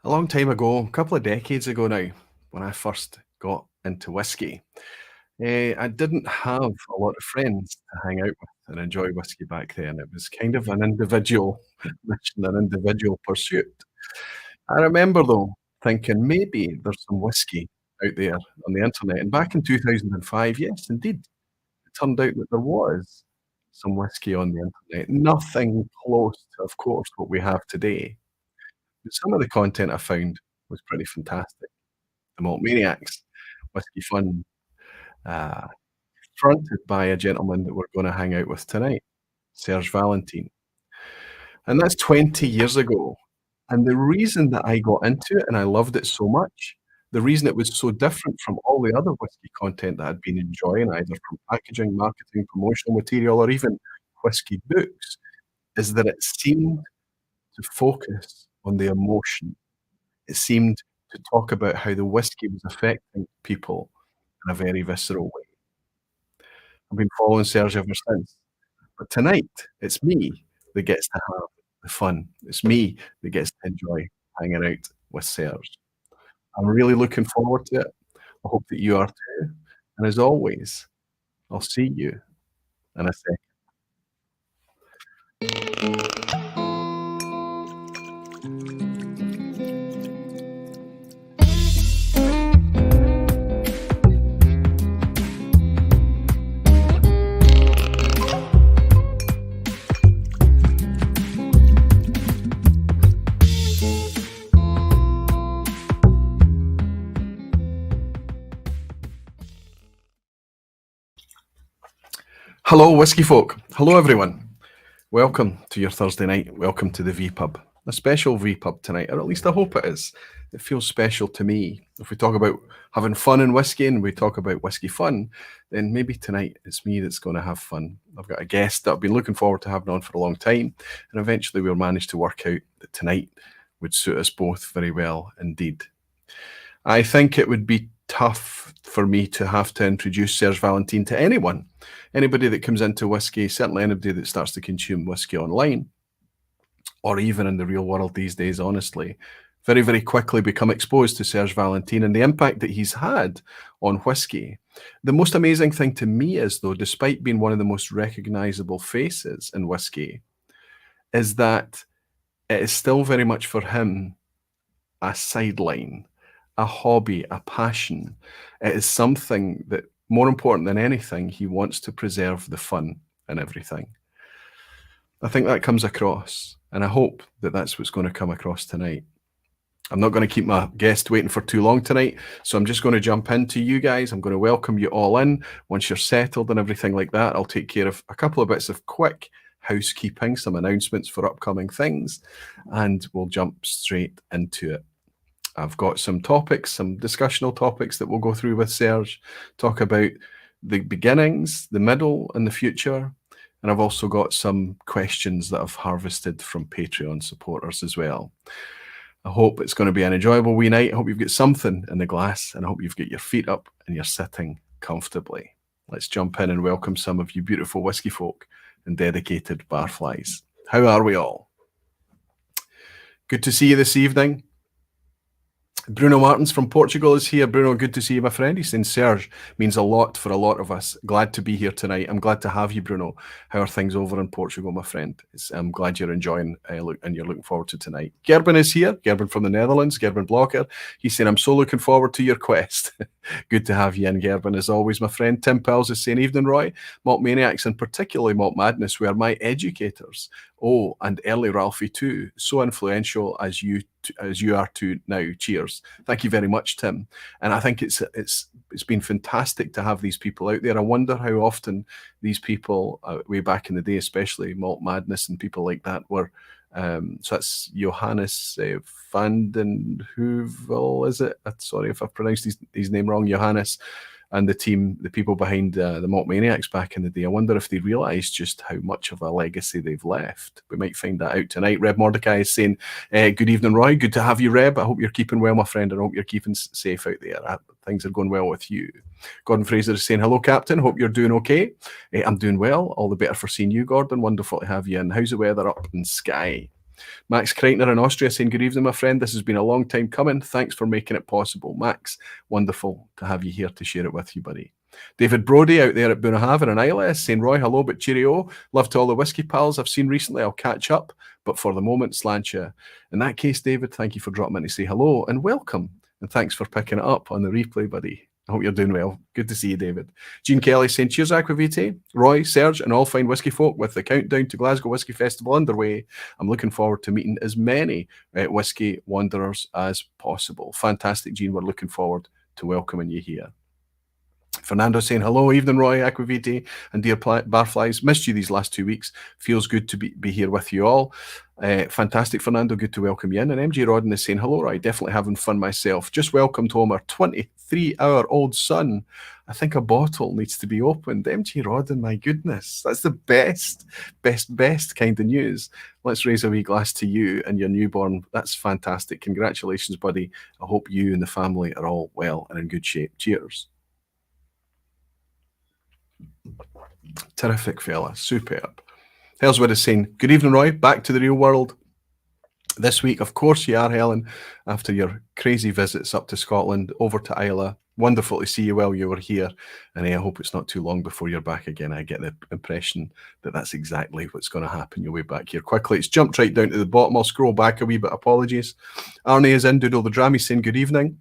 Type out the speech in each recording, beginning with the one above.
A long time ago, a couple of decades ago now, when I first got into whiskey, I didn't have a lot of friends to hang out with and enjoy whiskey back then. It was kind of an individual mission, an individual pursuit. I remember though thinking maybe there's some whiskey out there on the internet. And back in 2005, yes, indeed, it turned out that there was some whiskey on the internet. Nothing close to, of course, what we have today. But some of the content I found was pretty fantastic. The Malt Maniacs, Whiskyfun, uh, fronted by a gentleman that we're gonna hang out with tonight, Serge Valentin, and that's 20 years ago, and the reason that I got into it and I loved it so much, the reason it was so different from all the other whiskey content that I'd been enjoying, either from packaging, marketing, promotional material, or even whiskey books, is that it seemed to focus on the emotion. It seemed to talk about how the whiskey was affecting people in a very visceral way. I've been following Serge ever since. But tonight, it's me that gets to have the fun. It's me that gets to enjoy hanging out with Serge. I'm really looking forward to it. I hope that you are too. And as always, I'll see you in a sec. Hello, whiskey folk. Hello, everyone. Welcome to your Thursday night. Welcome to the vPub. A special vPub tonight, or at least I hope it is. It feels special to me. If we talk about having fun in whiskey and we talk about whiskey fun, then maybe tonight it's me that's going to have fun. I've got a guest that I've been looking forward to having on for a long time, and eventually we'll manage to work out that tonight would suit us both very well indeed. I think it would be tough for me to have to introduce Serge Valentin to anyone. Anybody that comes into whiskey, certainly anybody that starts to consume whiskey online, or even in the real world these days, honestly, very, very quickly become exposed to Serge Valentin and the impact that he's had on whiskey. The most amazing thing to me is, though, despite being one of the most recognizable faces in whiskey, is that it is still very much for him a sideline, a hobby, a passion. It is something that, more important than anything, he wants to preserve the fun in everything. I think that comes across, and I hope that that's what's going to come across tonight. I'm not going to keep my guest waiting for too long tonight, so I'm just going to jump into you guys. I'm going to welcome you all in. Once you're settled and everything like that, I'll take care of a couple of bits of quick housekeeping, some announcements for upcoming things, and we'll jump straight into it. I've got some topics, some discussional topics that we'll go through with Serge, talk about the beginnings, the middle, and the future. And I've also got some questions that I've harvested from Patreon supporters as well. I hope it's going to be an enjoyable wee night. I hope you've got something in the glass, and I hope you've got your feet up and you're sitting comfortably. Let's jump in and welcome some of you beautiful whiskey folk and dedicated barflies. How are we all? Good to see you this evening. Bruno Martins from Portugal is here. Bruno, good to see you, my friend. He's saying Serge means a lot for a lot of us. Glad to be here tonight. I'm glad to have you, Bruno. How are things over in Portugal, my friend? I'm glad you're enjoying and you're looking forward to tonight. Gerben is here. Gerben from the Netherlands. Gerben Blocker. He's saying, I'm so looking forward to your quest. Good to have you in, Gerben, as always, my friend. Tim Pels is saying, evening, Roy. Malt Maniacs and particularly Malt Madness were my educators. Oh, and early Ralphie too. So influential as you are too now. Cheers. Thank you very much, Tim. And I think it's been fantastic to have these people out there. I wonder how often these people, way back in the day, especially Malt Madness and people like that, were. So that's Johannes van den Heuvel, is it? Sorry if I've pronounced his name wrong, Johannes. And the team, the people behind the Malt Maniacs back in the day. I wonder if they realise just how much of a legacy they've left. We might find that out tonight. Reb Mordecai is saying, good evening, Roy. Good to have you, Reb. I hope you're keeping well, my friend, and I hope you're keeping safe out there. Things are going well with you. Gordon Fraser is saying, hello, Captain. Hope you're doing okay. I'm doing well. All the better for seeing you, Gordon. Wonderful to have you. And how's the weather up in Skye? Max Kreitner in Austria saying, good evening, my friend. This has been a long time coming. Thanks for making it possible. Max, wonderful to have you here to share it with you, buddy. David Brody out there at Bunnahabhain and Isla saying, Roy, hello, but cheerio. Love to all the whiskey pals I've seen recently. I'll catch up, but for the moment, slancha. In that case, David, thank you for dropping in to say hello and welcome. And thanks for picking it up on the replay, buddy. I hope you're doing well. Good to see you, David. Jean Kelly saying, cheers, Aquavite. Roy, Serge, and all fine whiskey folk with the countdown to Glasgow Whisky Festival underway. I'm looking forward to meeting as many whiskey wanderers as possible. Fantastic, Jean. We're looking forward to welcoming you here. Fernando saying, hello, evening, Roy, Aquavite, and dear Barflies. Missed you these last 2 weeks. Feels good to be here with you all. Fantastic, Fernando. Good to welcome you in. And MJ Rodden is saying, hello, Roy. Definitely having fun myself. Just welcomed home our 23-hour-old son. I think a bottle needs to be opened. MJ Rodden, my goodness. That's the best kind of news. Let's raise a wee glass to you and your newborn. That's fantastic. Congratulations, buddy. I hope you and the family are all well and in good shape. Cheers. Terrific fella, superb. Hellswood is saying, good evening, Roy, back to the real world this week. Of course you are, Helen, after your crazy visits up to Scotland, over to Isla. Wonderful to see you while you were here, and I hope it's not too long before you're back again. I get the impression that that's exactly what's going to happen. You'll be back here quickly. It's jumped right down to the bottom. I'll scroll back a wee bit. Apologies. Arnie is in. Doodle the Dram. He's saying, good evening.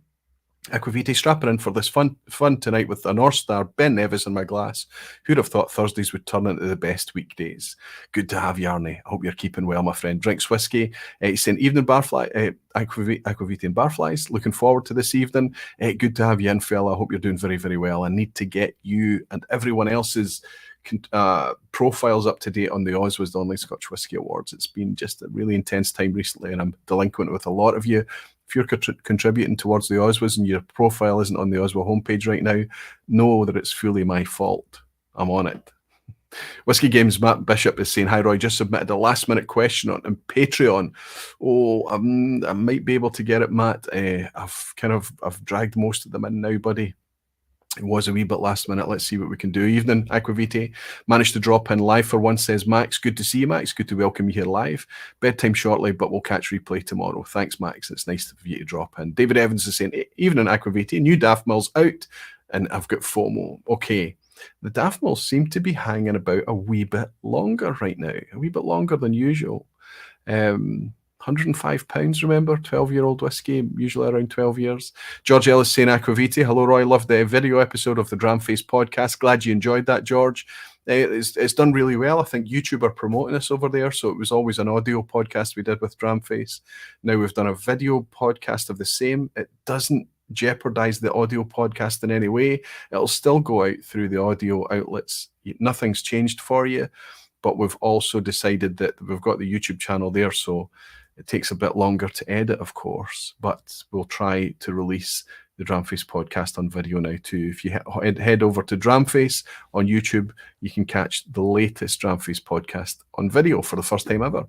Aquavite, strapping in for this fun tonight with a North Star, Ben Nevis in my glass. Who'd have thought Thursdays would turn into the best weekdays? Good to have you, Arnie. I hope you're keeping well, my friend. Drinks whiskey. He's saying, evening, Barfly, Aquavite and Barflies. Looking forward to this evening. Good to have you in, fella. I hope you're doing very, very well. I need to get you and everyone else's profiles up to date on the OSWAs, the Online Scotch Whisky Awards. It's been just a really intense time recently, and I'm delinquent with a lot of you. If you're contributing towards the OSWAs and your profile isn't on the OSWA homepage right now, know that it's fully my fault. I'm on it. Whiskey Games Matt Bishop is saying, hi, Roy, just submitted a last-minute question on Patreon. Oh, I might be able to get it, Matt. I've dragged most of them in now, buddy. It was a wee bit last minute. Let's see what we can do. Evening, Aquavite. Managed to drop in live for once, says Max. Good to see you, Max. Good to welcome you here live. Bedtime shortly, but we'll catch replay tomorrow. Thanks, Max. It's nice of you to drop in. David Evans is saying, evening, Aquavite. New Daft Mills out, and I've got FOMO. Okay. The Daft Mills seem to be hanging about a wee bit longer right now. A wee bit longer than usual. £105, remember? 12-year-old whiskey, usually around 12 years. George Ellis saying, Aquavite, hello, Roy. Loved the video episode of the Dram Face podcast. Glad you enjoyed that, George. It's done really well. I think YouTube are promoting us over there, so it was always an audio podcast we did with Dram Face. Now we've done a video podcast of the same. It doesn't jeopardize the audio podcast in any way. It'll still go out through the audio outlets. Nothing's changed for you, but we've also decided that we've got the YouTube channel there, so it takes a bit longer to edit, of course, but we'll try to release the Dramface podcast on video now too. If you head over to Dramface on YouTube, you can catch the latest Dramface podcast on video for the first time ever.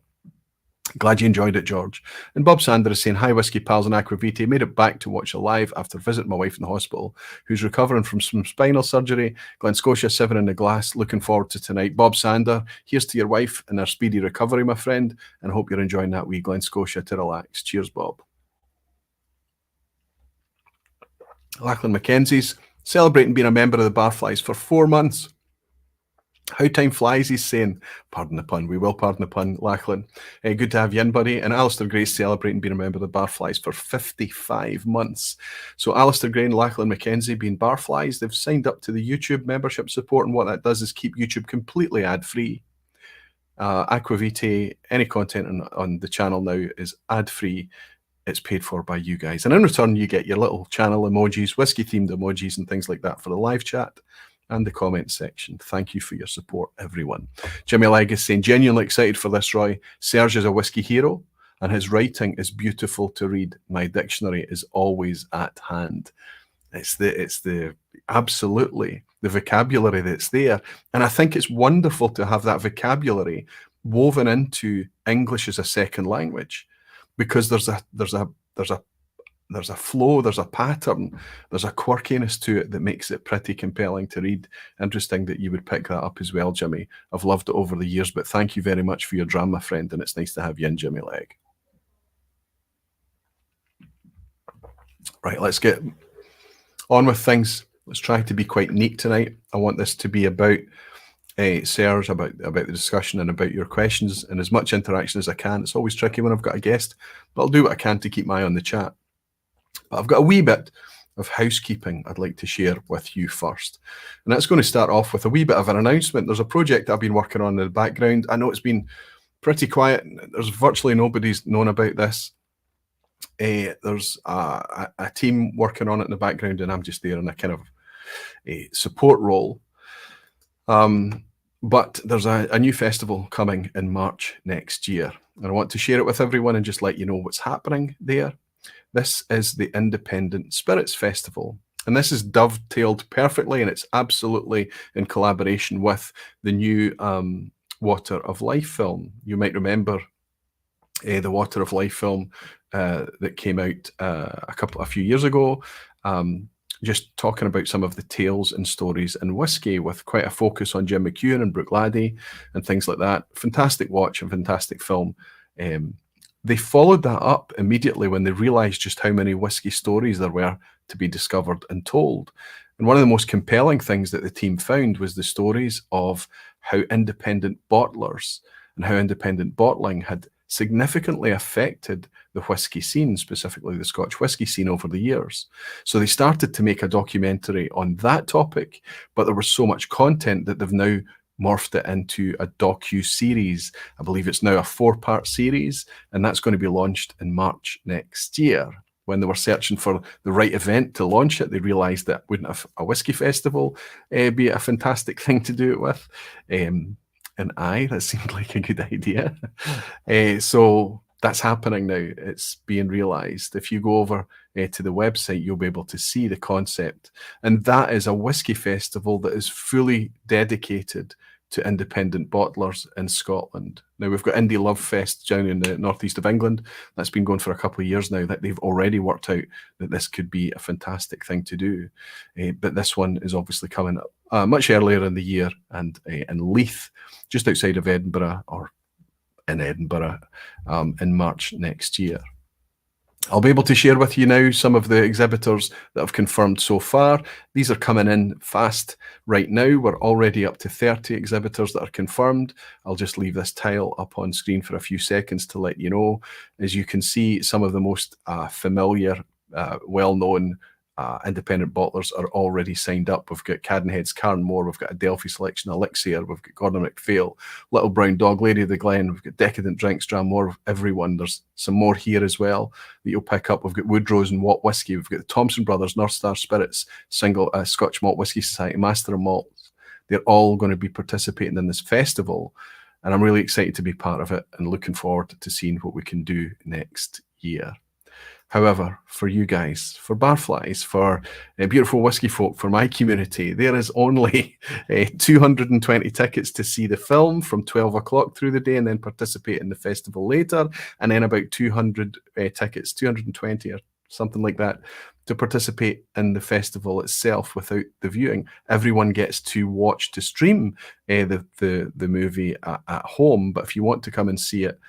Glad you enjoyed it, George. And Bob Sander is saying, hi, Whiskey Pals and Aquavite. Made it back to watch it live after visiting my wife in the hospital, who's recovering from some spinal surgery. Glen Scotia, 7 in the glass. Looking forward to tonight. Bob Sander, here's to your wife and her speedy recovery, my friend, and hope you're enjoying that wee Glen Scotia to relax. Cheers, Bob. Lachlan Mackenzie's celebrating being a member of the Barflies for 4 months. How time flies, he's saying. Pardon the pun. We will pardon the pun, Lachlan. Good to have you in, buddy. And Alistair Gray's celebrating being a member of the Barflies for 55 months. So Alistair Gray and Lachlan Mackenzie being Barflies, they've signed up to the YouTube membership support, and what that does is keep YouTube completely ad-free. Aquavite, any content on the channel now is ad-free. It's paid for by you guys. And in return, you get your little channel emojis, whiskey-themed emojis and things like that for the live chat and the comment section. Thank you for your support, everyone. Jimmy Legg is saying, genuinely excited for this, Roy. Serge is a whiskey hero, and his writing is beautiful to read. My dictionary is always at hand. It's absolutely the vocabulary that's there. And I think it's wonderful to have that vocabulary woven into English as a second language, because there's a there's a flow, there's a pattern, there's a quirkiness to it that makes it pretty compelling to read. Interesting that you would pick that up as well, Jimmy. I've loved it over the years, but thank you very much for your dram, my friend, and it's nice to have you in, Jimmy Legg. Right, let's get on with things. Let's try to be quite neat tonight. I want this to be about Serge, about the discussion and about your questions, and as much interaction as I can. It's always tricky when I've got a guest, but I'll do what I can to keep my eye on the chat. But I've got a wee bit of housekeeping I'd like to share with you first. And that's going to start off with a wee bit of an announcement. There's a project I've been working on in the background. I know it's been pretty quiet. There's virtually nobody's known about this. There's a team working on it in the background, and I'm just there in a kind of a support role. But there's a new festival coming in March next year, and I want to share it with everyone and just let you know what's happening there. This is the Independent Spirits Festival, and this is dovetailed perfectly, and it's absolutely in collaboration with the new Water of Life film. You might remember the Water of Life film that came out a few years ago, just talking about some of the tales and stories in whiskey, with quite a focus on Jim McEwan and Brooke Laddie and things like that. Fantastic watch and fantastic film. They followed that up immediately when they realized just how many whiskey stories there were to be discovered and told. And one of the most compelling things that the team found was the stories of how independent bottlers and how independent bottling had significantly affected the whiskey scene, specifically the Scotch whiskey scene, over the years. So they started to make a documentary on that topic, but there was so much content that they've now morphed it into a docu-series. I believe it's now a 4-part series, and that's going to be launched in March next year. When they were searching for the right event to launch it, they realised that wouldn't a whiskey festival be a fantastic thing to do it with? That seemed like a good idea. So that's happening now. It's being realised. If you go over to the website, you'll be able to see the concept. And that is a whiskey festival that is fully dedicated to independent bottlers in Scotland. Now, we've got Indie Love Fest down in the northeast of England. That's been going for a couple of years now, that they've already worked out that this could be a fantastic thing to do. But this one is obviously coming up much earlier in the year, and in Leith, just outside of Edinburgh, or in Edinburgh, in March next year. I'll be able to share with you now some of the exhibitors that I've confirmed so far. These are coming in fast right now. We're already up to 30 exhibitors that are confirmed. I'll just leave this tile up on screen for a few seconds to let you know. As you can see, some of the most familiar, well-known independent bottlers are already signed up. We've got Cadenhead's Carnmore, we've got Adelphi Selection Elixir, we've got Gordon MacPhail, Little Brown Dog, Lady of the Glen, we've got Decadent Drinks, Dramore, everyone. There's some more here as well that you'll pick up. We've got Woodrose and Watt Whisky, we've got the Thompson Brothers, North Star Spirits, Scotch Malt Whisky Society, Master of Malts. They're all going to be participating in this festival, and I'm really excited to be part of it and looking forward to seeing what we can do next year. However, for you guys, for Barflies, for beautiful whiskey folk, for my community, there is only 220 tickets to see the film from 12 o'clock through the day and then participate in the festival later, and then about 200 tickets, 220 or something like that, to participate in the festival itself without the viewing. Everyone gets to stream the movie at home, but if you want to come and see it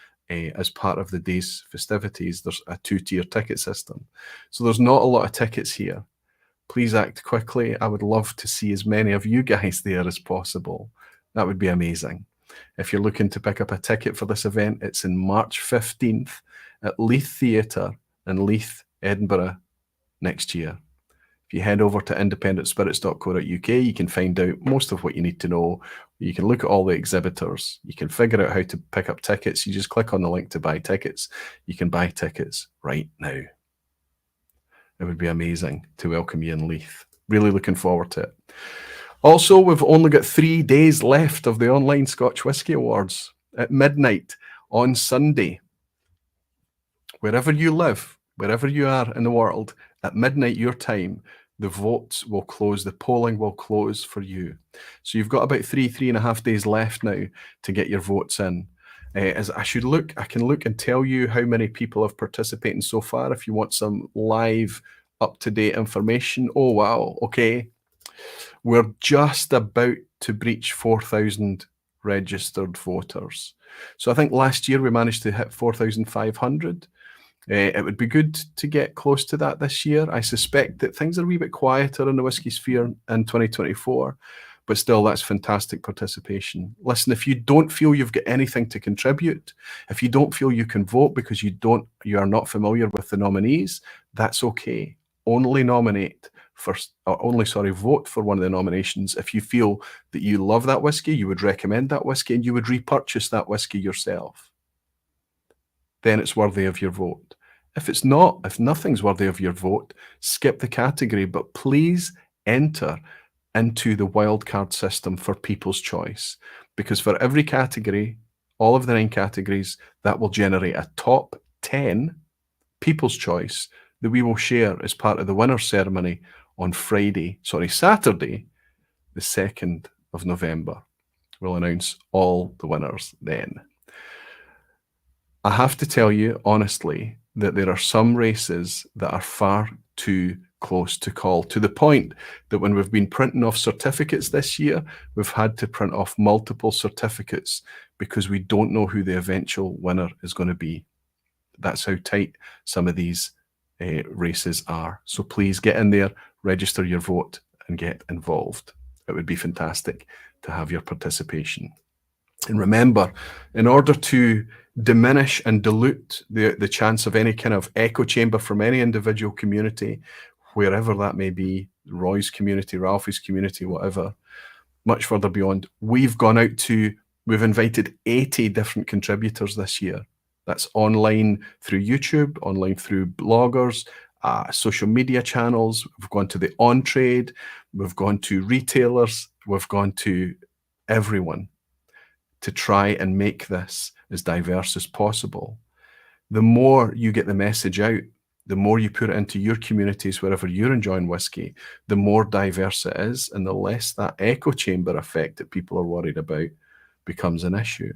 as part of the day's festivities, there's a 2-tier ticket system. So there's not a lot of tickets here. Please act quickly. I would love to see as many of you guys there as possible. That would be amazing. If you're looking to pick up a ticket for this event, it's in March 15th at Leith Theatre in Leith, Edinburgh next year. If you head over to independentspirits.co.uk, you can find out most of what you need to know. You can look at all the exhibitors. You can figure out how to pick up tickets. You just click on the link to buy tickets. You can buy tickets right now. It would be amazing to welcome you in Leith. Really looking forward to it. Also, we've only got 3 days left of the online Scotch Whisky Awards at midnight on Sunday. Wherever you live, wherever you are in the world, at midnight your time, the votes will close, the polling will close for you. So you've got about 3.5 days left now to get your votes in. As I can look and tell you how many people have participated so far if you want some live, up-to-date information. Oh, wow. Okay. We're just about to breach 4,000 registered voters. So I think last year we managed to hit 4,500. It would be good to get close to that this year. I suspect that things are a wee bit quieter in the whisky sphere in 2024, but still, that's fantastic participation. Listen, if you don't feel you've got anything to contribute, if you don't feel you can vote because you are not familiar with the nominees, that's okay. Only vote for one of the nominations if you feel that you love that whiskey, you would recommend that whiskey, and you would repurchase that whiskey yourself. Then it's worthy of your vote. If it's not, if nothing's worthy of your vote, skip the category, but please enter into the wildcard system for People's Choice, because for every category, all of the 9 categories, that will generate a top 10 People's Choice that we will share as part of the winners ceremony on Saturday, the 2nd of November. We'll announce all the winners then. I have to tell you honestly that there are some races that are far too close to call, to the point that when we've been printing off certificates this year, we've had to print off multiple certificates because we don't know who the eventual winner is going to be. That's how tight some of these races are. So please get in there, register your vote, and get involved. It would be fantastic to have your participation. And remember, in order to diminish and dilute the chance of any kind of echo chamber from any individual community, wherever that may be, Roy's community, Ralphie's community, whatever, much further beyond, we've invited 80 different contributors this year. That's online through YouTube, online through bloggers, social media channels. We've gone to the on-trade, we've gone to retailers, we've gone to everyone to try and make this as diverse as possible. The more you get the message out, the more you put it into your communities wherever you're enjoying whiskey, the more diverse it is, and the less that echo chamber effect that people are worried about becomes an issue.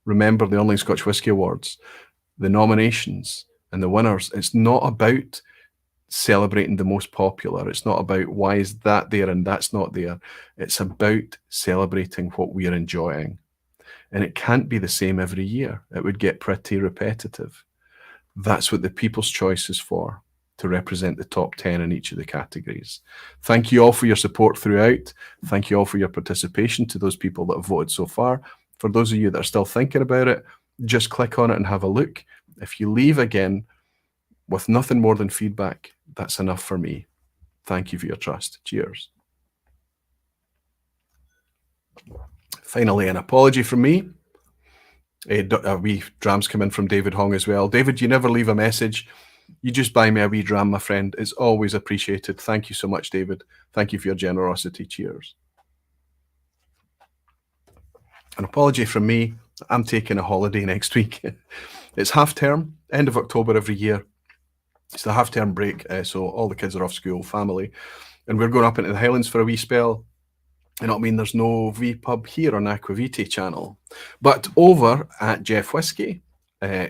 Remember the Online Scotch Whisky Awards, the nominations and the winners. It's not about celebrating the most popular. It's not about why is that there and that's not there. It's about celebrating what we are enjoying. And it can't be the same every year. It would get pretty repetitive. That's what the People's Choice is for, to represent the top 10 in each of the categories. Thank you all for your support throughout. Thank you all for your participation, to those people that have voted so far. For those of you that are still thinking about it, just click on it and have a look. If you leave again with nothing more than feedback, that's enough for me. Thank you for your trust. Cheers. Finally, an apology from me. A wee dram's come in from David Hong as well. David, you never leave a message. You just buy me a wee dram, my friend. It's always appreciated. Thank you so much, David. Thank you for your generosity. Cheers. An apology from me. I'm taking a holiday next week. It's half term, end of October every year. It's the half term break, so all the kids are off school, family, and we're going up into the Highlands for a wee spell. And I mean, there's no vPub here on Aquavitae channel, but over at Jeff Whisky,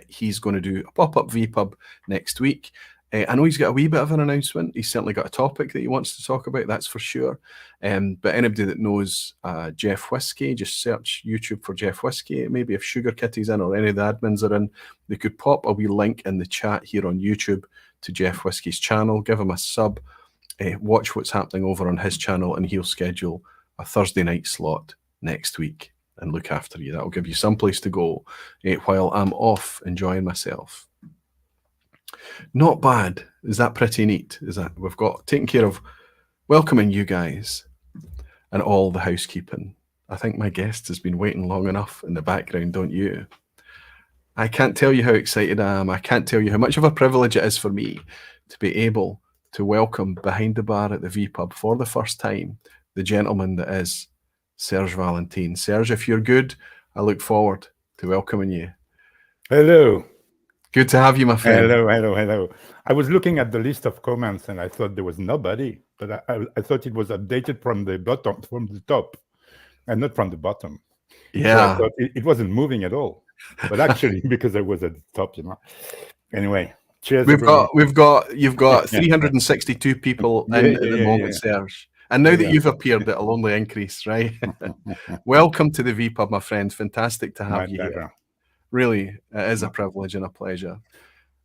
he's going to do a pop-up vPub next week. I know he's got a wee bit of an announcement. He's certainly got a topic that he wants to talk about, that's for sure. But anybody that knows Jeff Whisky, just search YouTube for Jeff Whisky. Maybe if Sugar Kitty's in or any of the admins are in, they could pop a wee link in the chat here on YouTube to Jeff Whisky's channel. Give him a sub. Watch what's happening over on his channel, and he'll schedule a Thursday night slot next week and look after you. That'll give you some place to go while I'm off enjoying myself. Not bad. Is that pretty neat? Is that we've got taken care of welcoming you guys and all the housekeeping. I think my guest has been waiting long enough in the background, don't you? I can't tell you how excited I am. I can't tell you how much of a privilege it is for me to be able to welcome behind the bar at the vPub for the first time the gentleman that is Serge Valentin. Serge, if you're good, I look forward to welcoming you. Hello. Good to have you, my friend. Hello. I was looking at the list of comments and I thought there was nobody, but I thought it was updated from the bottom, from the top, and not from the bottom. Yeah. So I thought it wasn't moving at all. but actually because I was at the top, Anyway, cheers, You've everyone. got 362 people Yeah, in at the yeah, moment, yeah, Serge. And now that yeah. you've appeared, it'll only increase, right? Welcome to the vPub, my friend. Fantastic to My have you here. pleasure. Really, it is a privilege and a pleasure.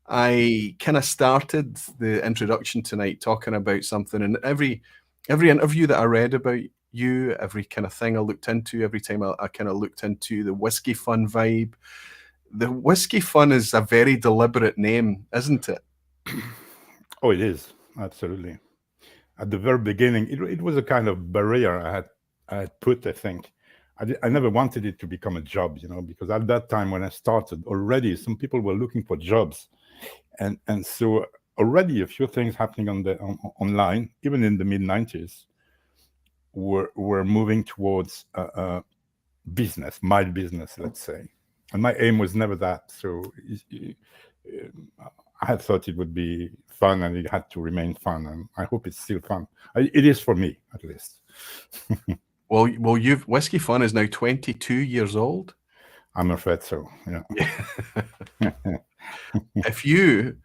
I kind of started the introduction tonight talking about something, and every interview that I read about you, every kind of thing I looked into, every time I kind of looked into the Whiskyfun vibe. The Whiskyfun is a very deliberate name, isn't it? Oh, it is, absolutely. At the very beginning, it was a kind of barrier I had put, I think. I never wanted it to become a job, because at that time when I started, already some people were looking for jobs. And so already a few things happening online, even in the mid-90s, were moving towards business, mild business, let's say. And my aim was never that. So I had thought it would be fun, and it had to remain fun. And I hope it's still fun. It is for me, at least. Well, Whiskyfun is now 22 years old. I'm afraid so. Yeah. If you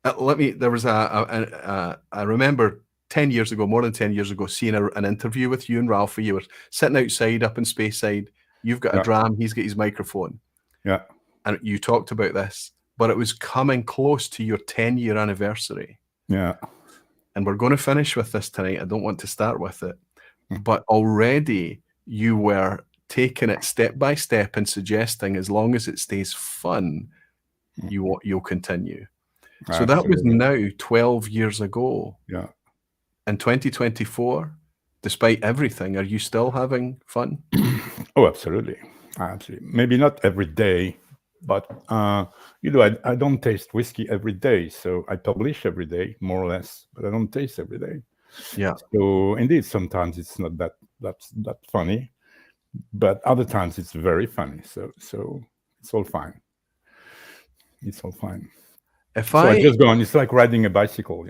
there was I remember 10 years ago, more than 10 years ago, seeing an interview with you and Ralphie. You were sitting outside up in Speyside. You've got a dram, he's got his microphone. Yeah. And you talked about this, but it was coming close to your 10-year anniversary. Yeah. And we're going to finish with this tonight. I don't want to start with it. But already you were taking it step by step and suggesting as long as it stays fun, you'll continue. So that was now 12 years ago. Yeah. In 2024, despite everything, are you still having fun? Oh, absolutely. Absolutely. Maybe not every day, but I don't taste whiskey every day. So I publish every day, more or less, but I don't taste every day. Yeah. So indeed, sometimes it's not that funny, but other times it's very funny. So it's all fine. It's all fine. I just go on. It's like riding a bicycle,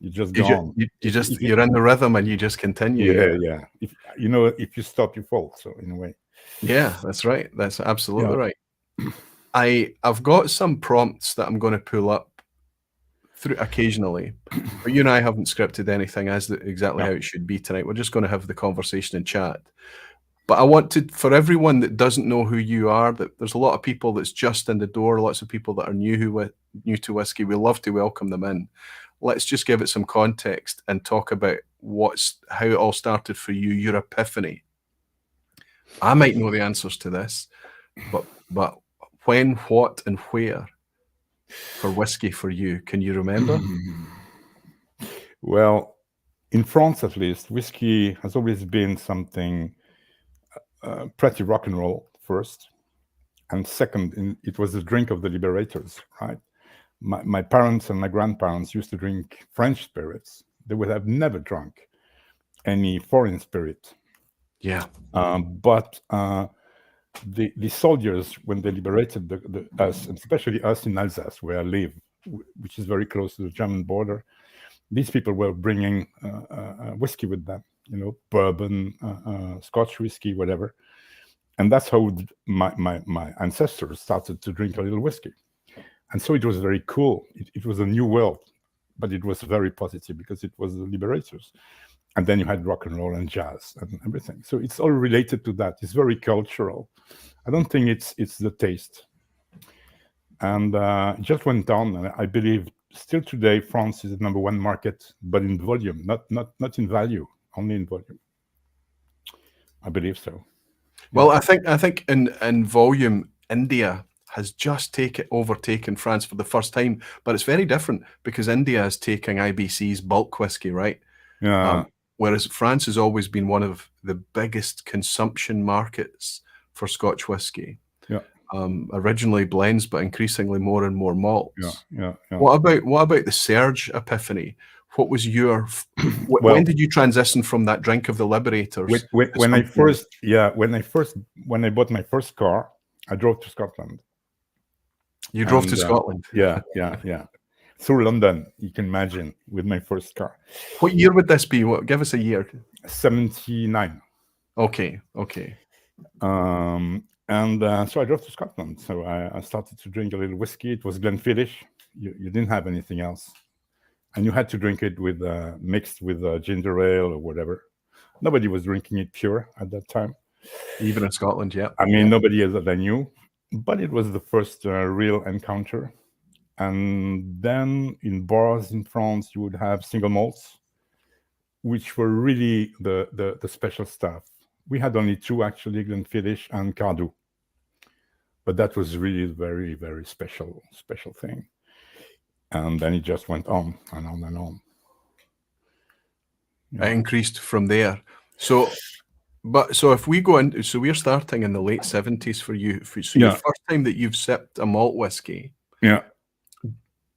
You just go on. You're in the rhythm and you just continue. Yeah. If you stop, you fall. So in a way. Yeah, that's right. That's absolutely right. I've got some prompts that I'm going to pull up through occasionally, but you and I haven't scripted anything as exactly how it should be tonight. We're just going to have the conversation and chat. But I want to, for everyone that doesn't know who you are, that there's a lot of people that's just in the door, lots of people that are new to whiskey. We love to welcome them in. Let's just give it some context and talk about how it all started for you, your epiphany. I might know the answers to this, but when, what, and where for whiskey for you? Can you remember? Well, in France, at least, whiskey has always been something pretty rock and roll first, and second, it was the drink of the liberators, right? My parents and my grandparents used to drink French spirits. They would have never drunk any foreign spirit. Yeah. But the soldiers, when they liberated us, especially us in Alsace, where I live, which is very close to the German border, these people were bringing whiskey with them, bourbon, Scotch whiskey, whatever. And that's how my ancestors started to drink a little whiskey. And so it was very cool. It was a new world, but it was very positive because it was the liberators. And then you had rock and roll and jazz and everything. So it's all related to that. It's very cultural. I don't think it's the taste. And it just went on. And I believe still today, France is the #1 market, but in volume, not in value, only in volume. I believe so. Well, I think in volume, India has just overtaken France for the first time, but it's very different because India is taking IBC's bulk whiskey, right? Yeah. Whereas France has always been one of the biggest consumption markets for Scotch whiskey. Yeah. Originally blends, but increasingly more and more malts. Yeah. What about the Serge epiphany? What was your when did you transition from that drink of the liberators? When I bought my first car, I drove to Scotland. You drove to Scotland? Yeah. Through London, you can imagine, with my first car. What year would this be? Give us a year. 79. Okay. And And so I drove to Scotland. So I started to drink a little whiskey. It was Glenfiddich. You didn't have anything else. And you had to drink it with mixed with ginger ale or whatever. Nobody was drinking it pure at that time. Even in Scotland, yeah. I mean, nobody that I knew. But it was the first real encounter. And then in bars in France, you would have single malts, which were really the special stuff. We had only two, actually, Glenfiddich and Cardew. But that was really very, very special thing. And then it just went on and on and on. Yeah. It increased from there. So if we go into, so we're starting in the late 70s for you. So your first time that you've sipped a malt whiskey. Yeah.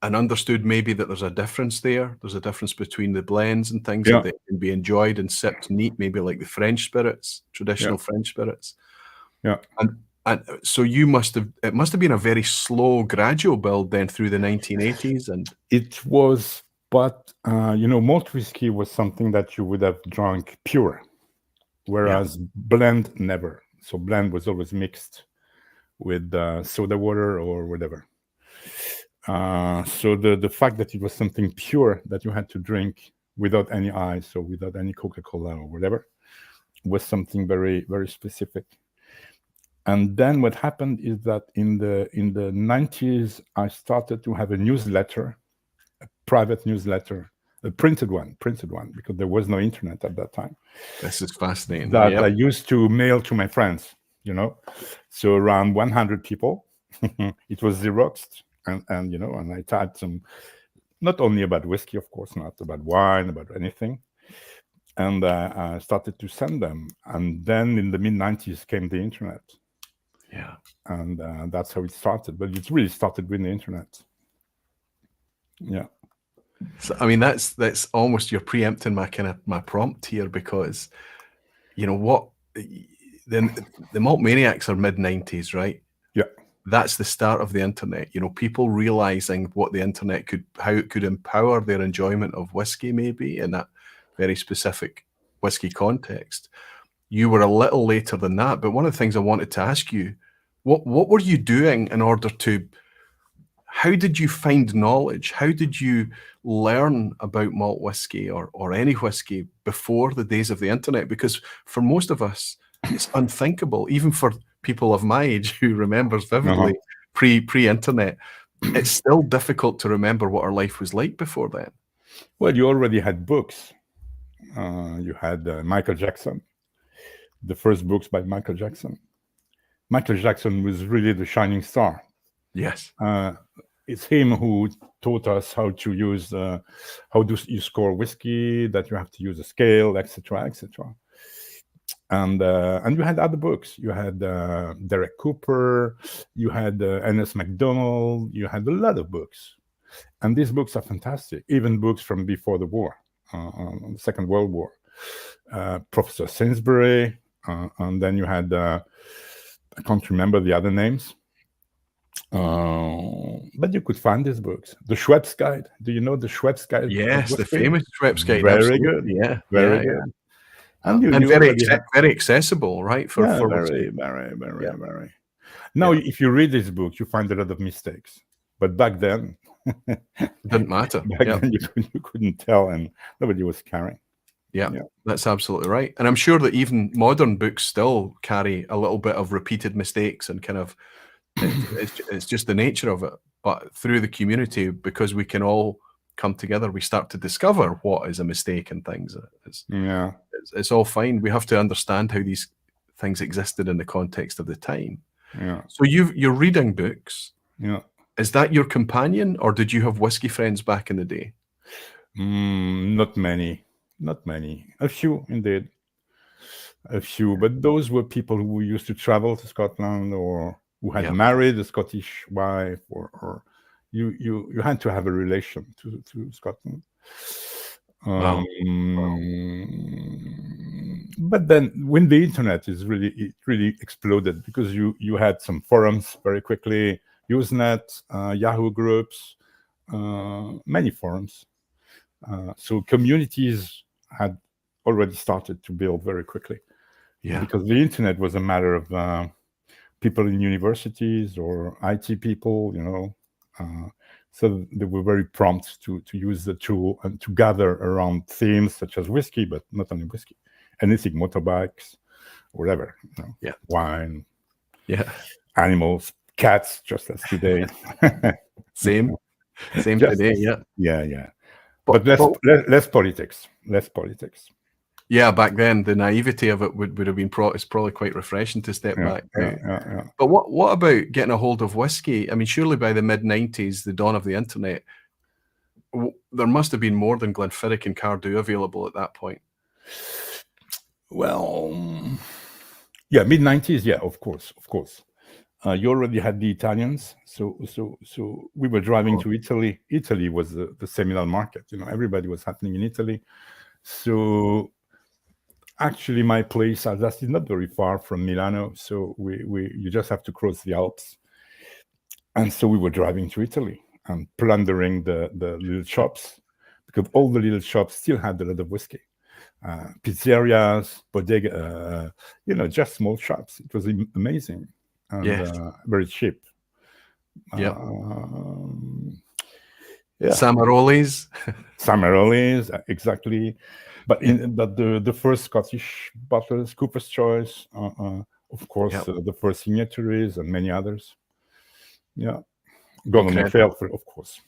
And understood maybe that there's a difference there. There's a difference between the blends and things that they can be enjoyed and sipped neat, maybe like the French spirits, traditional French spirits. Yeah. And so it must have been a very slow, gradual build then through the 1980s. And it was, but malt whiskey was something that you would have drunk pure, whereas blend never. So blend was always mixed with soda water or whatever. So the fact that it was something pure that you had to drink without any ice or without any Coca-Cola or whatever was something very, very specific. And then what happened is that in the 90s, I started to have a newsletter, a private newsletter, a printed one, because there was no internet at that time. This is fascinating. That I used to mail to my friends, So around 100 people. It was Xeroxed. And and I typed some, not only about whiskey, of course, not about wine, about anything. And I started to send them. And then in the mid-90s came the internet. Yeah. And that's how it started. But it really started with the internet. Yeah. So, I mean, that's almost, you're preempting my prompt here, because, what, the Malt Maniacs are mid-90s, right? Yeah. That's the start of the internet. People realizing what the internet how it could empower their enjoyment of whiskey, maybe in that very specific whiskey context. You were a little later than that, but one of the things I wanted to ask you, what were you doing in order to? How did you find knowledge? How did you learn about malt whiskey or any whiskey before the days of the internet? Because for most of us, it's unthinkable, even for people of my age who remembers vividly pre-internet. It's still difficult to remember what our life was like before then. Well, you already had books. You had Michael Jackson, the first books by Michael Jackson. Michael Jackson was really the shining star. Yes. It's him who taught us how to use, how do you score whiskey, that you have to use a scale, etc., etc. And you had other books. You had Derek Cooper, you had N.S. MacDonald, you had a lot of books. And these books are fantastic, even books from before the war, the Second World War. Professor Sainsbury, and then you had, I can't remember the other names, but you could find these books. The Schweppes Guide. Do you know the Schweppes Guide? Yes, the famous Schweppes Guide. Very good. Yeah, very good. And very accessible, right? Very. Now, if you read this book, you find a lot of mistakes. But back then, it didn't matter. Back then you couldn't tell, and nobody was caring. Yeah, that's absolutely right. And I'm sure that even modern books still carry a little bit of repeated mistakes, and kind of it's just the nature of it. But through the community, because we can all come together, we start to discover what is a mistake and things. It's all fine. We have to understand how these things existed in the context of the time. Yeah. So you're reading books. Yeah. Is that your companion, or did you have whiskey friends back in the day? Not many. A few, indeed. A few, but those were people who used to travel to Scotland, or who had married a Scottish wife, or you had to have a relation to Scotland. But then when the internet it really exploded, because you had some forums very quickly, Usenet, Yahoo groups, many forums. So communities had already started to build very quickly. Yeah. Because the internet was a matter of people in universities or IT people, so they were very prompt to use the tool and to gather around themes such as whiskey, but not only whiskey, anything, motorbikes, whatever, wine, animals, cats, just as today. Same today, yeah. But less politics. Yeah, back then the naivety of it would have been it's probably quite refreshing to step back. Yeah. But what about getting a hold of whiskey? I mean, surely by the mid-90s, the dawn of the internet, there must have been more than Glenfiddich and Cardew available at that point. Well, yeah, mid-90s, yeah, of course. You already had the Italians, so we were driving to Italy. Italy was the seminal market. Everybody was happening in Italy. So actually, my place is not very far from Milano, so you just have to cross the Alps. And so we were driving to Italy and plundering the little shops, because all the little shops still had a lot of whiskey. Pizzerias, bodega, just small shops. It was amazing and very cheap. Samarolis, exactly. But the first Scottish bottlers, Cooper's Choice, of course, the first signatories and many others. Yeah, Gordon MacPhail, of course.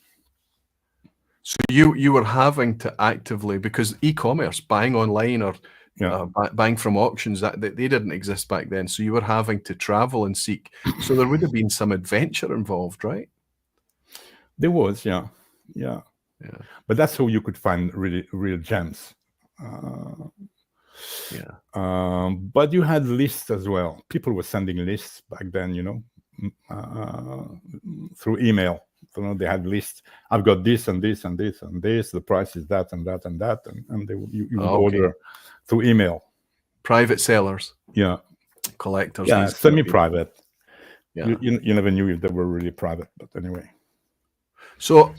So you were having to actively, because e-commerce, buying online or buying from auctions, that they didn't exist back then. So you were having to travel and seek. So there would have been some adventure involved, right? There was, yeah. But that's how you could find real gems. But you had lists as well. People were sending lists back then, through email. They had lists. I've got this and this and this and this. The price is that and that and that, and you would order through email. Private sellers. Yeah. Collectors. Yeah, semi-private. Yeah. You never knew if they were really private, but anyway. So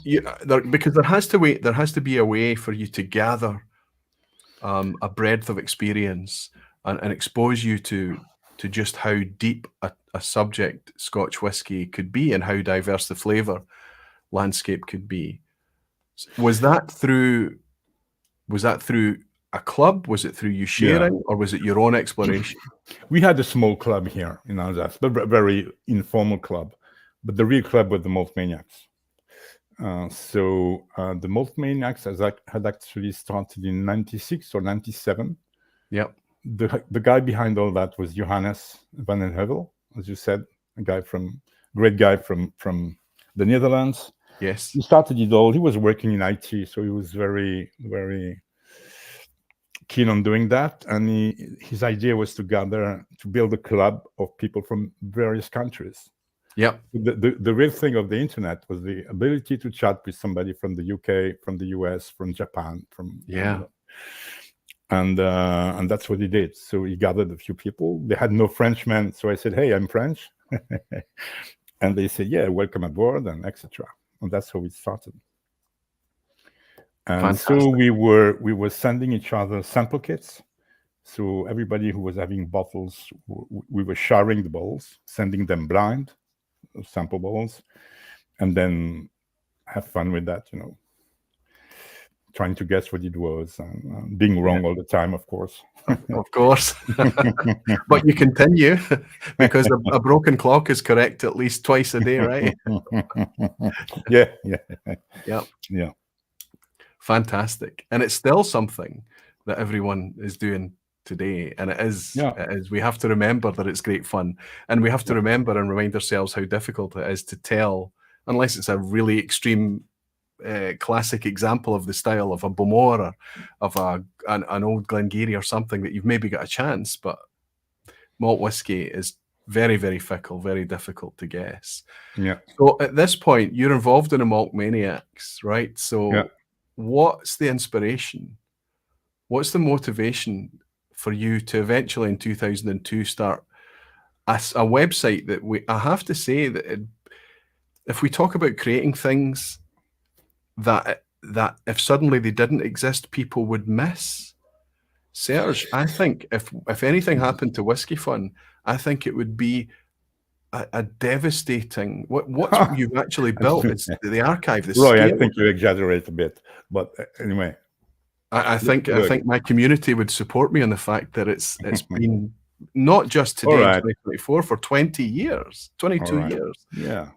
because there has to be a way for you to gather a breadth of experience and expose you to just how deep a subject Scotch whisky could be and how diverse the flavour landscape could be. Was that through a club? Was it through you sharing, or was it your own exploration? We had a small club here in Alsace, but very informal club. But the real club was the Malt Maniacs. The Malt Maniacs had actually started in 96 or 97. Yep. The guy behind all that was Johannes van den Heuvel, as you said, great guy from the Netherlands. Yes. He started it all. He was working in IT, so he was very, very keen on doing that. And his idea was to build a club of people from various countries. Yeah. The real thing of the internet was the ability to chat with somebody from the UK, from the US, from Japan, and that's what he did. So he gathered a few people. They had no Frenchmen, so I said, "Hey, I'm French," and they said, "Yeah, welcome aboard," and etc. And that's how it started. And Fantastic. so we were sending each other sample kits. So everybody who was having bottles, we were sharing the bottles, sending them blind sample bottles, and then have fun with that, trying to guess what it was and being wrong all the time, of course. Of course. But you continue because a broken clock is correct at least twice a day, right? Yeah. Fantastic. And it's still something that everyone is doing today, and it is we have to remember that it's great fun, and we have to remember and remind ourselves how difficult it is to tell, unless it's a really extreme classic example of the style of a Bowmore or of an old Glengarry or something, that you've maybe got a chance. But malt whiskey is very, very fickle, very difficult to guess. Yeah. So at this point, you're involved in a Malt Maniacs, right? So what's the inspiration? What's the motivation for you to eventually in 2002 start a website that I have to say that if we talk about creating things that if suddenly they didn't exist, people would miss. Serge, I think if anything happened to Whiskyfun, I think it would be a devastating. What you've actually built is the archive, the Roy, scale. I think you exaggerate a bit, but anyway. I think my community would support me on the fact that it's been not just today in 2024 for 20 years, 22 years. Yeah.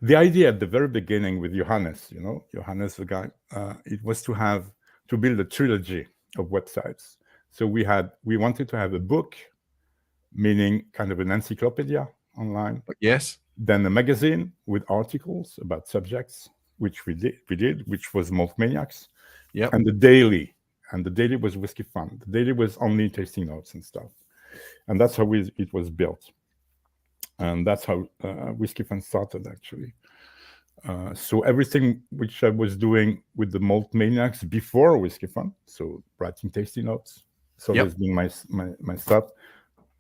The idea at the very beginning with Johannes, Johannes, the guy, it was to build a trilogy of websites. So we wanted to have a book, meaning kind of an encyclopedia online. Yes. Then a magazine with articles about subjects, which we did, which was Malt Maniacs. Yeah. And the daily was Whiskyfun. The daily was only tasting notes and stuff. And that's how it was built. And that's how Whiskyfun started, actually. So everything which I was doing with the Malt Maniacs before Whiskyfun, so writing tasting notes, so there's been my stuff,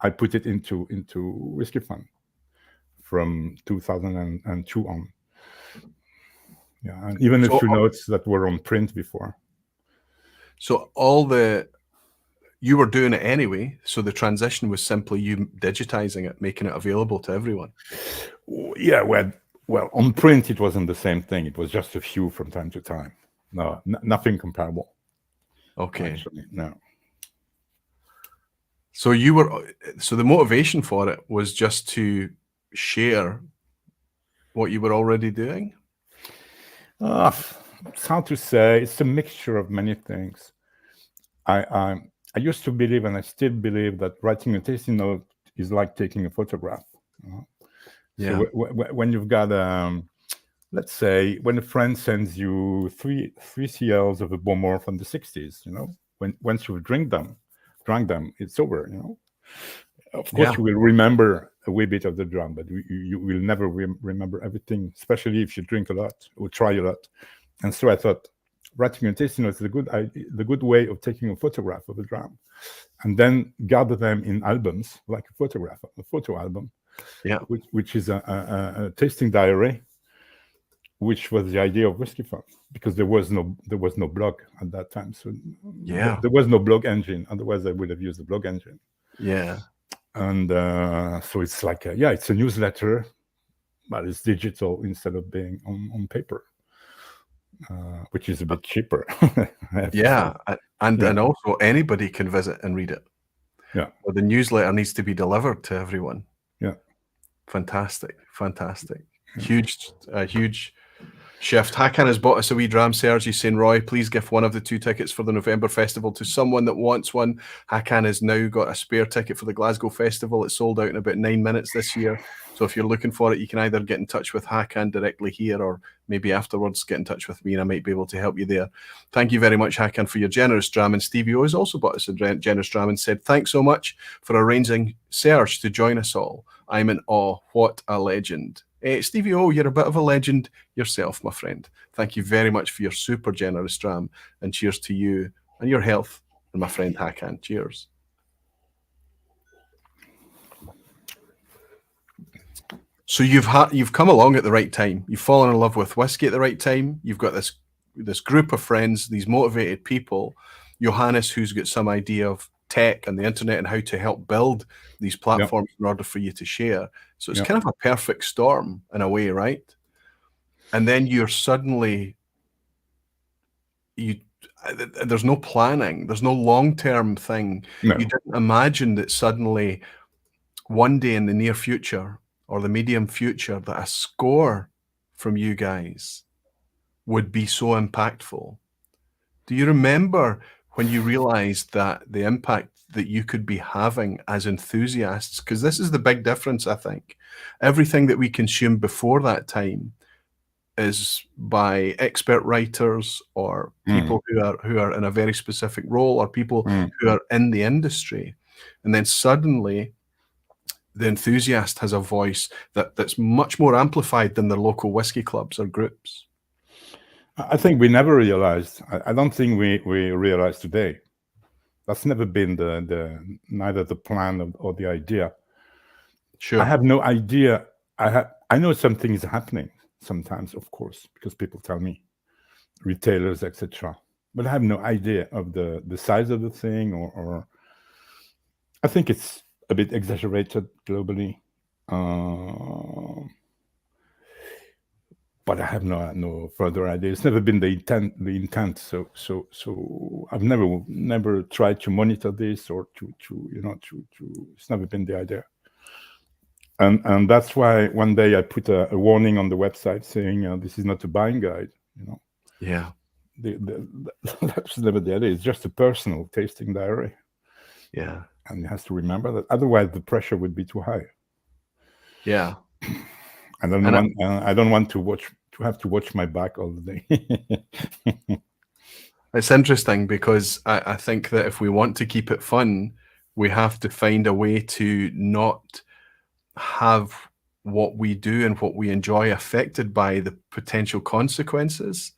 I put it into Whiskyfun from 2002 on. Yeah, and even a few notes that were on print before. So you were doing it anyway, so the transition was simply you digitizing it, making it available to everyone. Yeah, well, on print it wasn't the same thing. It was just a few from time to time. No, nothing comparable. Okay. Actually, no. So the motivation for it was just to share what you were already doing? It's hard to say. It's a mixture of many things. I used to believe, and I still believe, that writing a tasting note is like taking a photograph. Yeah. So when you've got, let's say, when a friend sends you three CLs of a Beaumont from the 60s, once you drank them, it's over. Of course, you will remember a wee bit of the dram, but you will never remember everything, especially if you drink a lot or try a lot. And so I thought, writing a tasting note is the good way of taking a photograph of a dram, and then gather them in albums, like a photo album, which is a tasting diary, which was the idea of Whiskyfun, because there was no blog at that time. So there was no blog engine. Otherwise, I would have used the blog engine. Yeah. And so it's like it's a newsletter, but it's digital instead of being on paper, which is a bit cheaper. And also anybody can visit and read it. Yeah. But the newsletter needs to be delivered to everyone. Yeah. Fantastic. Yeah. Huge shift. Hakan has bought us a wee dram. Serge, he's saying, Roy, please give one of the 2 tickets for the November festival to someone that wants one. Hakan has now got a spare ticket for the Glasgow festival. It's sold out in about 9 minutes this year. So if you're looking for it, you can either get in touch with Hakan directly here, or maybe afterwards get in touch with me and I might be able to help you there. Thank you very much, Hakan, for your generous dram. And Stevie O has also bought us a generous dram and said, thanks so much for arranging Serge to join us all. I'm in awe. What a legend. Stevie O, you're a bit of a legend yourself, my friend. Thank you very much for your super generous dram, and cheers to you and your health and my friend Hakan. Cheers. So you've come along at the right time. You've fallen in love with whiskey at the right time. You've got this group of friends, these motivated people. Johannes, who's got some idea of tech and the internet and how to help build these platforms in order for you to share. So it's kind of a perfect storm in a way, right? And then you're suddenly, there's no planning, there's no long-term thing. No. You didn't imagine that suddenly one day in the near future or the medium future that a score from you guys would be so impactful. Do you remember when you realized that the impact that you could be having as enthusiasts? Because this is the big difference, I think. Everything that we consume before that time is by expert writers or people who are in a very specific role, or people who are in the industry. And then suddenly the enthusiast has a voice that's much more amplified than the local whiskey clubs or groups. I think we never realized. I don't think we realize today. That's never been neither the plan or the idea. Sure. I have no idea. I know something is happening sometimes, of course, because people tell me, retailers, etc. But I have no idea of the size of the thing, or I think it's a bit exaggerated globally. But I have no further idea. It's never been the intent. So I've never tried to monitor this or to it's never been the idea. And that's why one day I put a warning on the website saying this is not a buying guide. Yeah. That's never the idea. It's just a personal tasting diary. Yeah. And it has to remember that. Otherwise, the pressure would be too high. Yeah. I don't want to have to watch my back all the day. It's interesting because I think that if we want to keep it fun, we have to find a way to not have what we do and what we enjoy affected by the potential consequences.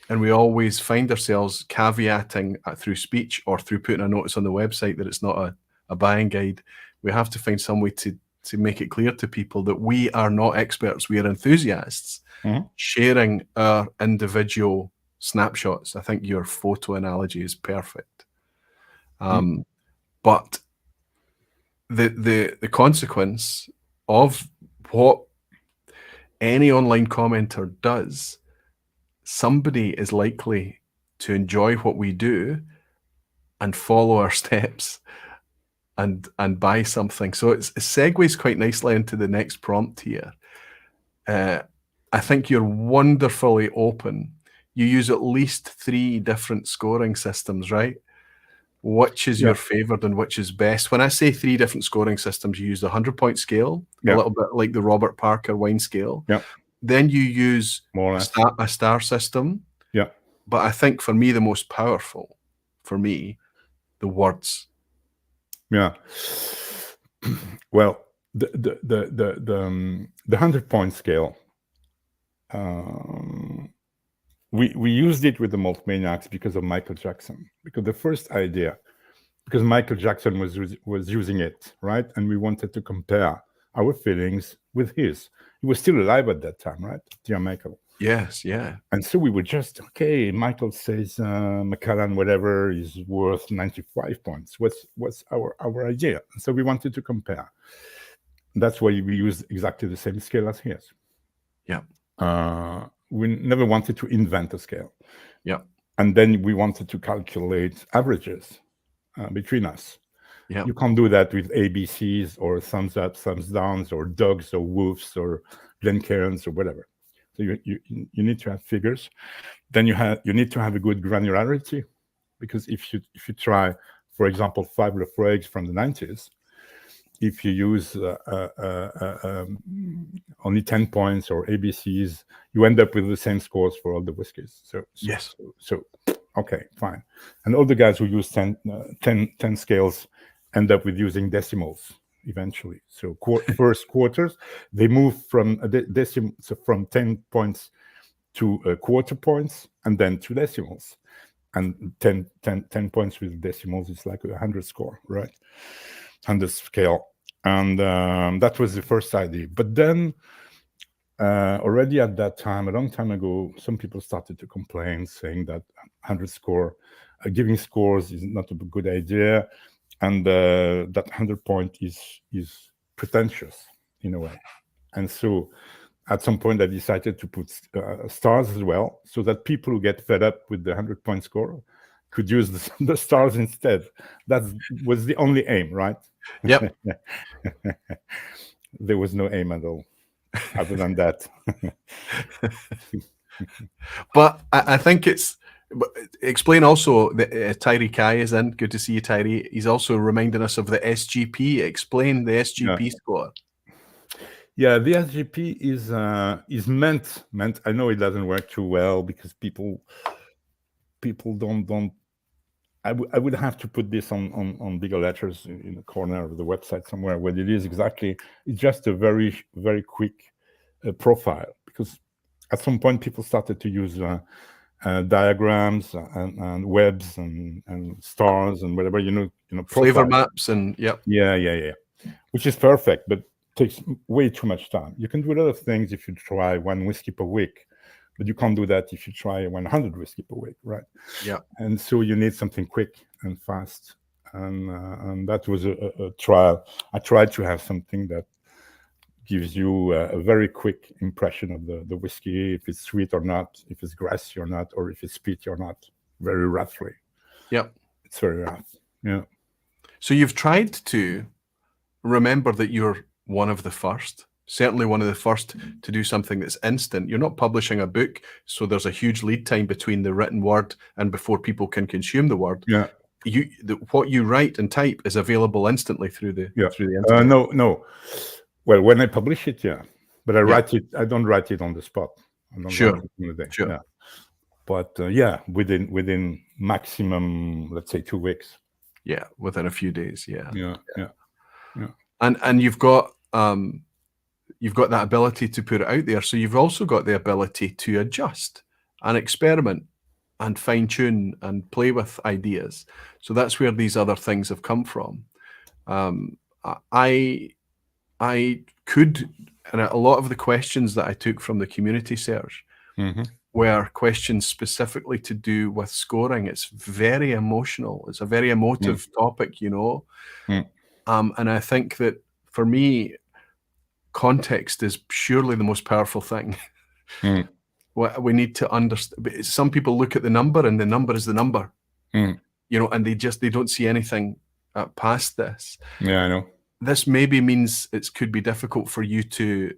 And we always find ourselves caveating through speech or through putting a notice on the website that it's not a buying guide. We have to find some way to make it clear to people that we are not experts, we are enthusiasts, sharing our individual snapshots. I think your photo analogy is perfect. But the consequence of what any online commenter does, somebody is likely to enjoy what we do and follow our steps and buy something. So it segues quite nicely into the next prompt here. I think you're wonderfully open. You use at least 3 different scoring systems, right? Which is your favorite and which is best? When I say 3 different scoring systems, you use the 100-point scale, a little bit like the Robert Parker wine scale. Then you use a star system. But I think for me, the most powerful, the words. Well, the 100-point scale, we used it with the Malt Maniacs because of Michael Jackson. Because the first idea, because Michael Jackson was using it, right? And we wanted to compare our feelings with his. He was still alive at that time, right? Dear Michael. Yes, yeah. And so we were just, okay, Michael says Macallan, whatever, is worth 95 points. What's our idea? And so we wanted to compare. That's why we used exactly the same scale as his. We never wanted to invent a scale. And then we wanted to calculate averages between us. You can't do that with ABCs or thumbs up, thumbs downs, or dogs or wolves or Glencairns or whatever. So you need to have figures. Then you need to have a good granularity, because if you try, for example, 5 Lafroigs from the 90s, if you use only 10 points or ABCs, you end up with the same scores for all the whiskies. So okay, fine. And all the guys who use 10 scales end up with using decimals eventually. So first quarters, they move from from 10 points to quarter points, and then to decimals. And 10 points with decimals is like 100 score, right? 100 scale. And that was the first idea. But then already at that time, a long time ago, some people started to complain, saying that 100 score, giving scores is not a good idea. And that 100 point is pretentious in a way. And so at some point I decided to put stars as well, so that people who get fed up with the 100-point score could use the stars instead. That was the only aim, right? Yep. There was no aim at all other than that. But I think it's... Explain also that Tyree Kai is in. Good to see you, Tyree. He's also reminding us of the SGP. Explain the SGP score. Yeah, the SGP is meant. I know it doesn't work too well because people don't. I would have to put this on bigger letters in the corner of the website somewhere, where it is exactly. It's just a very, very quick profile, because at some point people started to use diagrams and webs and stars and whatever, flavor maps and yeah, which is perfect, but takes way too much time. You can do a lot of things if you try 1 whiskey per week, but you can't do that if you try 100 whiskey per week, right? Yeah. And so you need something quick and fast, and that was a trial. I tried to have something that gives you a very quick impression of the whiskey, if it's sweet or not, if it's grassy or not, or if it's peaty or not. Very roughly. Yep. It's very rough. Yeah. So you've tried to remember that you're one of the first, certainly one of the first to do something that's instant. You're not publishing a book, so there's a huge lead time between the written word and before people can consume the word. Yeah. What you write and type is available instantly through the internet. No. Well, when I publish it, yeah, but I write it. I don't write it on the spot. I don't Sure. write it in the day. Sure. Yeah. But yeah, within maximum, let's say 2 weeks. Yeah, within a few days. Yeah. And you've got that ability to put it out there. So you've also got the ability to adjust and experiment and fine tune and play with ideas. So that's where these other things have come from. I could, and a lot of the questions that I took from the community, Serge, were questions specifically to do with scoring. It's very emotional. It's a very emotive topic, you know. And I think that for me, context is surely the most powerful thing. We need to understand. Some people look at the number, and the number is the number, you know, and they don't see anything past this. Yeah, I know. This maybe means it could be difficult for you to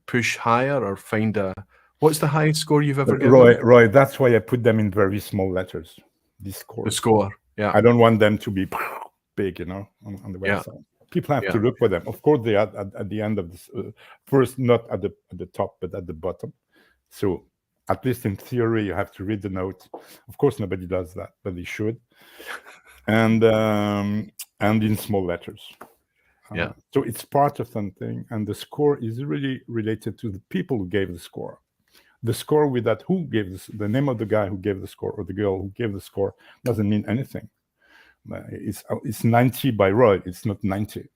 push higher or find what's the highest score you've ever given? Roy, that's why I put them in very small letters. This score. The score, yeah. I don't want them to be big, you know, on the website. Yeah. People have to look for them. Of course, they are at the end of this. First, not at the top, but at the bottom. So, at least in theory, you have to read the note. Of course, nobody does that, but they should. And in small letters. So it's part of something, and the score is really related to the people who gave the score. The score with that, who gave the name of the guy who gave the score or the girl who gave the score doesn't mean anything. It's 90 by Roy. It's not 90.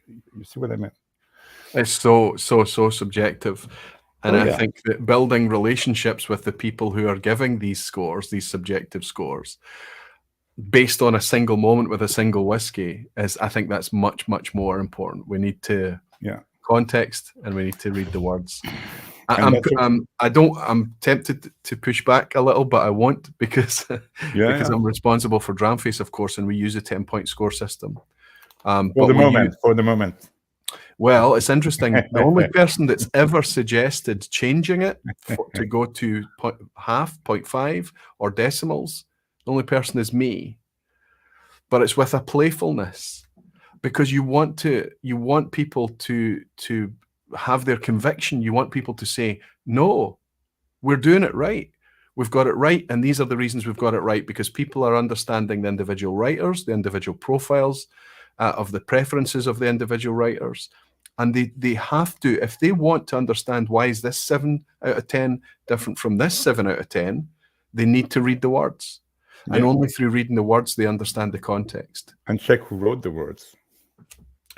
You see what I mean? It's so subjective. And I think that building relationships with the people who are giving these scores, these subjective scores, based on a single moment with a single whiskey, I think that's much, much more important. We need to context, and we need to read the words. I'm tempted to push back a little, but I won't because I'm responsible for Dramface, of course, and we use a 10-point score system. For the moment. Well, it's interesting. The only person that's ever suggested changing it to go to half, 0.5, or decimals, the only person is me. But it's with a playfulness, because you want people to have their conviction. You want people to say, no, we're doing it right. We've got it right. And these are the reasons we've got it right, because people are understanding the individual writers, the individual profiles of the preferences of the individual writers. And they have to, if they want to understand why is this 7 out of 10 different from this 7 out of 10, they need to read the words. And only through reading the words, they understand the context. And check who wrote the words.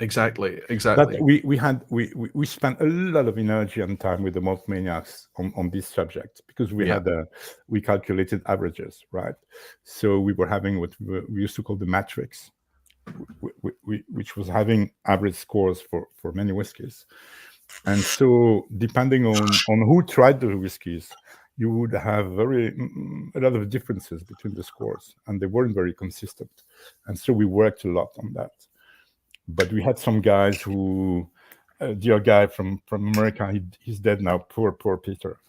Exactly. But we spent a lot of energy and time with the Malt Maniacs on this subject, because we calculated averages, right? So we were having what we used to call the matrix, which was having average scores for many whiskies. And so depending on who tried the whiskies, you would have a lot of differences between the scores, and they weren't very consistent. And so we worked a lot on that. But we had some guys who, dear guy from America, he's dead now, poor Peter.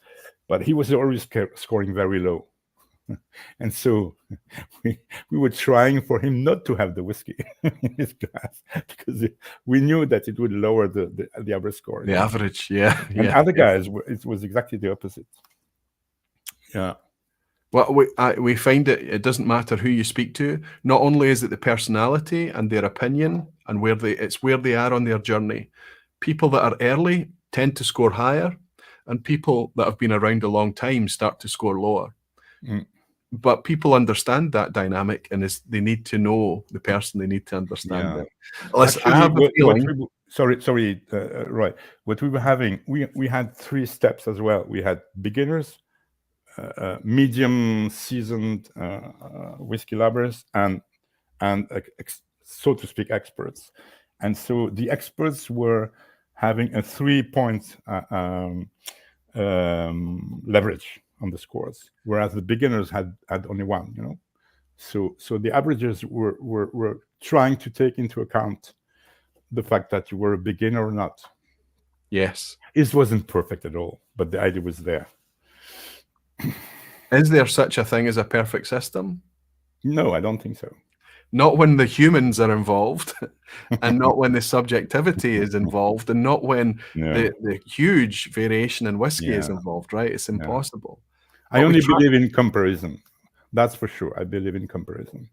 But he was always scoring very low. And so we were trying for him not to have the whiskey in his glass, because we knew that it would lower the average score. The average, yeah. And other guys, it was exactly the opposite. Yeah. Well, we find it doesn't matter who you speak to. Not only is it the personality and their opinion and where they are on their journey. People that are early tend to score higher, and people that have been around a long time start to score lower. But people understand that dynamic, and they need to know the person. They need to understand it. Listen, actually, I have a feeling. Sorry, Roy. What we were having, we had 3 steps as well. We had beginners, medium seasoned whiskey lovers, and so to speak, experts. And so the experts were having a 3-point leverage on the scores, whereas the beginners had only one. So the averages were trying to take into account the fact that you were a beginner or not. Yes. It wasn't perfect at all, but the idea was there. Is there such a thing as a perfect system? No, I don't think so. Not when the humans are involved, and not when the subjectivity is involved, and not when the huge variation in whiskey is involved, right? It's impossible. I only believe in comparison. That's for sure. I believe in comparison.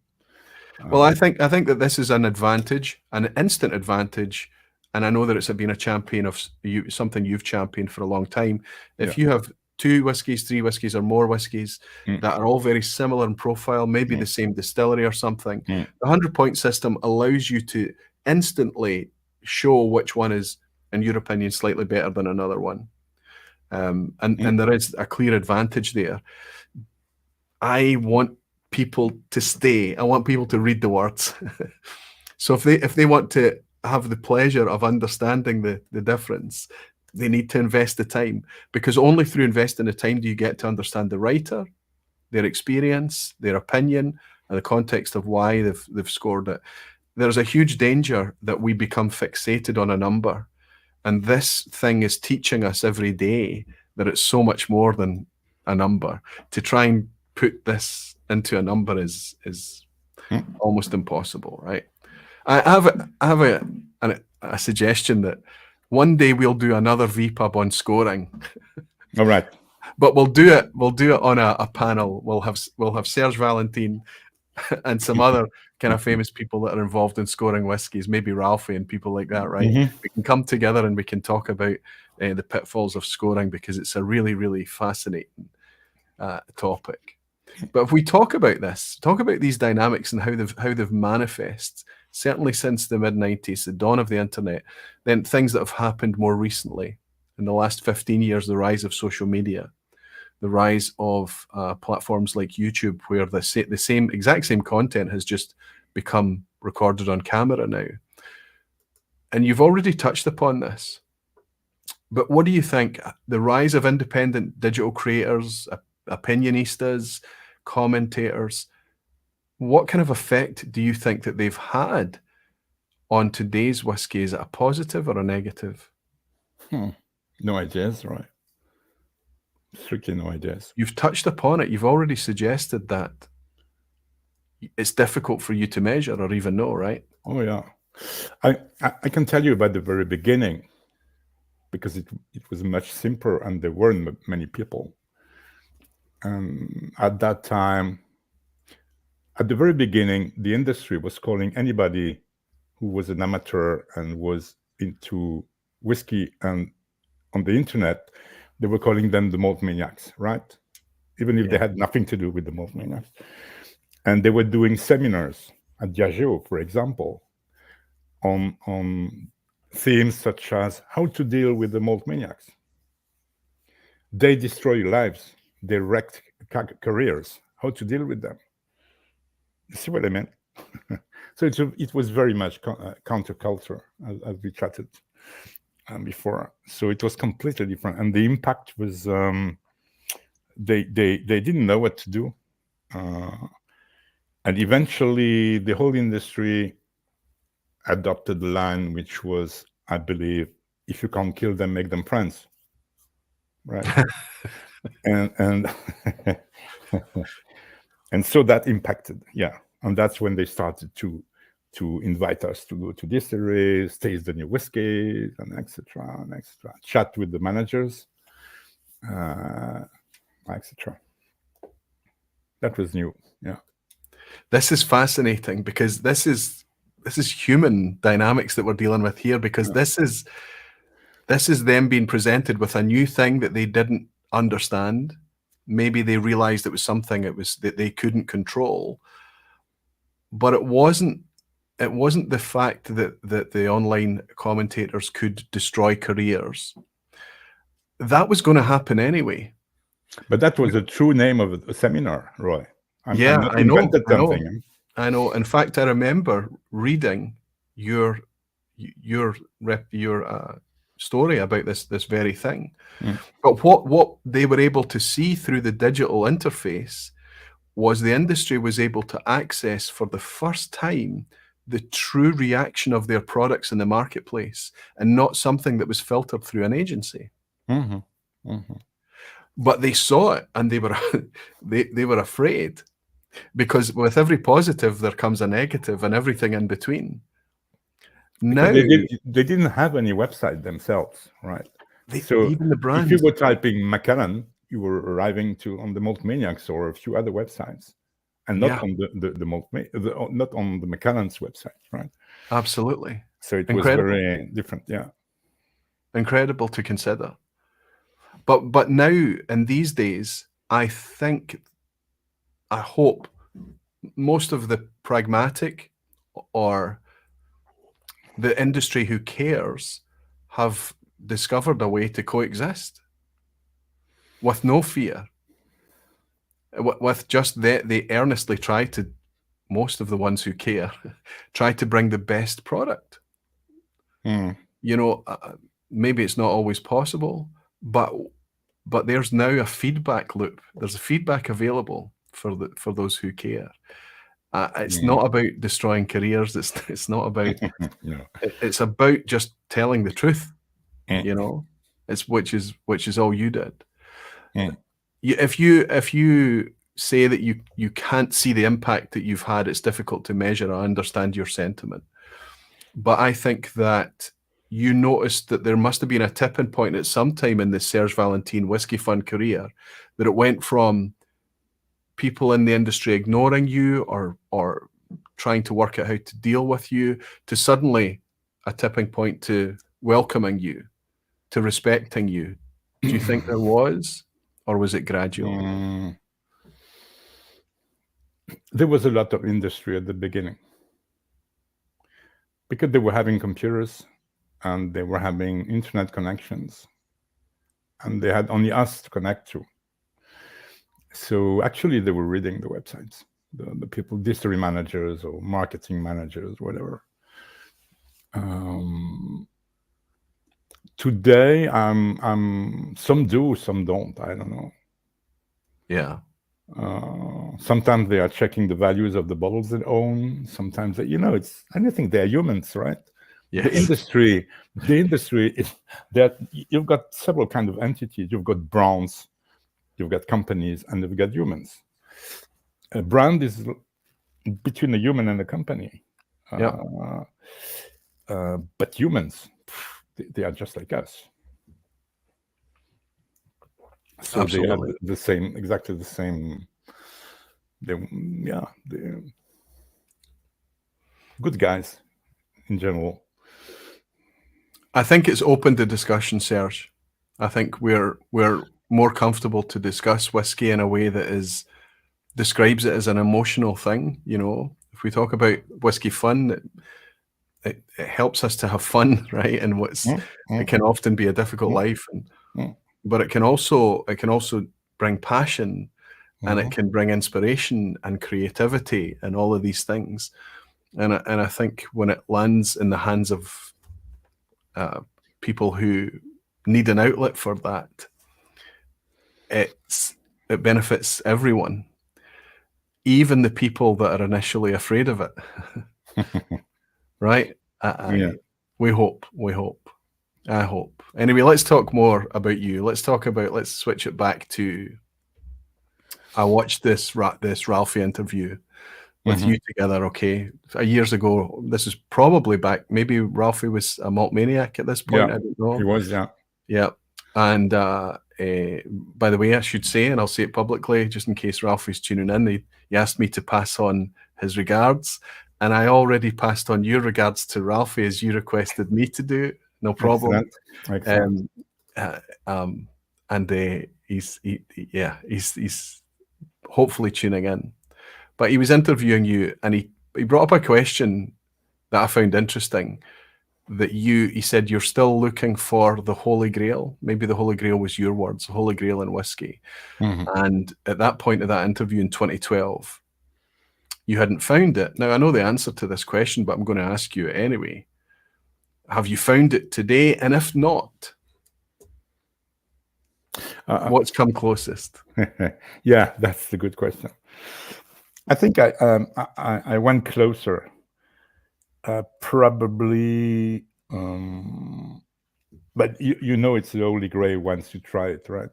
Well, I think that this is an advantage, an instant advantage, and I know that it's been a champion of something you've championed for a long time. If you have 2 whiskies, 3 whiskies, or more whiskies that are all very similar in profile, maybe the same distillery or something, the 100-point system allows you to instantly show which one is, in your opinion, slightly better than another one. And there is a clear advantage there. I want people to stay. I want people to read the words. So if they want to have the pleasure of understanding the difference, they need to invest the time, because only through investing the time do you get to understand the writer, their experience, their opinion, and the context of why they've scored it. There's a huge danger that we become fixated on a number, and this thing is teaching us every day that it's so much more than a number. To try and put this into a number is almost impossible, right? I have a suggestion that one day we'll do another vPub on scoring. All right. But we'll do it on a panel. We'll have Serge Valentin and some other kind of famous people that are involved in scoring whiskies, maybe Ralphie and people like that, right? We can come together and we can talk about the pitfalls of scoring, because it's a really, really fascinating topic. But if we talk about these dynamics and how they've manifested, certainly since the mid-90s, the dawn of the internet, then things that have happened more recently in the last 15 years, the rise of social media, the rise of platforms like YouTube, where the exact same content has just become recorded on camera now. And you've already touched upon this, but what do you think? The rise of independent digital creators, opinionistas, commentators, what kind of effect do you think that they've had on today's whiskey? Is it a positive or a negative? No ideas, right? Strictly no ideas. You've touched upon it. You've already suggested that it's difficult for you to measure or even know, right? Oh yeah. I can tell you about the very beginning, because it was much simpler and there weren't many people. At that time, at the very beginning, the industry was calling anybody who was an amateur and was into whiskey and on the internet, they were calling them the malt maniacs, right? Even if they had nothing to do with the malt maniacs. And they were doing seminars at Diageo, for example, on themes such as how to deal with the malt maniacs. They destroy your lives. They wrecked careers. How to deal with them. You see what I mean? So it was very much counterculture, as we chatted before. So it was completely different, and the impact was they didn't know what to do, and eventually the whole industry adopted the line, which was, I believe, if you can't kill them, make them friends, right? and and so that impacted, and that's when they started to invite us to go to distilleries, taste the new whiskey, and etc. Chat with the managers, etc. That was new. This is fascinating, because this is human dynamics that we're dealing with here, because this is them being presented with a new thing that they didn't understand. Maybe they realized it was something that they couldn't control, but it wasn't the fact that the online commentators could destroy careers. That was going to happen anyway. But that was the true name of a seminar, Roy. I know. In fact, I remember reading your story about this very thing. Mm. But what they were able to see through the digital interface was the industry was able to access for the first time the true reaction of their products in the marketplace, and not something that was filtered through an agency. Mm-hmm. Mm-hmm. But they saw it, and they were they were afraid, because with every positive there comes a negative, and everything in between. Now They didn't have any website themselves, right? So even the brands, if you were typing Macallan, you were arriving on the Malt Maniacs or a few other websites, and not on not on the Macallan's website, right? Absolutely. So it was very different, yeah. Incredible to consider. But now, in these days, I hope most of the pragmatic or the industry who cares have discovered a way to coexist with no fear, with just they earnestly try to, most of the ones who care, try to bring the best product. Mm. You know, maybe it's not always possible, but there's now a feedback loop. There's a feedback available for those who care. It's not about destroying careers. It's not about. No. It's about just telling the truth. You know, which is all you did. If you say that you can't see the impact that you've had, it's difficult to measure. I understand your sentiment, but I think that you noticed that there must have been a tipping point at some time in the Serge Valentin Whiskyfun career, that it went from people in the industry ignoring you or trying to work out how to deal with you, to suddenly a tipping point to welcoming you, to respecting you. Do you think there was, or was it gradual? There was a lot of industry at the beginning, because they were having computers and they were having internet connections, and they had only us to connect to. So actually they were reading the websites, the people, distillery managers or marketing managers, whatever. Today, some do, some don't. I don't know. Yeah. Sometimes they are checking the values of the bottles they own. Sometimes it's anything. They're humans, right? Yes. The industry is that you've got several kinds of entities. You've got brands, you've got companies, and you've got humans. A brand is between a human and a company. But humans, they are just like us. So absolutely. They have exactly the same. They're good guys in general. I think it's opened the discussion, Serge. I think we're more comfortable to discuss whiskey in a way that describes it as an emotional thing. You know, if we talk about Whiskyfun, it helps us to have fun, right? And it can often be a difficult life, but it can also bring passion, and it can bring inspiration and creativity and all of these things. And I think when it lands in the hands of people who need an outlet for that, it benefits everyone, even the people that are initially afraid of it. Right? We hope. I hope. Anyway, let's talk more about you. Let's switch it back to, I watched this Ralphie interview with you together, okay, years ago. This is probably back, maybe Ralphie was a malt maniac at this point. Yeah, I don't know. He was, yeah. Yeah. And by the way, I should say, and I'll say it publicly, just in case Ralphie's tuning in, he asked me to pass on his regards, and I already passed on your regards to Ralphie, as you requested me to do. No problem. Excellent. And he's hopefully tuning in. But he was interviewing you, and he brought up a question that I found interesting. That he said you're still looking for the Holy Grail. Maybe the Holy Grail was your words, the Holy Grail in whiskey. And at that point of that interview in 2012, you hadn't found it. Now, I know the answer to this question, but I'm going to ask you anyway. Have you found it today? And if not, what's come closest? Yeah, that's the good question. I think I went closer. Probably, but you know it's the holy grail once you try it, right?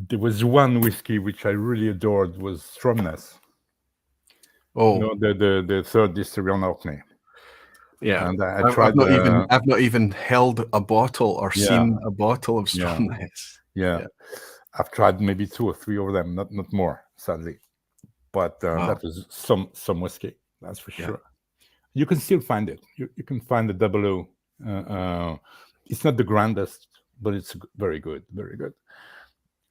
There was one whiskey which I really adored, was Stromness. Oh, You know, the third distillery on Orkney. yeah. And I I've tried. not even held a bottle or seen a bottle of Yeah. Stromness. Yeah. I've tried maybe 2 or 3 of them, not more, sadly. But that was some whiskey, that's for sure. You can still find it. You can find the 00. It's not the grandest, but it's very good, very good.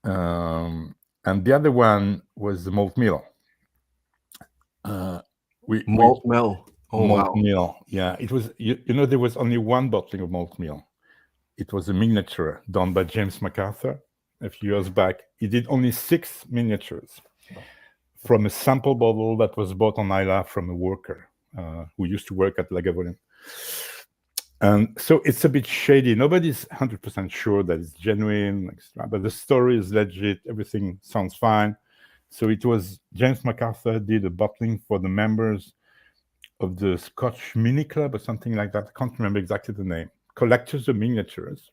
And the other one was the Malt Mill. Malt Mill. Oh, Malt wow. Mill. Yeah, it was. You know, there was only one bottling of Malt Mill. It was a miniature done by James MacArthur a few years back. He did only 6 miniatures from a sample bottle that was bought on Isla from a worker who used to work at Lagavulin. And so it's a bit shady. Nobody's 100% sure that it's genuine, but the story is legit. Everything sounds fine. So it was James MacArthur did a bottling for the members of the Scotch Mini Club or something like that. I can't remember exactly the name. Collectors of miniatures.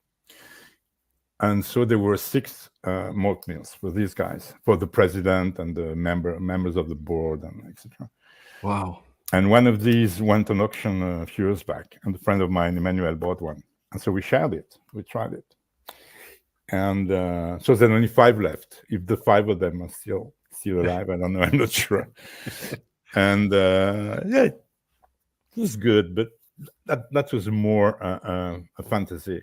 And so there were 6 malt mills for these guys, for the president and the members of the board, and etc. Wow. And one of these went on auction a few years back, and a friend of mine, Emmanuel, bought one. And so we shared it. We tried it. And so there's only 5 left. If the 5 of them are still alive, I don't know. I'm not sure. And yeah, it was good, but that was more a fantasy.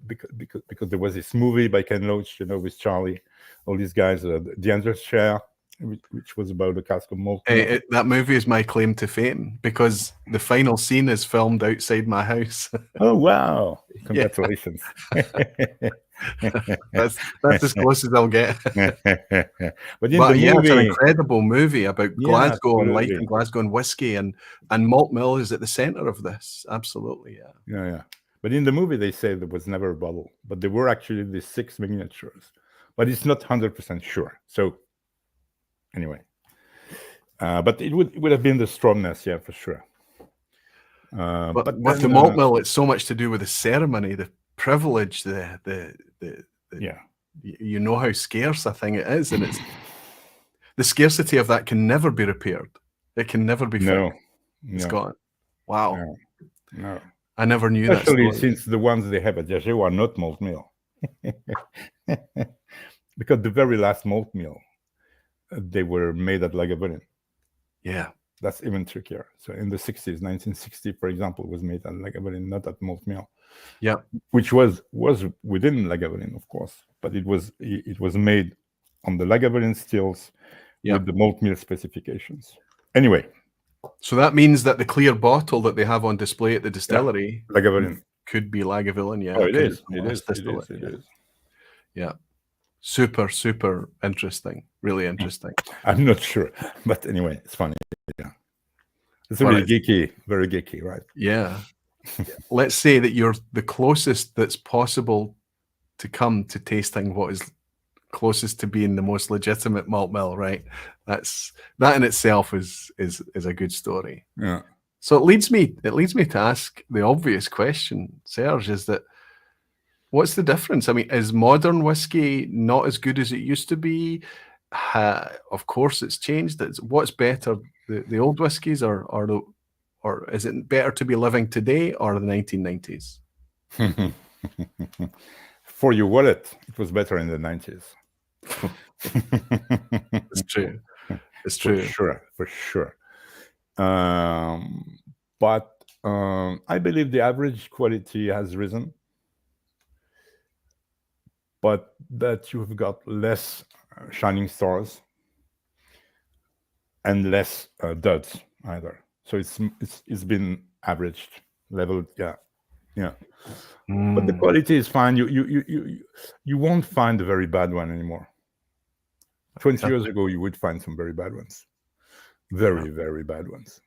Because there was this movie by Ken Loach, you know, with Charlie, all these guys, The Andrews Share, which was about a cask of malt. That movie is my claim to fame because the final scene is filmed outside my house. Oh, wow. Congratulations. that's as close as I'll get. But yeah, it's an incredible movie about Glasgow and life absolutely. in Glasgow and whiskey, and Malt Mill is at the center of this. Absolutely, yeah. But in the movie, they say there was never a bottle, but there were actually the 6 miniatures. But it's not 100% sure. So anyway, but it would have been the Stromness, yeah, for sure. But with the Malt Mill, it's so much to do with the ceremony, the privilege, the you know how scarce a thing it is, and it's the scarcity of that can never be repaired. It can never be fixed. It's gone. Wow. No. I never knew that. Especially since the ones they have at Diageo are not Malt Mill. Because the very last Malt Mill, they were made at Lagavulin. Yeah. That's even trickier. So in the 60s, 1960, for example, was made at Lagavulin, not at Malt Mill. Yeah. Which was within Lagavulin, of course, but it was made on the Lagavulin stills with the Malt Mill specifications. Anyway. So that means that the clear bottle that they have on display at the distillery Lagavulin could be Lagavulin. Yeah. Oh, it is. It is. Yeah. Super, super interesting. Really interesting. I'm not sure, but anyway, it's funny. Yeah. It's really geeky, very geeky, right? Yeah. Let's say that you're the closest that's possible to come to tasting what is closest to being the most legitimate malt mill, right? That in itself is a good story. Yeah. So it leads me to ask the obvious question, Serge, is that what's the difference? I mean, is modern whiskey not as good as it used to be? Of course, it's changed. What's better, the old whiskies, or is it better to be living today or the 1990s? For your wallet, it was better in the 90s. It's true. It's true. For sure. But I believe the average quality has risen, but that you've got less shining stars and less duds either. So it's been averaged, leveled, yeah. But the quality is fine. You won't find a very bad one anymore. 20 years ago, you would find some very bad ones, very bad ones.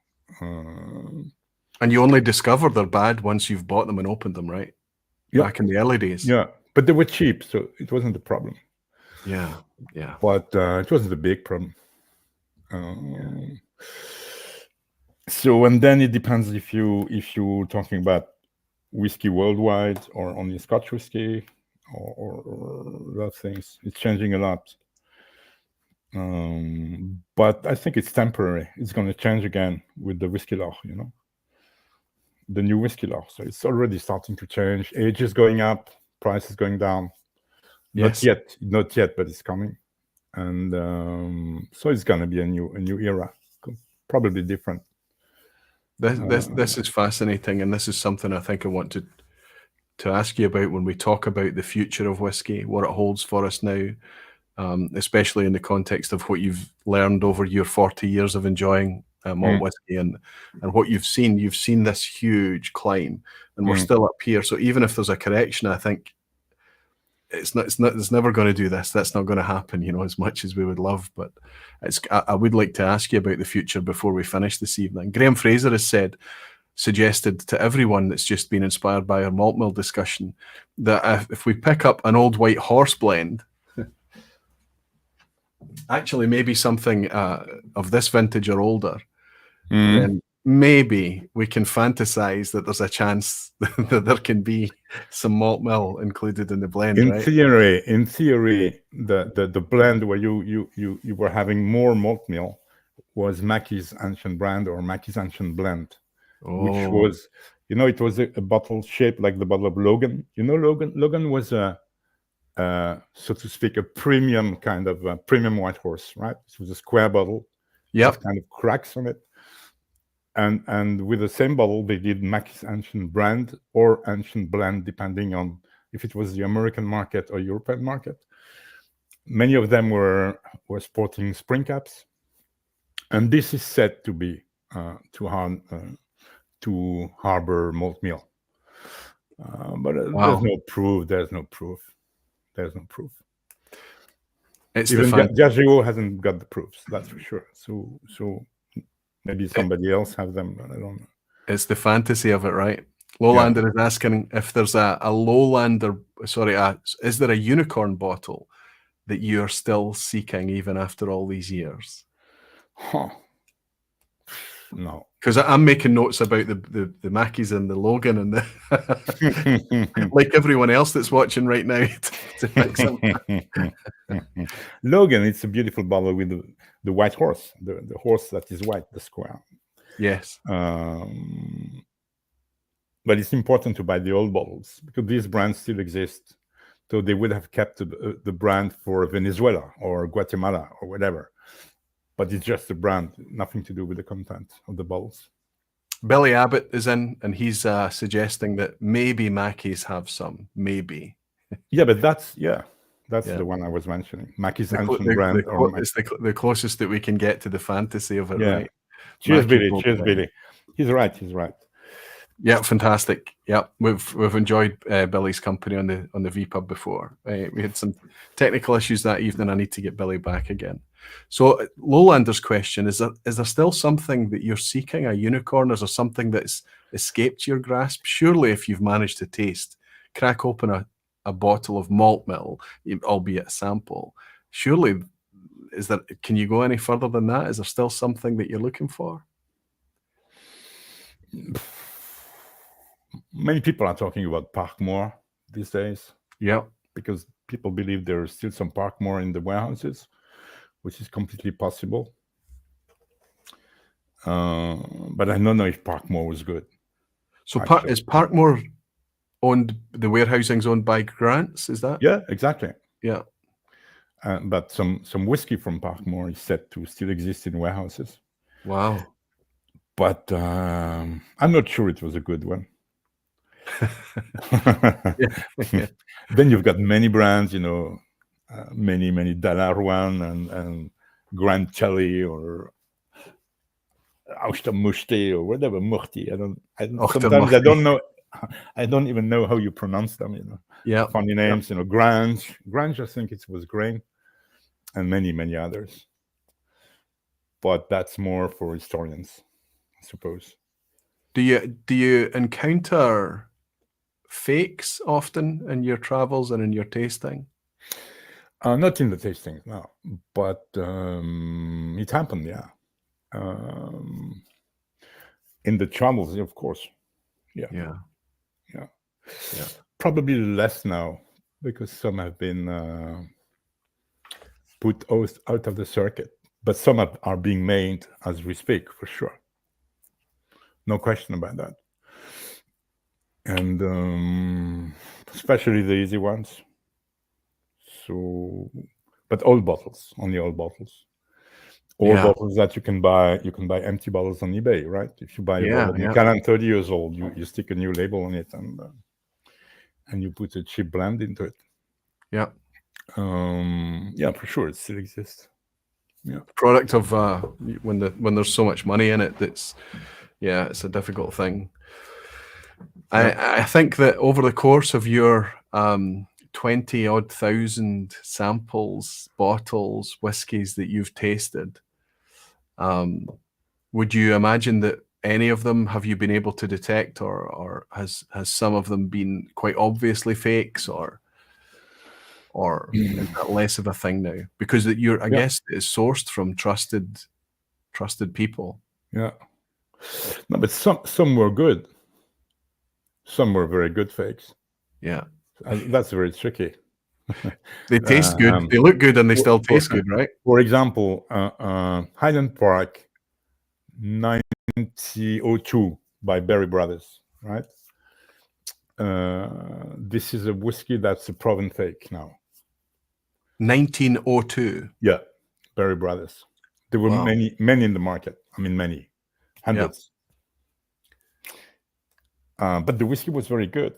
And you only discover they're bad once you've bought them and opened them, right? Yeah. Back in the early days. Yeah, but they were cheap, so it wasn't a problem. Yeah, yeah. But it wasn't a big problem. So, and then it depends if you're talking about whiskey worldwide or only Scotch whiskey or those things. It's changing a lot. But I think it's temporary. It's going to change again with the whiskey law, the new whiskey law. So it's already starting to change. Age is going up, price is going down. Yes. Not yet, but it's coming. And so it's going to be a new era, probably different. This is fascinating, and this is something I think I want to ask you about when we talk about the future of whiskey, what it holds for us now, especially in the context of what you've learned over your 40 years of enjoying malt whiskey and what you've seen. You've seen this huge climb, and we're still up here. So even if there's a correction, I think it's never going to do this. That's not going to happen, as much as we would love. But I would like to ask you about the future before we finish this evening. Graham Fraser has suggested to everyone that's just been inspired by our malt mill discussion that if we pick up an old white horse blend, actually maybe something of this vintage or older, then maybe we can fantasize that there's a chance that there can be some malt mill included in the blend. In right? theory, the blend where you were having more malt mill was Mackey's Ancient Brand or Mackey's Ancient Blend, which was, it was a bottle shaped like the bottle of Logan. Logan was so to speak, a premium kind of premium white horse, right? It was a square bottle, with kind of cracks on it. And with the same bottle, they did Mackey's Ancient Brand or Ancient Blend, depending on if it was the American market or European market. Many of them were sporting spring caps, and this is said to be to harbor malt mill. But there's no proof. There's no proof. Even Diageo hasn't got the proofs. That's for sure. So maybe somebody else have them, but I don't know. It's the fantasy of it, right? Lowlander is asking if there's a Lowlander. Sorry, is there a unicorn bottle that you're still seeking even after all these years? No, because I'm making notes about the Mackeys and the Logan and the like everyone else that's watching right now to fix them. Logan, it's a beautiful bottle with the white horse, the horse that is white, the square. Yes. But it's important to buy the old bottles because these brands still exist. So they would have kept the brand for Venezuela or Guatemala or whatever. But it's just a brand, nothing to do with the content of the bottles. Billy Abbott is in, and he's suggesting that maybe Mackey's have some, maybe. Yeah, but that's the one I was mentioning. Mackey's Ancient Brand. It's the closest that we can get to the fantasy of it, right? Cheers, Billy. Cheers, Billy. He's right. Yeah, fantastic. Yeah, we've enjoyed Billy's company on the vPub before. We had some technical issues that evening. I need to get Billy back again. So Lowlander's question, is there still something that you're seeking, a unicorn? Is there something that's escaped your grasp? Surely if you've managed to crack open a bottle of malt mill, albeit a sample, surely can you go any further than that? Is there still something that you're looking for? Many people are talking about Parkmore these days. Yeah. Because people believe there is still some Parkmore in the warehouses, which is completely possible. But I don't know if Parkmore was good. So is Parkmore owned, the warehousing's owned by Grants, is that? Yeah, exactly. Yeah. But some whiskey from Parkmore is said to still exist in warehouses. Wow. But I'm not sure it was a good one. Then you've got many brands, many Dalaruan and Grand Chali or Auchtermuchte or whatever Murti. Sometimes I don't know. I don't even know how you pronounce them. Yeah. Funny names. Grange. I think it was grain, and many others. But that's more for historians, I suppose. Do you encounter fakes often in your travels and in your tasting? Not in the tasting, no, but it happened, yeah. In the travels, of course, yeah. Probably less now because some have been put out of the circuit, but some are being made as we speak, for sure. No question about that. And especially the easy ones. So, but old bottles, only old bottles. Old bottles that you can buy empty bottles on eBay, right? If you buy a bottle of Macallan 30 years old, you stick a new label on it and you put a cheap blend into it. Yeah. Yeah, for sure, it still exists. Yeah. Product of when there's so much money in it, it's a difficult thing. I think that over the course of your 20-odd thousand samples, bottles, whiskies that you've tasted, would you imagine that any of them have you been able to detect, or has some of them been quite obviously fakes, or is that less of a thing now? Because I guess it's sourced from trusted people. Yeah. No, but some were good. Some were very good fakes. Yeah. That's very tricky. They taste good. They look good, and they still taste good, right? For example, Highland Park 1902 by Berry Brothers, right? This is a whiskey that's a proven fake now. 1902. Yeah, Berry Brothers. There were many in the market. I mean, many, hundreds. But the whiskey was very good.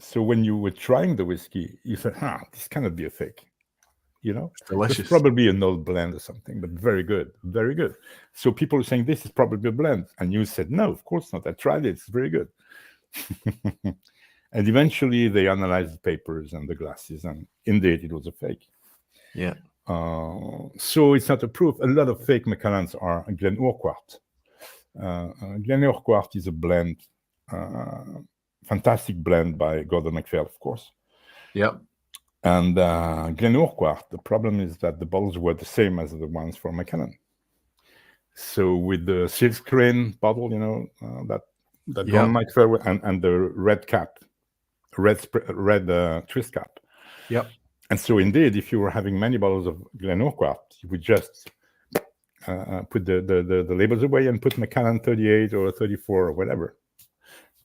So when you were trying the whiskey, you said, this cannot be a fake. It's delicious. It's probably an old blend or something, but very good, very good. So people are saying, this is probably a blend. And you said, no, of course not. I tried it. It's very good. And eventually they analyzed the papers and the glasses, and indeed it was a fake. Yeah. So it's not a proof. A lot of fake Macallans are Glen Urquhart. Glen Urquhart is a blend, fantastic blend by Gordon MacPhail, of course. Yeah. And Glen Urquhart, the problem is that the bottles were the same as the ones for Macallan. So with the silkscreen bottle, that Gordon MacPhail and the red cap, red twist cap. Yep. And so indeed, if you were having many bottles of Glen Urquhart, you would just put the labels away and put Macallan 38 or 34 or whatever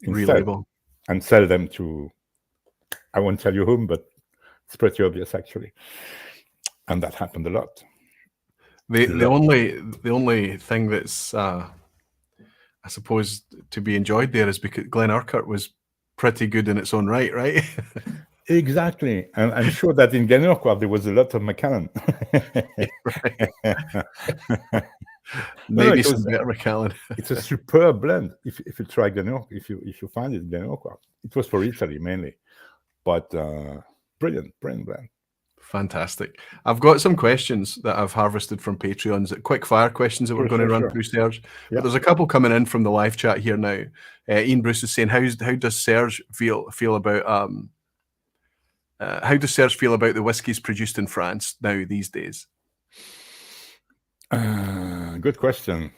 instead, relabel, and sell them to, I won't tell you whom, but it's pretty obvious actually. And that happened a lot. The only thing that's I suppose to be enjoyed there is because Glen Urquhart was pretty good in its own right? Exactly. And I'm sure that in Glen Urquhart there was a lot of Macallan. Maybe some better Macallan. It's a superb blend. If you try Glen Urquhart, if you find it, Glen Urquhart. It was for Italy mainly, but brilliant blend. Fantastic. I've got some questions that I've harvested from Patreons, quick fire questions that we're going to run through, Serge. Yeah. But there's a couple coming in from the live chat here now. Ian Bruce is saying, how does Serge feel about the whiskies produced in France now these days? Good question.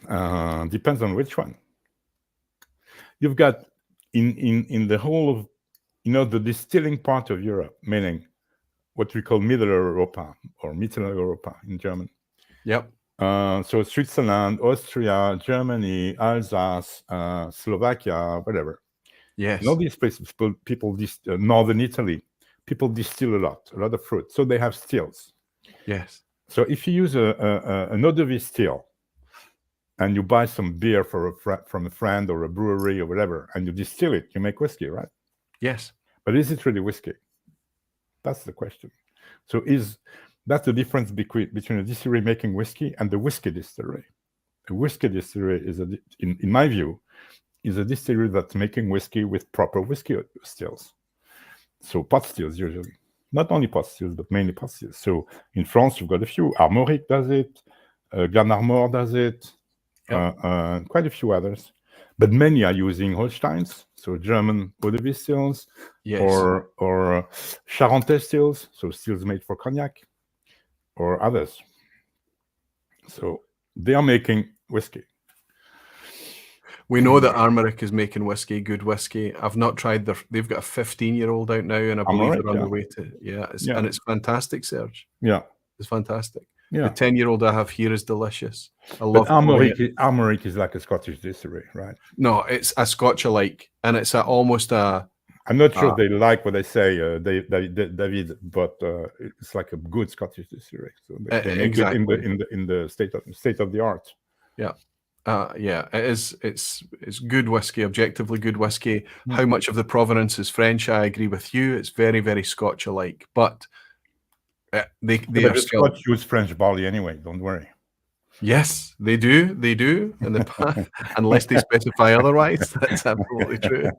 Depends on which one. You've got in the whole of the distilling part of Europe, meaning what we call Middle Europa or Mitteleuropa in German. Yep. So Switzerland, Austria, Germany, Alsace, Slovakia, whatever. Yes. In all these places, people Northern Italy, people distill a lot of fruit. So they have stills. Yes. So if you use an eau de vie still and you buy some beer from a friend or a brewery or whatever, and you distill it, you make whiskey, right? Yes. But is it really whiskey? That's the question. So that's the difference between a distillery making whiskey and the whiskey distillery. A whiskey distillery is, in my view, is a distillery that's making whiskey with proper whiskey stills. So pot stills usually. Not only pot stills, but mainly pot stills. So in France, you've got a few. Armoric does it. Glenarmor does it. Yep. Quite a few others. But many are using Holsteins, so German eau de vie stills, Yes. or Charentais stills, so stills made for cognac, or others. So they are making whiskey. We know that Armoric is making whiskey, good whiskey. I've not tried they've got a 15-year-old out now, and I believe Armoric, they're on yeah. the way to, and it's fantastic, Serge. Yeah. It's fantastic. Yeah. The 10-year-old I have here is delicious. I But love Armoric is like a Scottish distillery, right? No, it's a Scotch-alike, and it's almost a... I'm not sure they like what I say, David, but it's like a good Scottish distillery. So they make it in the state of the art. Yeah. Yeah, it is. It's good whiskey, objectively good whiskey. How much of the provenance is French? I agree with you. It's very, very Scotch-alike, but they are still... Scotch use French barley anyway. Don't worry. Yes, they do. They do. Unless they specify otherwise, that's absolutely true.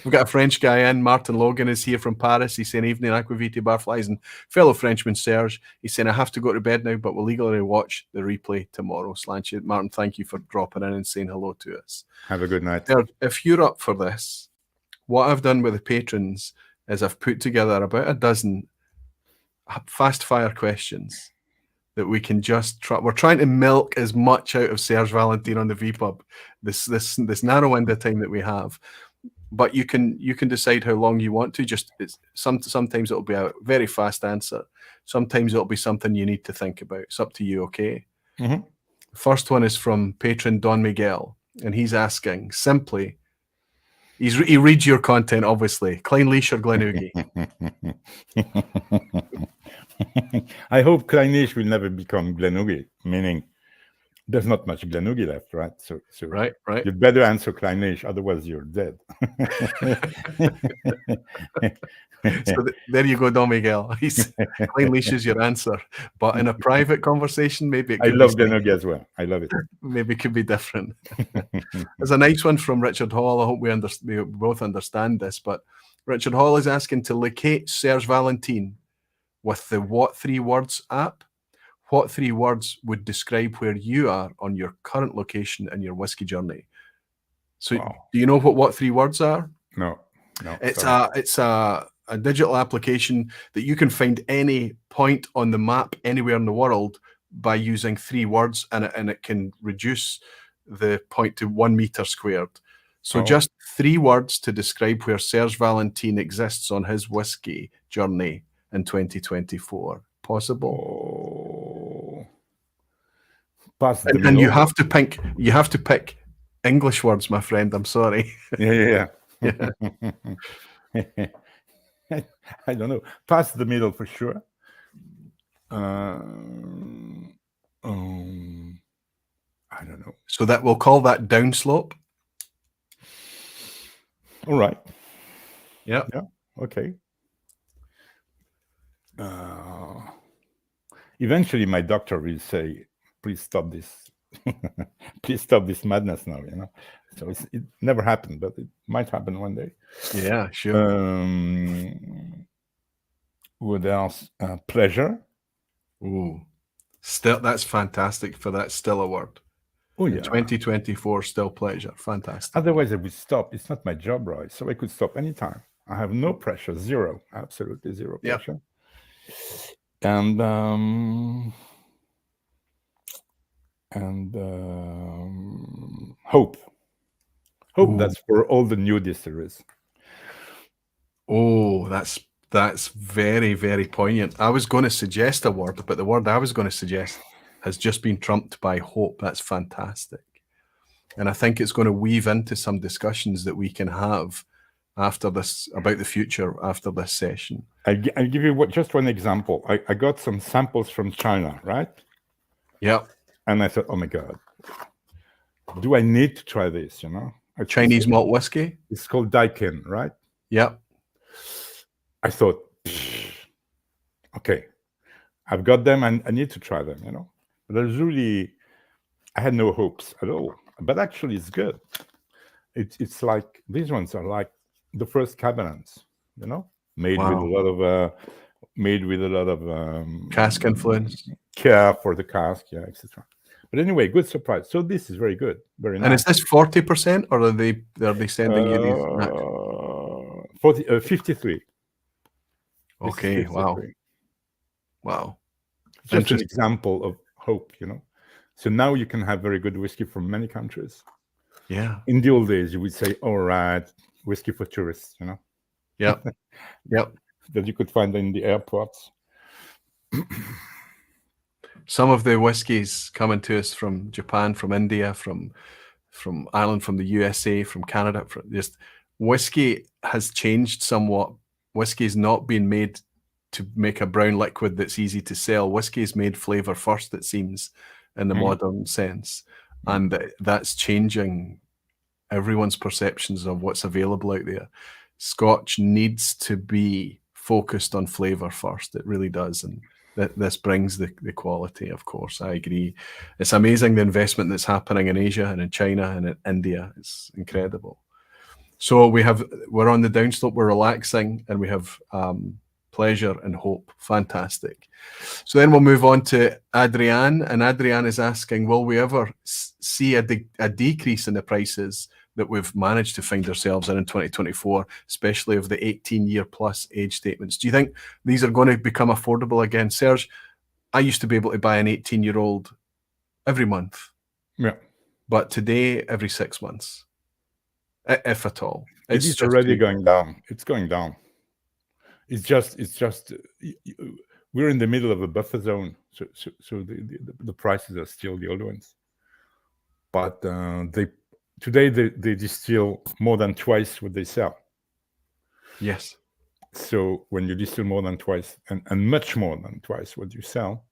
We've got a French guy in. Martin Logan is here from Paris. He's saying, evening, Aquaviti Barflies, and fellow Frenchman Serge. He's saying, I have to go to bed now, but we'll legally watch the replay tomorrow. Martin, thank you for dropping in and saying hello to us. Have a good night. Serge, if you're up for this, what I've done with the patrons is I've put together about a dozen fast fire questions that we can just try. We're trying to milk as much out of Serge Valentin on the vPub, this narrow window of time that we have. But you can decide how long you want to. Sometimes it'll be a very fast answer. Sometimes it'll be something you need to think about. It's up to you, okay? Mm-hmm. First one is from patron Don Miguel, and he's asking simply, he reads your content, obviously. Clynelish or Glenougie? I hope Clynelish will never become Glenougie, meaning there's not much Glenougie left, right? So right. You'd better answer Clynelish, otherwise you're dead. So there you go, Don Miguel. Clynelish is your answer, but in a private conversation, maybe it could I love Glenougie as well. I love it. Maybe it could be different. There's a nice one from Richard Hall. I hope we both understand this, but Richard Hall is asking to locate Serge Valentin with the What 3 Words app. What 3 words would describe where you are on your current location in your whiskey journey? So, Do you know what 3 words are? No. It's a digital application that you can find any point on the map anywhere in the world by using 3 words, and it can reduce the point to 1 meter squared. So just 3 words to describe where Serge Valentin exists on his whiskey journey in 2024. Possible? And you have to pick English words, my friend. I'm sorry. Yeah. I don't know. Past the middle for sure. I don't know. So that we'll call that downslope. All right. Yeah. Okay. Eventually, my doctor will say, "Please stop this. Please stop this madness now." So it never happened, but it might happen one day. Yeah, sure. What else? Pleasure. Ooh, still, that's fantastic for that still a word. Oh yeah. 2024 still pleasure. Fantastic. Otherwise, I would stop. It's not my job, right? So I could stop anytime. I have no pressure. Zero. Absolutely zero pressure. And hope. Ooh. That's for all the new distilleries. Oh, that's very, very poignant. I was going to suggest a word, but the word I was going to suggest has just been trumped by hope. That's fantastic. And I think it's going to weave into some discussions that we can have after this, about the future after this session. I'll give you just one example. I got some samples from China, right? Yeah. And I thought, oh my God, do I need to try this, A Chinese malt whiskey? It's called Daikin, right? Yeah. I thought, okay, I've got them and I need to try them, But I had no hopes at all. But actually, it's good. It's like, these ones are like the first cabinets, made with a lot of cask influence, care for the cask, etc. But anyway, good surprise. So this is very good, very nice. And is this 40%, or are they sending you these back? 53. Okay, wow. Wow. It's just an example of hope, you know. So now you can have very good whiskey from many countries. Yeah. In the old days, you would say, all right, whiskey for tourists, you know. Yep. Yep. That you could find in the airports. Some of the whiskies coming to us from Japan, from India, from Ireland, from the USA, from Canada, just whiskey has changed somewhat. Whiskey is not being made to make a brown liquid that's easy to sell. Whiskey is made flavor first, it seems, in the modern sense. And that's changing everyone's perceptions of what's available out there. Scotch needs to be focused on flavor first. It really does. And this brings the quality, of course. I agree. It's amazing the investment that's happening in Asia and in China and in India. It's incredible. So we're on the downslope, we're relaxing, and we have pleasure and hope. Fantastic. So then we'll move on to Adrienne, and Adrienne is asking, will we ever see a decrease in the prices that we've managed to find ourselves in 2024, especially of the 18-year plus age statements? Do you think these are going to become affordable again? Serge, I used to be able to buy an 18-year-old every month. Yeah. But today, every 6 months, if at all. It is already going down. It's going down. It's just we're in the middle of a buffer zone, so the prices are still the old ones. But today they distill more than twice what they sell. Yes. So when you distill more than twice and much more than twice what you sell,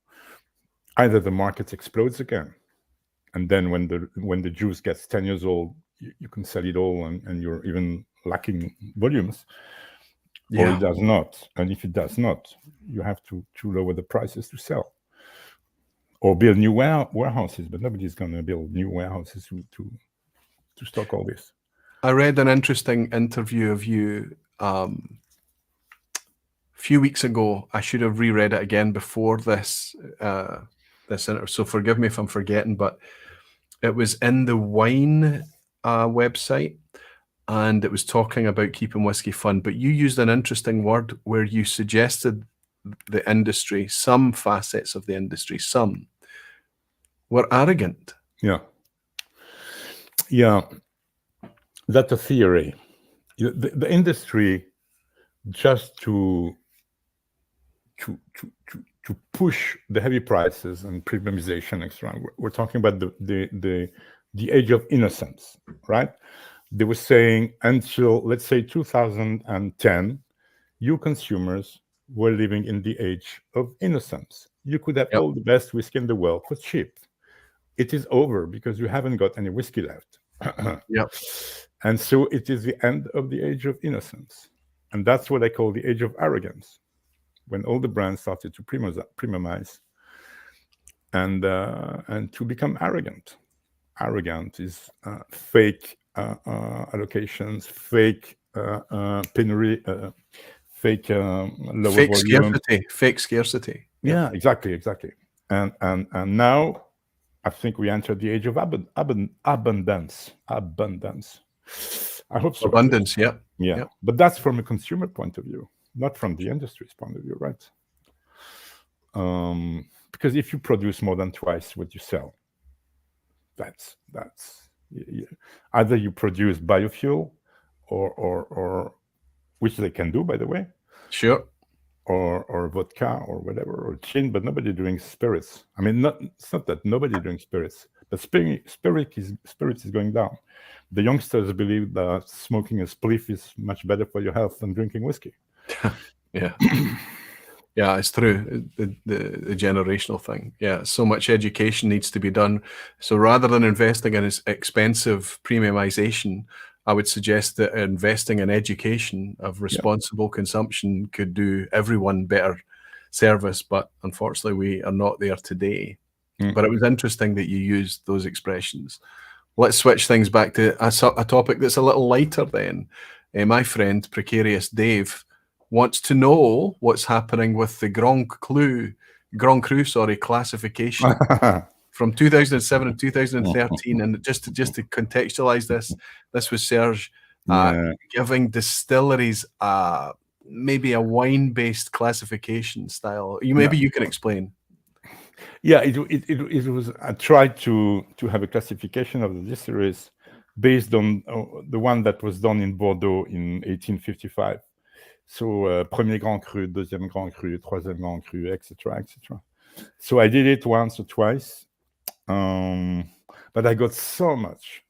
either the market explodes again, and then when the juice gets 10 years old, you can sell it all and you're even lacking volumes. Yeah. Or it does not. And if it does not, you have to lower the prices to sell. Or build new warehouses, but nobody's going to build new warehouses to stock all this. I read an interesting interview of you a few weeks ago. I should have reread it again before this interview, so forgive me if I'm forgetting, but it was in the wine website, and it was talking about keeping whiskey fun, but you used an interesting word where you suggested the industry, some facets of the industry, some were arrogant. Yeah. That's a theory. The industry, just to push the heavy prices and premiumization extra. We're talking about the age of innocence, right? They were saying until, let's say, 2010, you consumers were living in the age of innocence. You could have all the best whiskey in the world for cheap. It is over because you haven't got any whiskey left. And so it is the end of the age of innocence. And that's what I call the age of arrogance, when all the brands started to premiumize and to become arrogant. Arrogant is fake allocations, fake penury, fake lower fake volume. Fake scarcity. Yeah, exactly. And now I think we entered the age of abundance. I hope so. Abundance, yeah. But that's from a consumer point of view, not from the industry's point of view, right? Because if you produce more than twice what you sell, that's either you produce biofuel or which they can do, by the way. Sure. Or vodka or whatever, or gin, but nobody drinks spirits. I mean, it's not that nobody drinks spirits, but spirits is going down. The youngsters believe that smoking a spliff is much better for your health than drinking whiskey. Yeah. Yeah, it's true. The generational thing. Yeah, so much education needs to be done. So rather than investing in expensive premiumization, I would suggest that investing in education of responsible consumption could do everyone better service. But unfortunately, we are not there today. But it was interesting that you used those expressions. Let's switch things back to a topic that's a little lighter then. My friend, Precarious Dave, wants to know what's happening with the Grand Cru classification from 2007 and 2013. And just to contextualize this was Serge giving distilleries maybe a wine-based classification style. You can explain. Yeah, it was. I tried to have a classification of the distilleries based on the one that was done in Bordeaux in 1855. So premier Grand Cru, deuxième Grand Cru, troisième Grand Cru, etc., etc. So I did it once or twice, but I got so much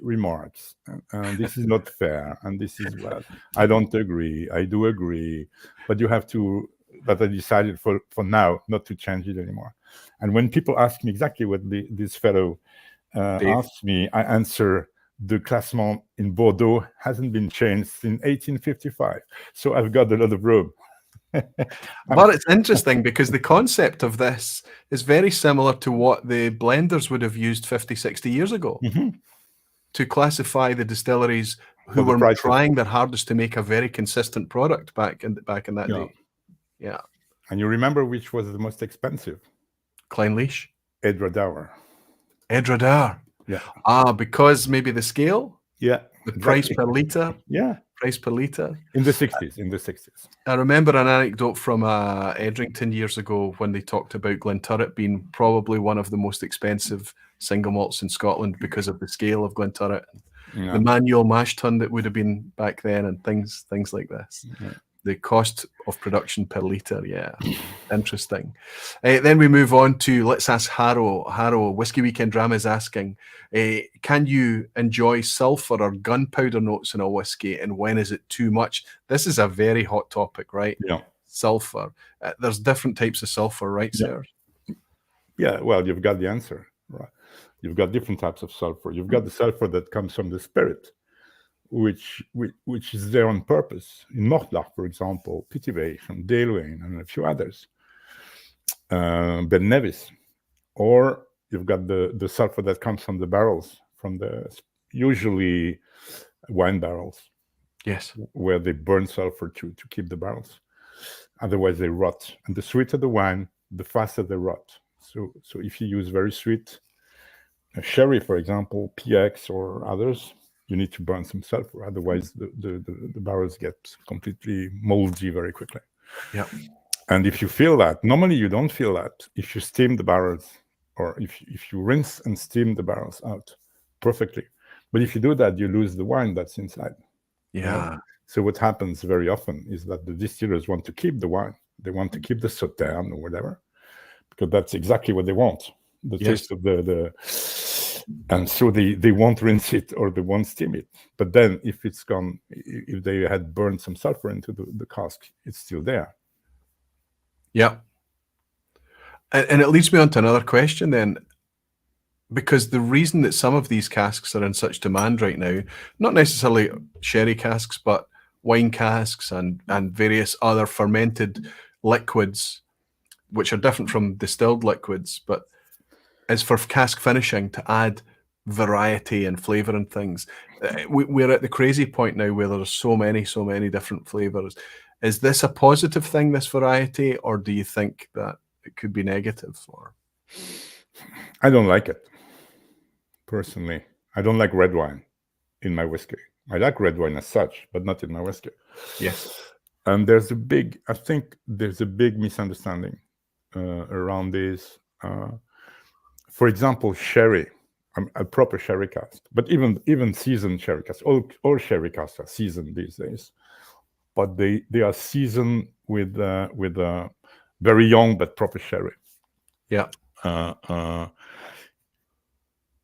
remarks, and this is not fair, and this is what I don't agree. I do agree, but you have to. But I decided for now not to change it anymore. And when people ask me exactly what this fellow asked me, I answer the classement in Bordeaux hasn't been changed since 1855. So I've got a lot of room. But it's interesting because the concept of this is very similar to what the blenders would have used 50, 60 years ago to classify the distilleries who were trying their hardest to make a very consistent product back in that day. Yeah. And you remember which was the most expensive? Clynelish? Edradour. Edradour. Yeah. Because maybe the scale? Yeah. The price per litre? Yeah. Price per litre? In the 60s. I remember an anecdote from Edrington years ago when they talked about Glenturret being probably one of the most expensive single malts in Scotland because of the scale of Glenturret. The manual mash tun that would have been back then and things like this. The cost of production per litre, interesting. Then we move on to, let's ask Harrow. Harrow, Whiskey Weekend Drama is asking, can you enjoy sulphur or gunpowder notes in a whiskey, and when is it too much? This is a very hot topic, right? Yeah. Sulphur. There's different types of sulphur, right, Serge? Yeah, well, you've got the answer, right? You've got different types of sulphur. You've got the sulphur that comes from the spirit, which is there on purpose. In Mortlach, for example, Pitibay from Dalewain and a few others, Ben Nevis. Or you've got the sulfur that comes from the barrels, from the usually wine barrels. Yes. Where they burn sulfur to keep the barrels. Otherwise they rot. And the sweeter the wine, the faster they rot. So if you use very sweet sherry, for example, PX or others, you need to burn some sulfur, otherwise the barrels get completely moldy very quickly. Yeah. And if you feel that, normally you don't feel that if you steam the barrels, or if you rinse and steam the barrels out perfectly. But if you do that, you lose the wine that's inside. Yeah. So what happens very often is that the distillers want to keep the wine. They want to keep the sauterne or whatever, because that's exactly what they want. The taste of the and so they won't rinse it or they won't steam it. But then if it's gone, if they had burned some sulfur into the cask, it's still there. Yeah. And it leads me on to another question then, because the reason that some of these casks are in such demand right now, not necessarily sherry casks, but wine casks and various other fermented liquids, which are different from distilled liquids, but is for cask finishing to add variety and flavor and things. We're at the crazy point now where there's so many different flavors. Is this a positive thing, this variety, or do you think that it could be negative? Or I don't like it personally. I don't like red wine in my whiskey. I like red wine as such, but not in my whiskey. Yes. And I think there's a big misunderstanding around this. For example, sherry, a proper sherry cask, but even seasoned sherry casks, all sherry casks are seasoned these days, but they are seasoned with very young but proper sherry. Yeah.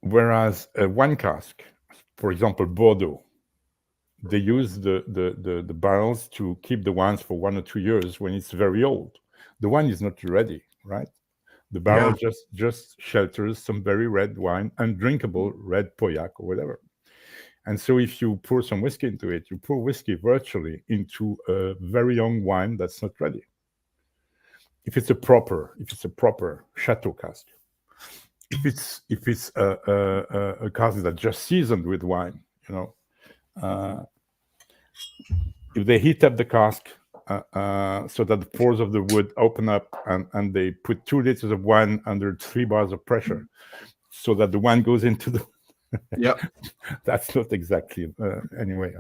Whereas a wine cask, for example, Bordeaux, they use the barrels to keep the wines for 1 or 2 years when it's very old. The wine is not ready, right? The barrel just shelters some very red wine, undrinkable red Pauillac or whatever. And so if you pour some whiskey into it, you pour whiskey virtually into a very young wine that's not ready. If it's a proper chateau cask. If it's a cask that's just seasoned with wine, if they heat up the cask so that the pores of the wood open up, and they put 2 liters of wine under 3 bars of pressure, so that the wine goes into the. Yep. That's not exactly anyway.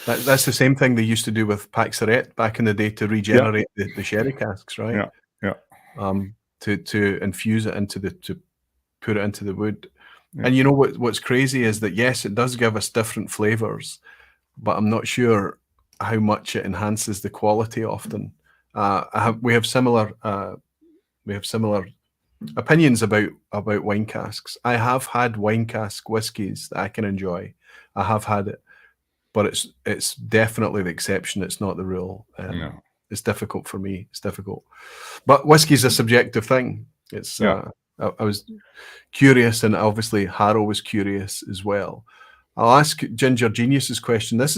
That's the same thing they used to do with Paxaret back in the day to regenerate the sherry casks, right? Yeah. To infuse it to put it into the wood. Yeah. And you know what's crazy is that yes, it does give us different flavors, but I'm not sure how much it enhances the quality often. We have similar opinions about wine casks. I have had wine cask whiskies that I can enjoy. I have had it, but it's definitely the exception. It's not the rule. No. It's difficult for me. It's difficult. But whiskey's a subjective thing. It's I was curious, and obviously Harrow was curious as well. I'll ask Ginger Genius's question. This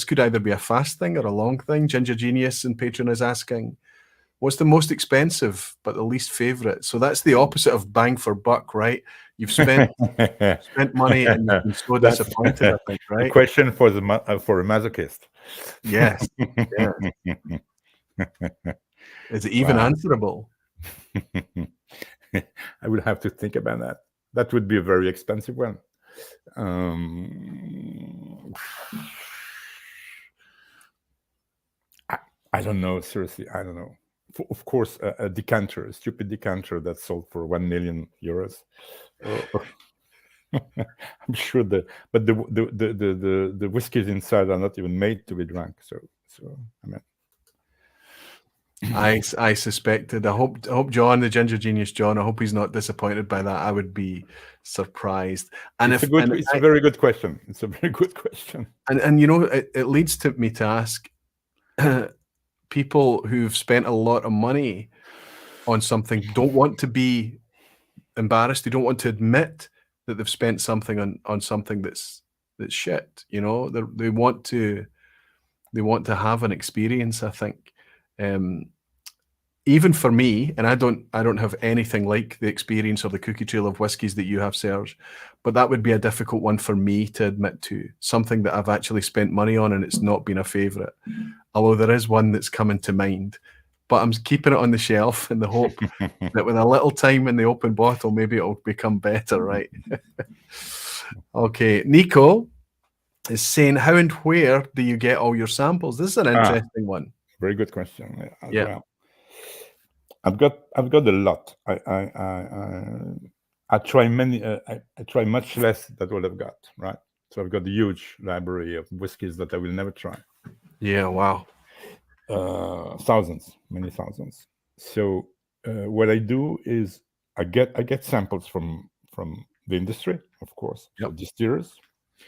could either be a fast thing or a long thing. Ginger Genius in Patreon is asking, what's the most expensive but the least favorite? So that's the opposite of bang for buck, right? You've spent money and you've been so disappointed, I think, right? A question for a masochist. Yes. Is it even answerable? I would have to think about that. That would be a very expensive one. I don't know. Seriously, I don't know. Of course, a decanter, a stupid decanter that sold for 1 million euros. I'm sure the whiskeys inside are not even made to be drunk. So I mean, I suspected. I hope John, the Ginger Genius John, I hope he's not disappointed by that. I would be surprised. And it's a very good question. It's a very good question. And you know, it leads to me to ask people who've spent a lot of money on something don't want to be embarrassed. They don't want to admit that they've spent something on something that's shit. You know, they want to have an experience, I think. Even for me, and I don't have anything like the experience of the cookie trail of whiskies that you have, Serge, but that would be a difficult one for me to admit to, something that I've actually spent money on and it's not been a favorite. Although there is one that's coming to mind, but I'm keeping it on the shelf in the hope that with a little time in the open bottle, maybe it'll become better, right? Okay, Nico is saying, how and where do you get all your samples? This is an interesting one. Very good question. Yeah. Well. I've got a lot. I try many. I try much less than what I've got. Right. So I've got a huge library of whiskeys that I will never try. Yeah. Wow. Thousands, many thousands. So what I do is I get samples from the industry, of course. Yep. So distillers.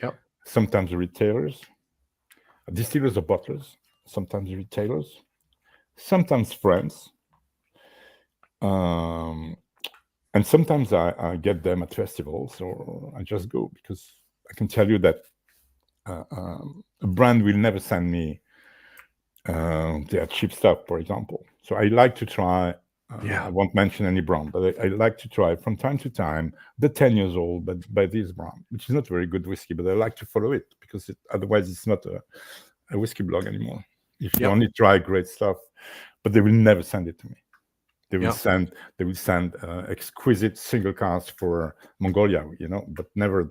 Yep. Sometimes retailers. Distillers or bottlers. Sometimes retailers. Sometimes friends. And sometimes I get them at festivals, or I just go, because I can tell you that a brand will never send me their cheap stuff, for example. So I like to try, I won't mention any brand, but I like to try from time to time the 10 years old, but by this brand, which is not very good whiskey, but I like to follow it, because otherwise it's not a whiskey blog anymore. If you only try great stuff, but they will never send it to me. They will send exquisite single casks for Mongolia, you know, but never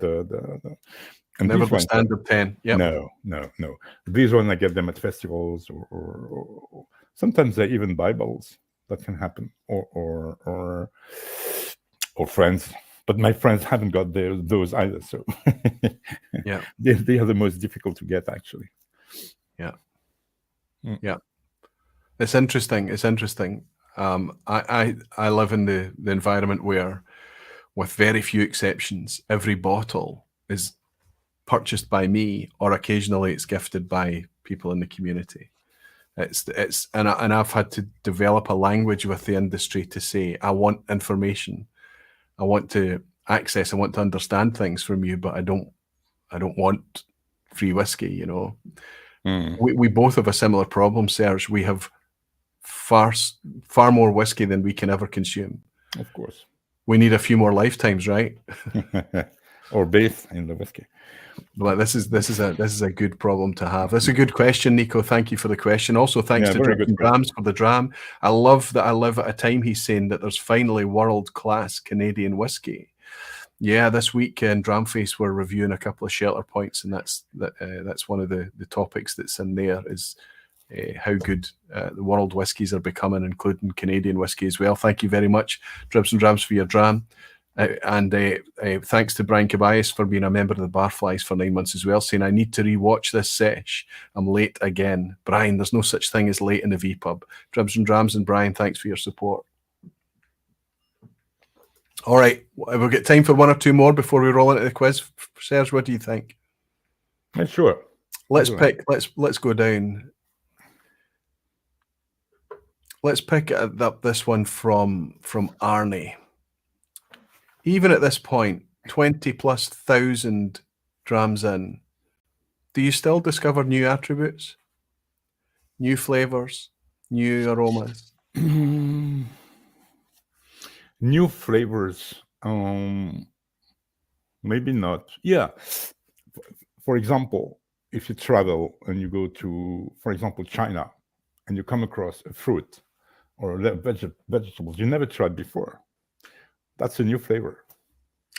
never the standard 10. Yep. No. These ones I get them at festivals, or sometimes I even buy bottles. That can happen, or friends. But my friends haven't got those either. So yeah, they are the most difficult to get, actually. Yeah. Yeah. It's interesting. I live in the environment where, with very few exceptions, every bottle is purchased by me, or occasionally it's gifted by people in the community. And I've had to develop a language with the industry to say, I want information, I want to access, I want to understand things from you, but I don't want free whiskey, you know. We both have a similar problem, Serge. We have far more whiskey than we can ever consume. Of course. We need a few more lifetimes, right? or base in the whiskey. Well, this is a good problem to have. That's a good question, Nico. Thank you for the question. Also, thanks to very good Drips and Drams for the dram. I love that I live at a time he's saying that there's finally world-class Canadian whiskey. Yeah, this week in Dramface we're reviewing a couple of shelter points, and that's one of the topics that's in there is how good the world whiskies are becoming, including Canadian whiskey as well. Thank you very much, Drips and Drams, for your dram. And thanks to Brian Cabayas for being a member of the Barflies for 9 months as well, saying, I need to rewatch this sesh. I'm late again. Brian, there's no such thing as late in the vPub. Dribs and Drams and Brian, thanks for your support. All right, we'll get time for one or two more before we roll into the quiz. Serge, what do you think? Yeah, sure. Let's go down. Let's pick up this one from Arnie. Even at this point, 20,000+ drams in, do you still discover new attributes, new flavors, new aromas? New flavors, maybe not. Yeah. For example, if you travel and you go to, for example, China, and you come across a fruit or vegetables you never tried before, that's a new flavor.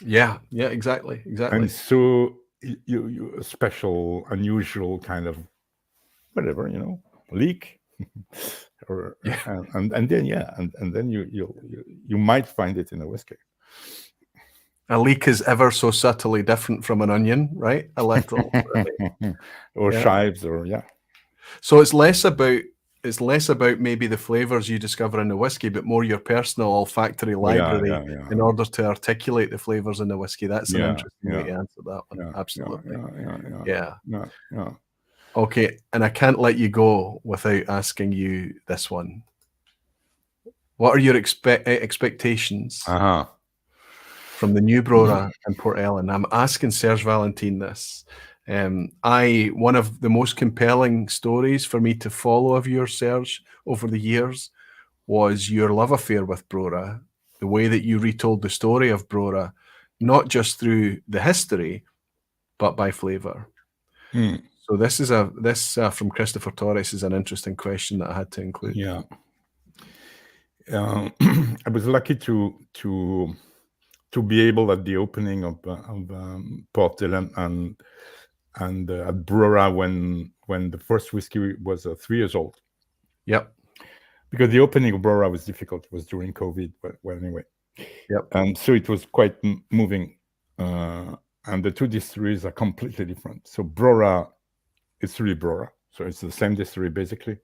Yeah, exactly. And so you a special, unusual kind of whatever, leek, or and then you might find it in a whiskey. A leek is ever so subtly different from an onion, right? A literal, or chives, or So it's less about maybe the flavors you discover in the whiskey, but more your personal olfactory library in order to articulate the flavors in the whiskey. That's an interesting way to answer that one. Absolutely. Yeah. Okay, and I can't let you go without asking you this one. What are your expectations from the new Brora and Port Ellen? I'm asking Serge Valentin this. One of the most compelling stories for me to follow of yours, Serge, over the years was your love affair with Brora, the way that you retold the story of Brora, not just through the history, but by flavor. So this from Christopher Torres is an interesting question that I had to include. Yeah. I was lucky to be able at the opening of Port Ellen and at Brora when the first whiskey was 3 years old. Yep. Because the opening of Brora was difficult. It was during COVID, but well, anyway. Yep. And so it was quite moving. And the two distilleries are completely different. So Brora, it's really Brora. So it's the same distillery basically.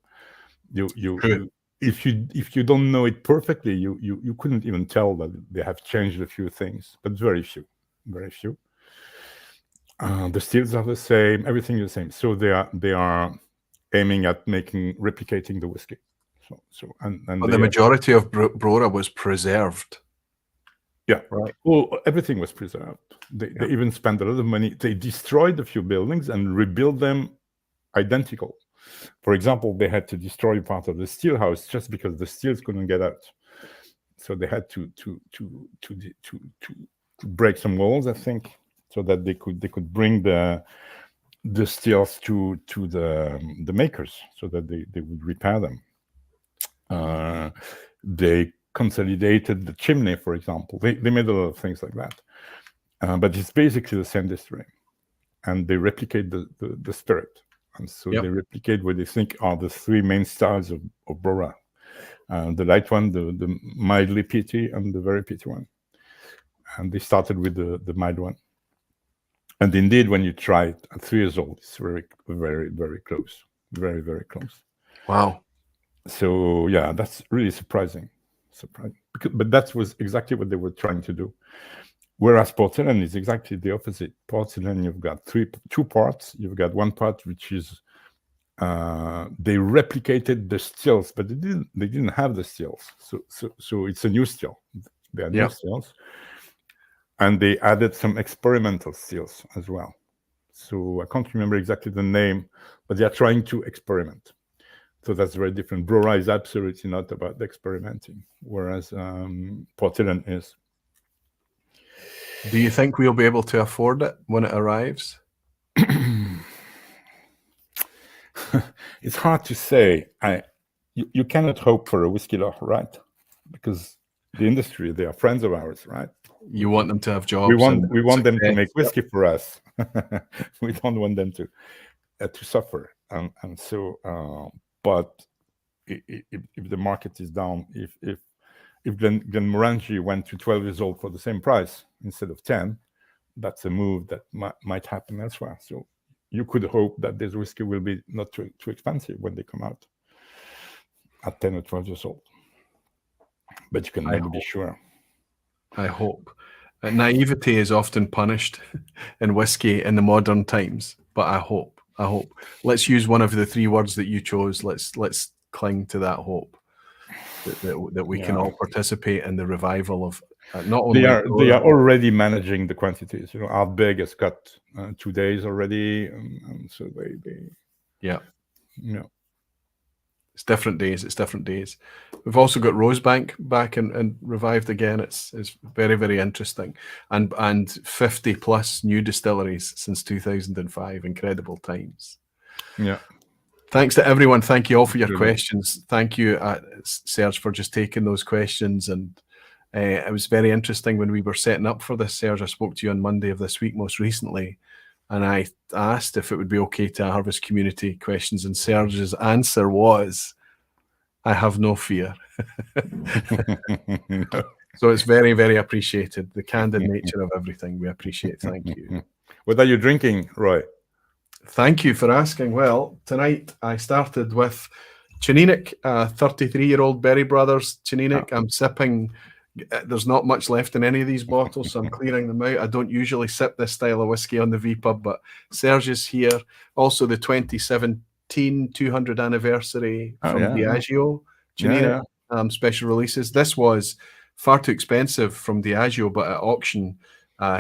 If you don't know it perfectly, you couldn't even tell that they have changed a few things, but very few. The stills are the same, everything is the same. So they are aiming at replicating the whiskey. But the majority of Brora was preserved. Yeah, right. Well, everything was preserved. They even spent a lot of money. They destroyed a few buildings and rebuilt them identical. For example, they had to destroy part of the steel house just because the steels couldn't get out. So they had to break some walls, I think, so that they could bring the steels to the makers, so that they would repair them. They consolidated the chimney, for example. They made a lot of things like that. But it's basically the same distillery, and they replicate the spirit. And so they replicate what they think are the three main styles of Brora. The light one, the mildly peaty, and the very peaty one. And they started with the mild one. And indeed, when you try it at 3 years old, it's very, very, very close. Very, very close. Wow. So, yeah, that's really surprising. But that was exactly what they were trying to do. Whereas Port Ellen is exactly the opposite. Port Ellen, you've got two parts. You've got one part which is they replicated the stills, but they didn't have the stills. So it's a new still. They are new stills, and they added some experimental stills as well. So I can't remember exactly the name, but they are trying to experiment. So that's very different. Brora is absolutely not about experimenting, whereas Port Ellen is. Do you think we'll be able to afford it when it arrives? It's hard to say. You cannot hope for a whiskey law, right? Because the industry, they are friends of ours, right? You want them to have jobs. We want them to success. make whiskey for us. We don't want them to suffer. And so, but if the market is down, if Glenmorangie went to 12 years old for the same price instead of 10, that's a move that might happen elsewhere. So you could hope that this whiskey will be not too expensive when they come out at 10 or 12 years old. But you can never be sure. I hope. Naivety is often punished in whiskey in the modern times, but I hope. Let's use one of the three words that you chose. Let's cling to that hope that we can all participate in the revival of not only they are already managing the quantities. You know, Ardbeg has got 2 days already, and so they It's different days. We've also got Rosebank back and revived again. It's very, very interesting. And 50 plus new distilleries since 2005. Incredible times. Yeah. Thanks to everyone. Thank you all for your questions. Thank you, Serge, for just taking those questions. And it was very interesting when we were setting up for this, Serge. I spoke to you on Monday of this week most recently, and I asked if it would be okay to harvest community questions, and Serge's answer was, I have no fear. So it's very, very appreciated. The candid nature of everything we appreciate. Thank you. What are you drinking, Roy? Thank you for asking. Well, tonight I started with Chininik, 33-year-old Berry Brothers Chininik. I'm sipping. There's not much left in any of these bottles, so I'm clearing them out. I don't usually sip this style of whiskey on the vPub, but Serge is here. Also, the 2017 200 anniversary from Diageo Chininik special releases. This was far too expensive from Diageo, but at auction,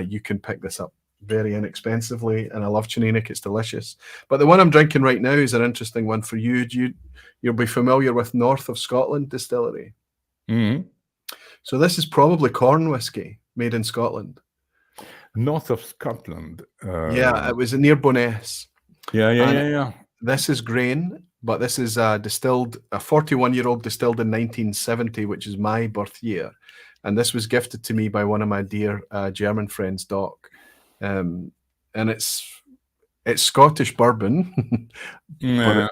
you can pick this up very inexpensively, and I love Chininik. It's delicious. But the one I'm drinking right now is an interesting one for you. You'll be familiar with North of Scotland Distillery. Mm-hmm. So this is probably corn whiskey made in Scotland. North of Scotland. Yeah, it was near Bo'ness. Yeah. This is grain, but this is distilled, a 41-year-old distilled in 1970, which is my birth year. And this was gifted to me by one of my dear German friends, Doc. And it's Scottish bourbon, but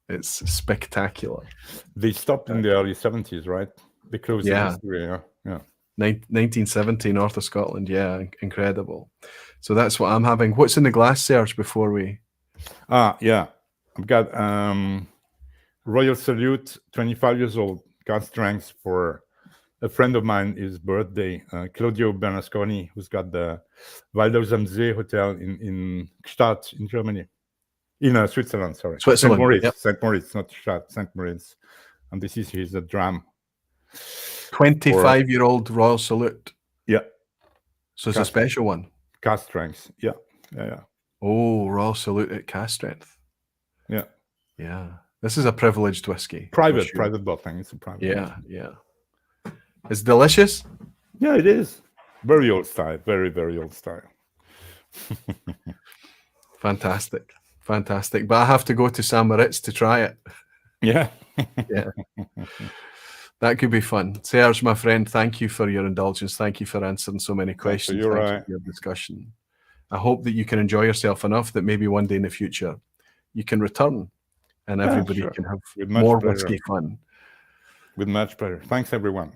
it's spectacular. They stopped in the early 70s, right? They closed the history, yeah. 1970, North of Scotland, yeah, incredible. So that's what I'm having. What's in the glass, Serge, before we... Yeah. I've got Royal Salute, 25 years old, got strengths for a friend of mine, his birthday, Claudio Bernasconi, who's got the Waldhaus am See Hotel in Gstaad in Germany. In Switzerland, sorry. Switzerland. St. Moritz, not Gstaad, St. Moritz. And this is his dram. 25-year-old Royal Salute. Yeah. So it's a special one. Cast strength. Yeah. Oh, Royal Salute at cast strength. Yeah. Yeah. This is a privileged whiskey. Private bottling. It's a private. Yeah. It's delicious. Yeah, it is. Very old style. Very, very old style. Fantastic. But I have to go to St. Moritz to try it. Yeah. That could be fun. Serge, my friend, thank you for your indulgence. Thank you for answering so many questions. Thank you for your discussion. I hope that you can enjoy yourself enough that maybe one day in the future you can return and everybody can have more whiskey fun. With much pleasure. Thanks, everyone,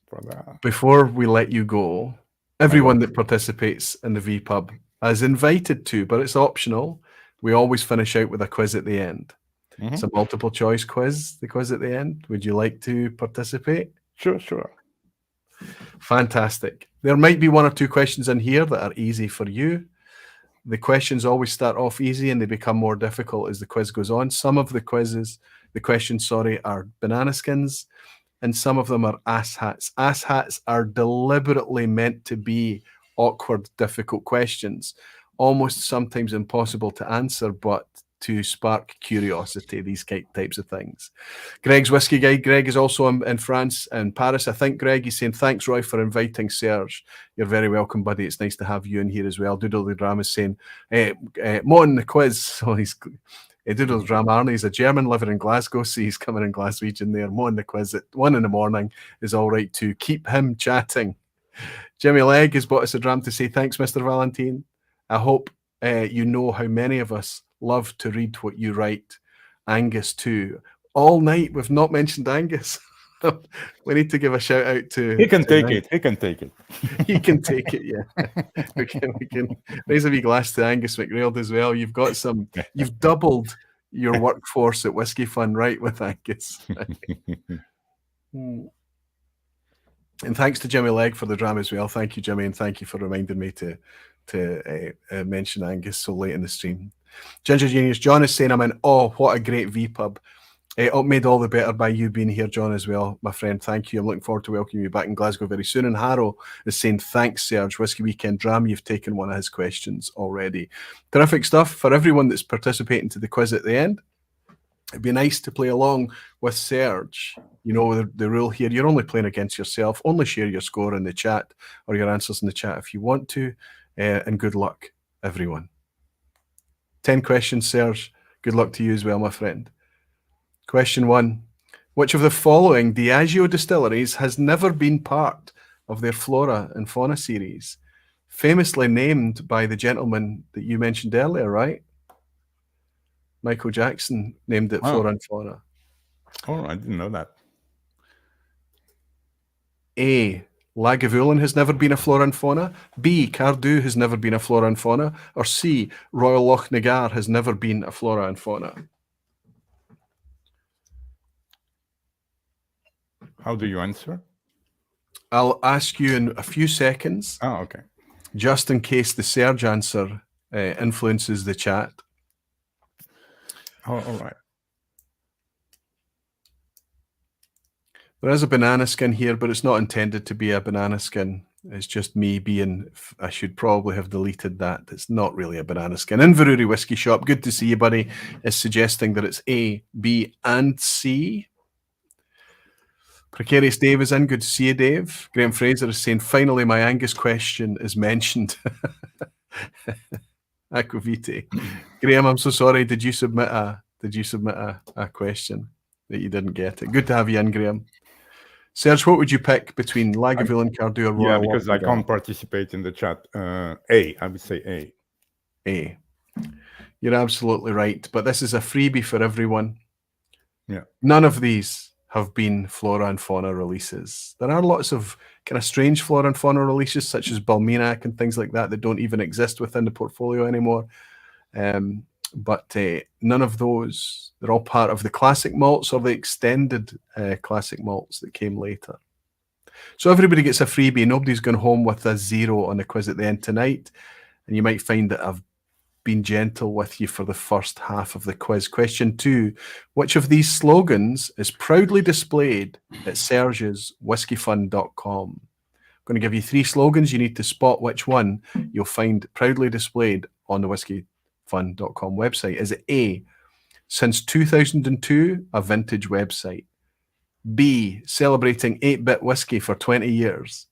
for that. Before we let you go, everyone that participates in the vPub is invited to, but it's optional. We always finish out with a quiz at the end. Mm-hmm. It's a multiple choice quiz, the quiz at the end. Would you like to participate? Sure. Fantastic. There might be one or two questions in here that are easy for you. The questions always start off easy and they become more difficult as the quiz goes on. Some of the questions, are banana skins, and some of them are asshats. Asshats are deliberately meant to be awkward, difficult questions, almost sometimes impossible to answer, but to spark curiosity, these types of things. Greg's Whiskey Guide. Greg is also in France and Paris, I think. Greg, he's saying, thanks, Roy, for inviting Serge. You're very welcome, buddy. It's nice to have you in here as well. Doodle the Dram is saying, Mo on the quiz. So he's... Doodle the Dram Arnie is a German living in Glasgow, so he's coming in Glaswegian there. Mo on the quiz at 1 a.m. is all right to keep him chatting. Jimmy Legg has bought us a dram to say, thanks, Mr. Valentin. I hope you know how many of us love to read what you write. Angus too. All night we've not mentioned Angus. We need to give a shout out to... He can take it. He can take it. He can take it, yeah. we can raise a wee glass to Angus McGrail as well. You've got some... You've doubled your workforce at Whiskyfun, right, with Angus. And thanks to Jimmy Legg for the dram as well. Thank you, Jimmy, and thank you for reminding me to mention Angus so late in the stream. Ginger Genius John is saying, I'm in awe. What a great vPub. Made all the better by you being here, John, as well, my friend. Thank you. I'm looking forward to welcoming you back in Glasgow very soon. And Harrow is saying, thanks, Serge. Whiskey Weekend Dram, you've taken one of his questions already. Terrific stuff. For everyone that's participating to the quiz at the end, it'd be nice to play along with Serge. You know, the rule here, you're only playing against yourself. Only share your score in the chat or your answers in the chat if you want to. And good luck, everyone. 10 questions, Serge. Good luck to you as well, my friend. Question 1. Which of the following Diageo distilleries has never been part of their Flora and Fauna series? Famously named by the gentleman that you mentioned earlier, right? Michael Jackson named it Flora and Fauna. Oh, I didn't know that. A. Lagavulin has never been a Flora and Fauna. B. Cardew has never been a Flora and Fauna. Or C. Royal Lochnagar has never been a Flora and Fauna. How do you answer? I'll ask you in a few seconds. Oh, okay. Just in case the Serge answer influences the chat. Oh, all right. There is a banana skin here, but it's not intended to be a banana skin. It's just me being... I should probably have deleted that. It's not really a banana skin. Inverurie Whiskey Shop, good to see you, buddy, is suggesting that it's A, B, and C. Precarious Dave is in. Good to see you, Dave. Graham Fraser is saying, finally, my Angus question is mentioned. Aquavite. Graham, I'm so sorry. Did you submit a question that you didn't get it? Good to have you in, Graham. Serge, what would you pick between Lagavulin, Cardew, or Royal? Yeah, because I can't participate in the chat. A, I would say A. A. You're absolutely right. But this is a freebie for everyone. Yeah. None of these have been Flora and Fauna releases. There are lots of kind of strange Flora and Fauna releases, such as Balminac and things like that don't even exist within the portfolio anymore. But none of those, they're all part of the classic malts or the extended classic malts that came later. So everybody gets a freebie. Nobody's going home with a 0 on the quiz at the end tonight. And you might find that I've been gentle with you for the first half of the quiz. Question 2, which of these slogans is proudly displayed at Serge's Whiskyfun.com? I'm going to give you 3 slogans. You need to spot which one you'll find proudly displayed on the Whiskyfun.com website. Is it A, since 2002, a vintage website? B, celebrating 8-bit whiskey for 20 years?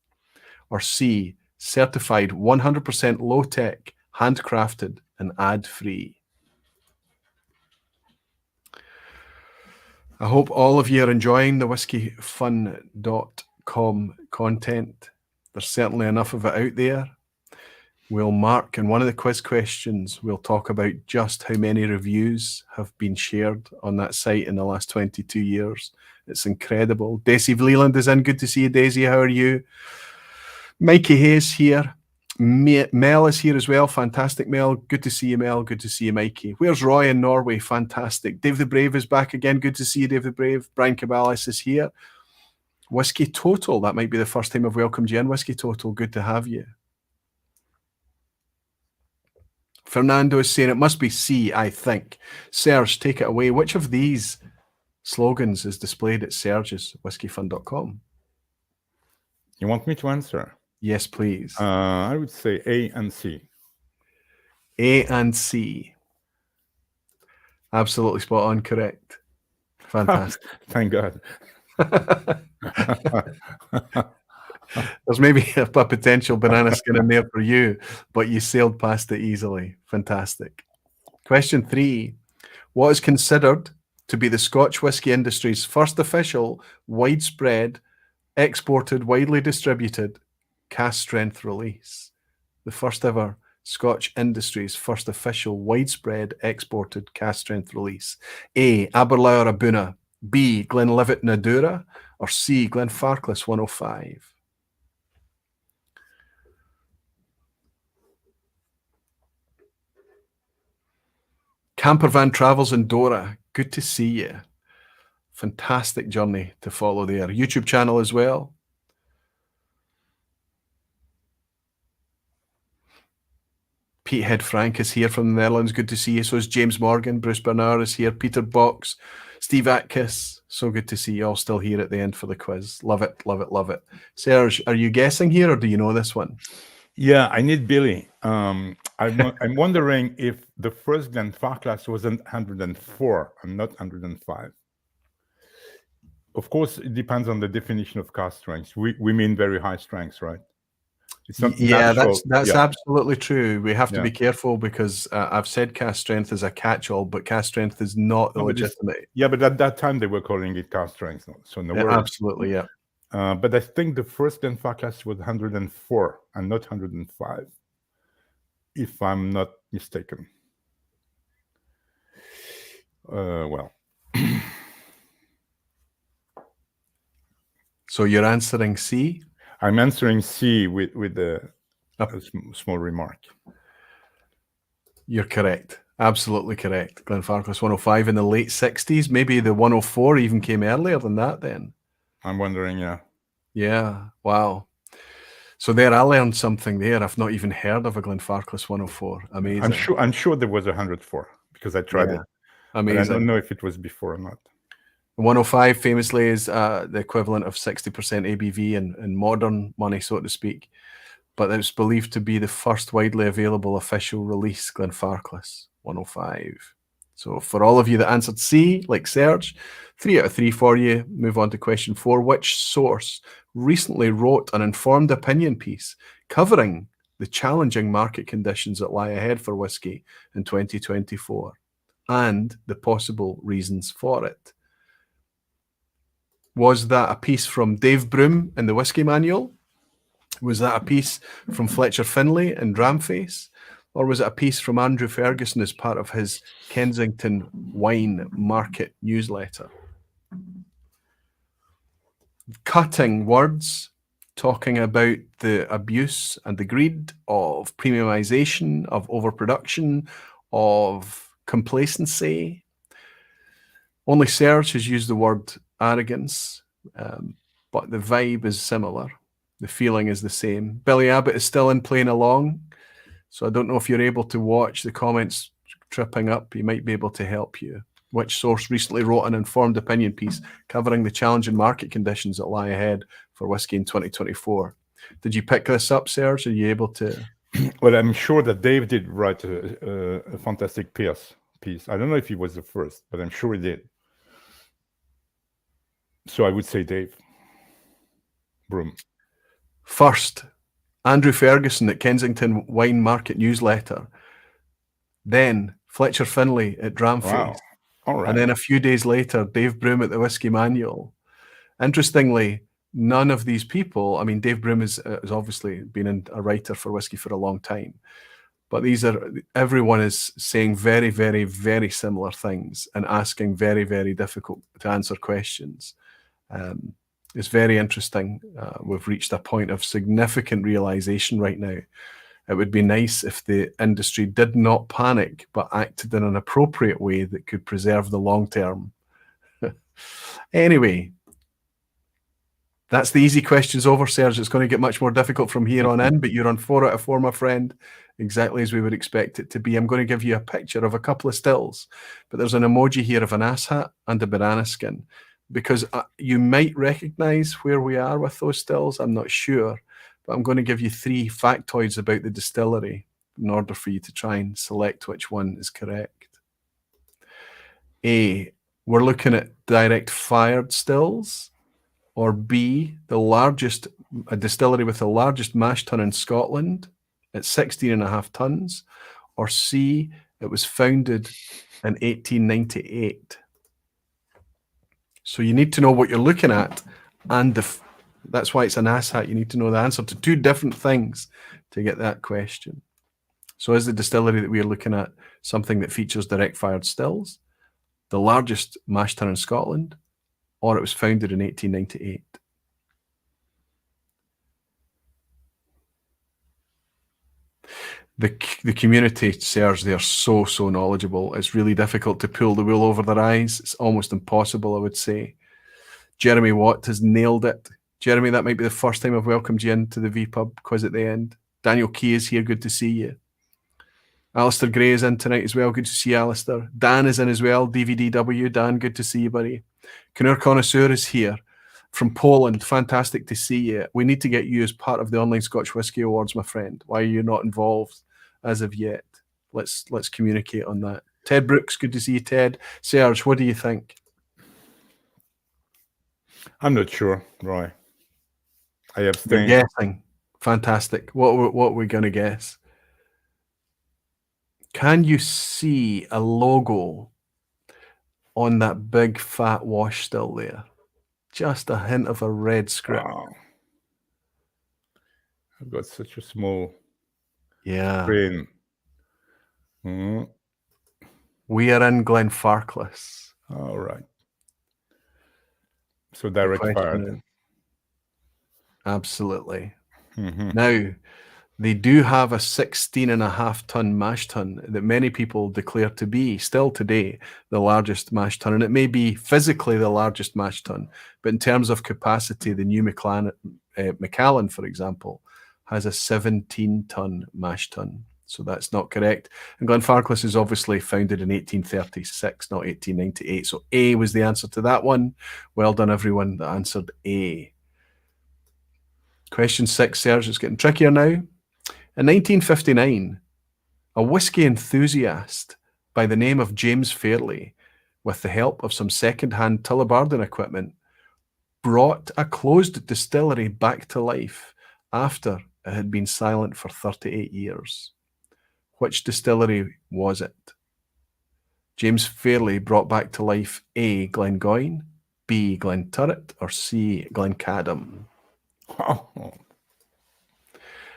Or C, certified 100% low-tech, handcrafted, and ad-free? I hope all of you are enjoying the Whiskyfun.com content. There's certainly enough of it out there. We'll mark in one of the quiz questions, we'll talk about just how many reviews have been shared on that site in the last 22 years. It's incredible. Desi Vleeland is in. Good to see you, Daisy. How are you? Mikey Hayes here. Mel is here as well. Fantastic, Mel. Good to see you, Mel. Good to see you, Mikey. Where's Roy in Norway? Fantastic. Dave the Brave is back again. Good to see you, Dave the Brave. Brian Cabalis is here. Whiskey Total. That might be the first time I've welcomed you in. Whiskey Total. Good to have you. Fernando is saying it must be C, I think. Serge, take it away. Which of these slogans is displayed at Serge's Whiskyfun.com? You want me to answer? Yes, please. I would say A and C. A and C. Absolutely spot on, correct. Fantastic. Thank God. There's maybe a potential banana skin in there for you, but you sailed past it easily. Fantastic. Question 3. What is considered to be the Scotch whisky industry's first official, widespread, exported, widely distributed, cask strength release? The first ever Scotch industry's first official, widespread, exported, cask strength release. A. Aberlour Abuna. B. Glenlivet Nadura. Or C. Glenfarclas 105. Campervan Travels in Dora. Good to see you. Fantastic journey to follow there. YouTube channel as well. Pete Head Frank is here from the Netherlands. Good to see you. So is James Morgan. Bruce Bernard is here. Peter Box. Steve Atkis. So good to see you all still here at the end for the quiz. Love it, love it, love it. Serge, are you guessing here or do you know this one? Yeah, I need Billy. I'm wondering if the first Glenfarclas was 104 and not 105. Of course, it depends on the definition of cask strength. We mean very high strengths, right? It's not natural. That's absolutely true. We have to be careful because I've said cask strength is a catch-all, but cask strength is not legitimate. Yeah, but at that time they were calling it cask strength. So no worries. Absolutely, yeah. But I think the first Glenfarclas was 104 and not 105, if I'm not mistaken. Well. So you're answering C? I'm answering C with a small remark. You're correct. Absolutely correct. Glenfarclas 105 in the late 60s. Maybe the 104 even came earlier than that then. I'm wondering, yeah. Yeah, wow. So there, I learned something there. I've not even heard of a Glenfarclas 104. Amazing. I'm sure there was 104 because I tried it. Amazing. But I don't know if it was before or not. 105 famously is the equivalent of 60% ABV in modern money, so to speak. But it's believed to be the first widely available official release, Glenfarclas 105. So for all of you that answered C, like Serge, 3 out of 3 for you. Move on to question 4. Which source recently wrote an informed opinion piece covering the challenging market conditions that lie ahead for whiskey in 2024 and the possible reasons for it? Was that a piece from Dave Broom in the Whiskey Manual? Was that a piece from Fletcher Finlay in Dramface? Or was it a piece from Andrew Ferguson as part of his Kensington Wine Market newsletter? Cutting words, talking about the abuse and the greed of premiumization, of overproduction, of complacency. Only Serge has used the word arrogance, but the vibe is similar. The feeling is the same. Billy Abbott is still in playing along, so I don't know if you're able to watch the comments tripping up. He might be able to help you. Which source recently wrote an informed opinion piece covering the challenging market conditions that lie ahead for whiskey in 2024? Did you pick this up, Serge? Are you able to? Well, I'm sure that Dave did write a fantastic piece. I don't know if he was the first, but I'm sure he did. So I would say Dave Broom. First, Andrew Ferguson at Kensington Wine Market newsletter. Then Fletcher Finlay at Dramface. Wow. All right. And then a few days later, Dave Broom at the Whiskey Manual. Interestingly, none of these people, I mean, Dave Broom has obviously been a writer for whiskey for a long time, but everyone is saying very, very, very similar things and asking very, very difficult to answer questions. It's very interesting. We've reached a point of significant realization right now. It would be nice if the industry did not panic, but acted in an appropriate way that could preserve the long term. Anyway, that's the easy questions over, Serge. It's going to get much more difficult from here on in, but you're on 4 out of 4, my friend, exactly as we would expect it to be. I'm going to give you a picture of a couple of stills, but there's an emoji here of an asshat and a banana skin, because you might recognize where we are with those stills. I'm not sure. But I'm going to give you 3 factoids about the distillery in order for you to try and select which one is correct. A, we're looking at direct fired stills, or B, a distillery with the largest mash tun in Scotland at 16.5 tons, or C, it was founded in 1898. So you need to know what you're looking at, and that's why it's an asshat. You need to know the answer to two different things to get that question. So is the distillery that we're looking at something that features direct fired stills, the largest mash tun in Scotland, or it was founded in 1898? The community, Serge, they are so knowledgeable. It's really difficult to pull the wool over their eyes. It's almost impossible, I would say. Jeremy Watt has nailed it. Jeremy, that might be the first time I've welcomed you into the vPub quiz at the end. Daniel Key is here. Good to see you. Alistair Gray is in tonight as well. Good to see you, Alistair. Dan is in as well. DVDW. Dan, good to see you, buddy. Canur Connoisseur is here from Poland. Fantastic to see you. We need to get you as part of the Online Scotch Whisky Awards, my friend. Why are you not involved as of yet? Let's communicate on that. Ted Brooks, good to see you, Ted. Serge, what do you think? I'm not sure, Roy. I abstain. You're guessing. Fantastic. What are we going to guess? Can you see a logo on that big fat wash still there? Just a hint of a red script. Wow. I've got such a small screen. Mm. We are in Glenfarclas. All right. So direct fired. Absolutely. Now, they do have a 16.5 ton mash tun that many people declare to be, still today, the largest mash tun. And it may be physically the largest mash tun, but in terms of capacity, the new Macallan, for example, has a 17 ton mash tun. So that's not correct. And Glenfarclas is obviously founded in 1836, not 1898. So A was the answer to that one. Well done, everyone that answered A. Question 6, Serge, it's getting trickier now. In 1959, a whiskey enthusiast by the name of James Fairley, with the help of some second-hand Tullibardine equipment, brought a closed distillery back to life after it had been silent for 38 years. Which distillery was it? James Fairley brought back to life A, Glengoyne, B, Glenturret, or C, Glencadam.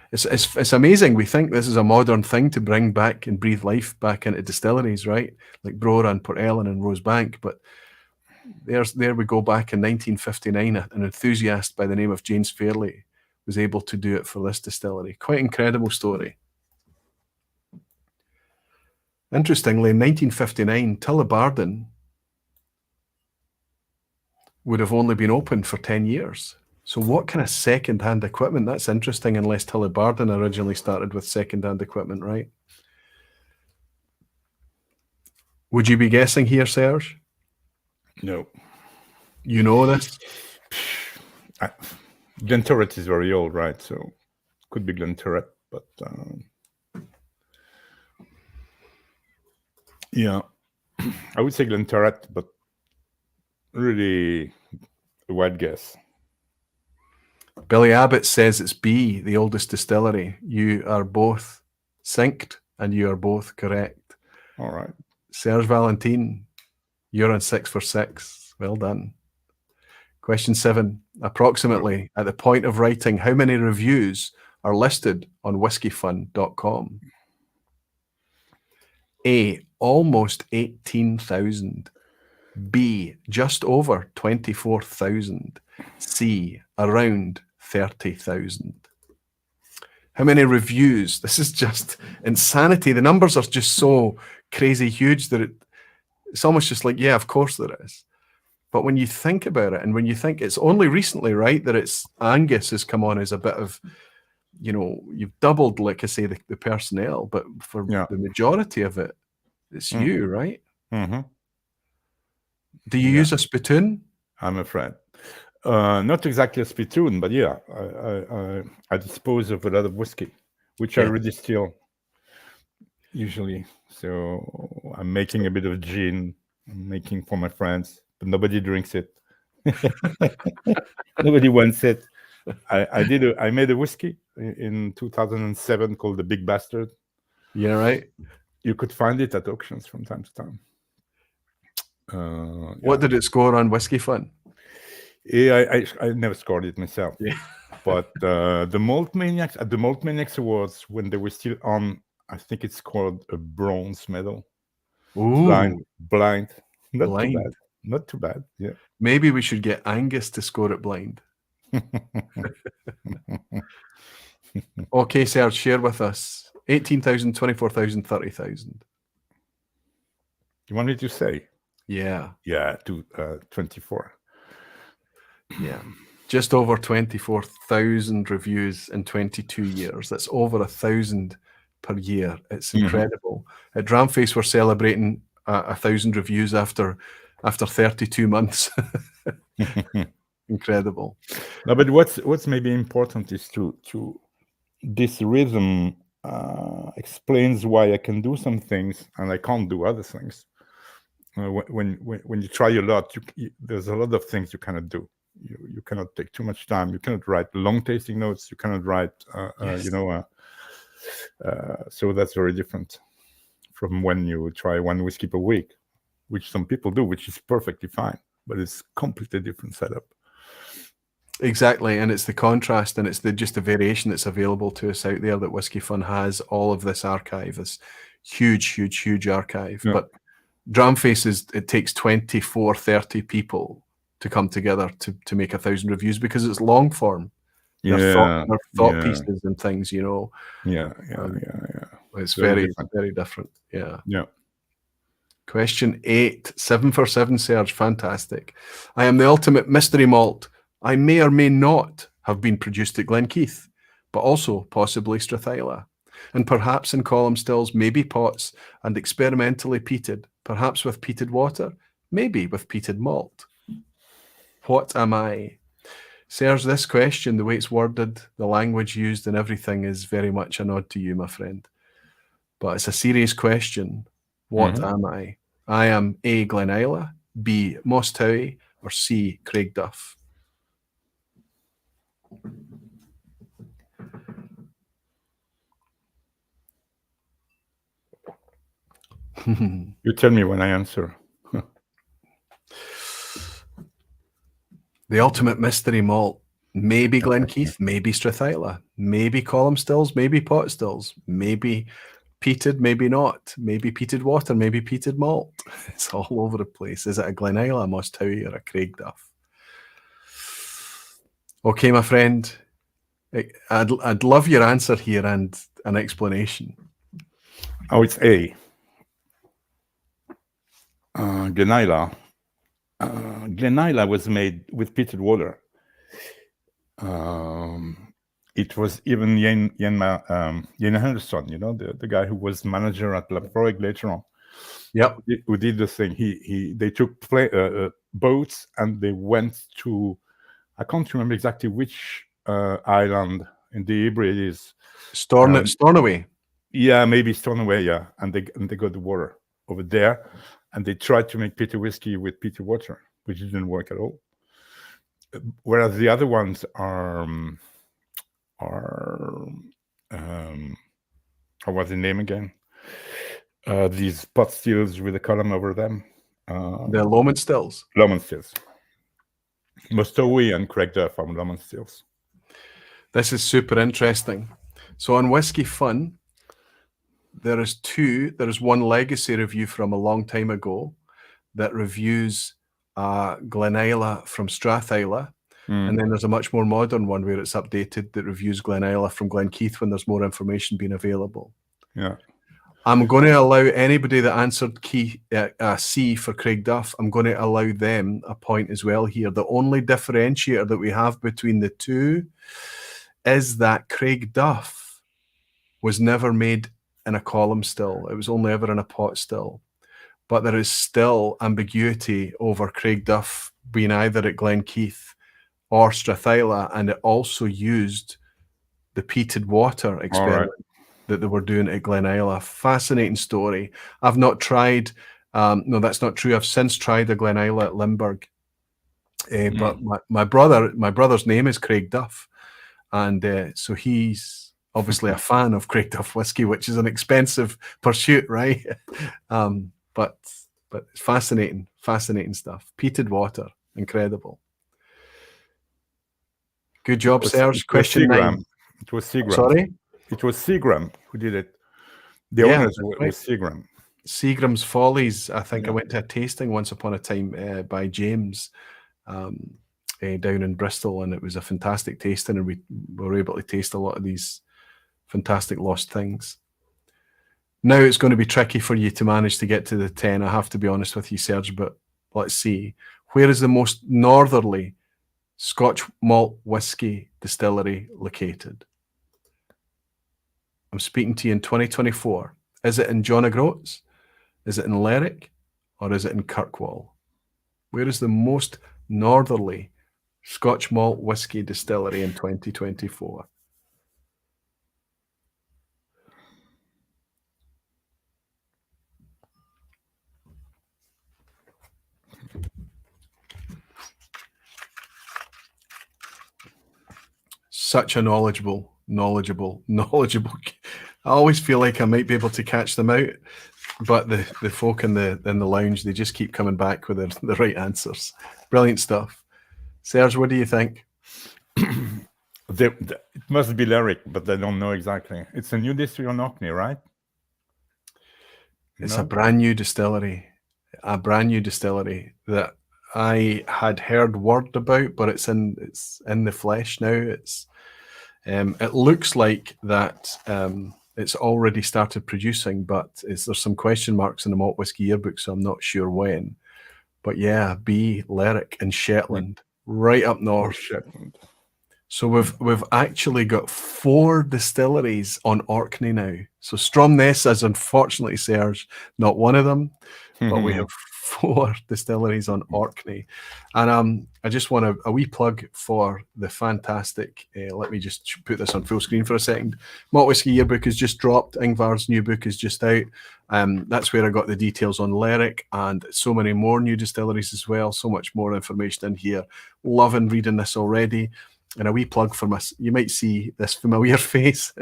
It's amazing. We think this is a modern thing to bring back and breathe life back into distilleries, right? Like Brora and Port Ellen and Rosebank. But there we go, back in 1959, an enthusiast by the name of James Fairley was able to do it for this distillery. Quite incredible story. Interestingly, in 1959, Tullibardine would have only been open for 10 years. So what kind of second-hand equipment? That's interesting, unless Tullibardine originally started with second-hand equipment, right? Would you be guessing here, Serge? No. You know this? Glenturret is very old, right? So could be Glenturret, but yeah, I would say Glenturret, but really a wild guess. Billy Abbott says it's B, the oldest distillery. You are both synced and you are both correct. All right. Serge Valentin, you're on 6 for 6. Well done. Question 7. Approximately at the point of writing, how many reviews are listed on whiskyfun.com? A, almost 18,000. B, just over 24,000. C, around 30,000. How many reviews? This is just insanity. The numbers are just so crazy huge that it's almost just like, yeah, of course there is. But when you think about it, and when you think it's only recently, right, that it's Angus has come on as a bit of, you know, you've doubled, like I say, the personnel, but for the majority of it, it's you, right? Do you use a spittoon? I'm afraid. Not exactly a spittoon, but yeah, I dispose of a lot of whiskey, which I redistill usually. So I'm making a bit of gin I'm making for my friends, but nobody drinks it. Nobody wants it. I made a whiskey in 2007 called the Big Bastard. Yeah, right. You could find it at auctions from time to time. What did it score on Whiskyfun? Yeah, I never scored it myself. Yeah. But the Malt Maniacs at the Malt Maniacs Awards, when they were still on, I think it's called a bronze medal. Ooh, Blind. Not blind. too bad. Not too bad. Yeah. Maybe we should get Angus to score it blind. Okay, Serge, share with us 18,000, 24,000, 30,000. You want me to say? Yeah. Yeah, to 24. Yeah. Just over 24,000 reviews in 22 years. That's over 1,000 per year. It's incredible. At Dramface, we're celebrating 1,000 reviews after 32 months. Incredible. No, but what's maybe important is to this rhythm explains why I can do some things and I can't do other things. When you try a lot, there's a lot of things you cannot do. You cannot take too much time. You cannot write long tasting notes. You cannot write, Yes. So that's very different from when you try one whiskey per week, which some people do, which is perfectly fine, but it's completely different setup. Exactly, and it's the contrast and it's just the variation that's available to us out there that Whiskyfun has all of this archive, this huge archive. Yeah. But Dramface it takes 24, 30 people to come together to make 1,000 reviews because it's long form. They're thought pieces and things, you know. Yeah. It's very different. Yeah. Yeah. Question 8, 7 for 7, Serge. Fantastic. I am the ultimate mystery malt. I may or may not have been produced at Glenkeith, but also possibly Strathyla, and perhaps in column stills, maybe pots, and experimentally peated, perhaps with peated water, maybe with peated malt. What am I? Serge, this question, the way it's worded, the language used and everything is very much a nod to you, my friend. But it's a serious question. What am I? I am A, Glen Isla, B, moustachio'd, or C, Craig Duff. You tell me when I answer. The ultimate mystery malt. Maybe Glenkeith, maybe Strathyla, maybe column stills, maybe pot stills, maybe peated, maybe not, maybe peated water, maybe peated malt. It's all over the place. Is it a Glen Isla, a moustachio'd, or a Craig Duff? Okay, my friend, I'd love your answer here and an explanation. Oh, it's A. Glen Isla. Glen Isla was made with peated water. It was even Ian Henderson, you know, the guy who was manager at Laphroaig later on. Yep. Who did the thing. They took boats and they went to, I can't remember exactly which island in the Hebrides. Stornoway. Yeah, maybe Stornoway. Yeah, and they got the water over there, and they tried to make peated whiskey with peated water, which didn't work at all. Whereas the other ones are what was the name again? These pot stills with a column over them. The Lomond stills. Lomond stills. moustachio'd and Craig Duff are Lomond stills. This is super interesting. So on Whiskyfun, there is one legacy review from a long time ago that reviews Glen Isla from Strathyla. And then there's a much more modern one where it's updated that reviews Glen Isla from Glenkeith when there's more information being available. Yeah. I'm going to allow anybody that answered C for Craig Duff, I'm going to allow them a point as well here. The only differentiator that we have between the two is that Craig Duff was never made in a column still. It was only ever in a pot still. But there is still ambiguity over Craig Duff being either at Glenkeith or Strathyla, and it also used the peated water experiment that they were doing at Glen Isla. Fascinating story. I've not tried No, that's not true. I've since tried a Glen Isla at Limburg, but my brother's name is Craig Duff, and so he's obviously a fan of Craig Duff whiskey, which is an expensive pursuit, right? But it's fascinating stuff. Peated water, incredible. Good job, Serge. Question 9. It was Seagram. Sorry? It was Seagram who did it. The owners were Seagram. Seagram's Follies. I think I went to a tasting once upon a time by James down in Bristol, and it was a fantastic tasting, and we were able to taste a lot of these fantastic lost things. Now it's going to be tricky for you to manage to get to the 10, I have to be honest with you, Serge, but let's see. Where is the most northerly Scotch malt whiskey distillery located? I'm speaking to you in 2024. Is it in John O'Groats? Is it in Lerwick? Or is it in Kirkwall? Where is the most northerly Scotch malt whiskey distillery in 2024? Such a knowledgeable. I always feel like I might be able to catch them out, but the folk in the lounge, they just keep coming back with the right answers. Brilliant stuff. Serge, what do you think? It must be Lerwick, but I don't know exactly. It's a new distillery on Orkney, right? It's a brand new distillery. That I had heard word about, but it's in the flesh now. It looks like that it's already started producing, but there's some question marks in the Malt Whisky Yearbook, so I'm not sure when. But yeah, Lerwick and Shetland, right up north. Shetland. So we've actually got 4 distilleries on Orkney now. So Stromness is unfortunately, Serge, not one of them, but we have 4 distilleries on Orkney. And I just want a wee plug for the fantastic, let me just put this on full screen for a second. Malt Whisky Yearbook has just dropped. Ingvar's new book is just out. That's where I got the details on Lerwick and so many more new distilleries as well. So much more information in here. Loving reading this already. And a wee plug for you might see this familiar face,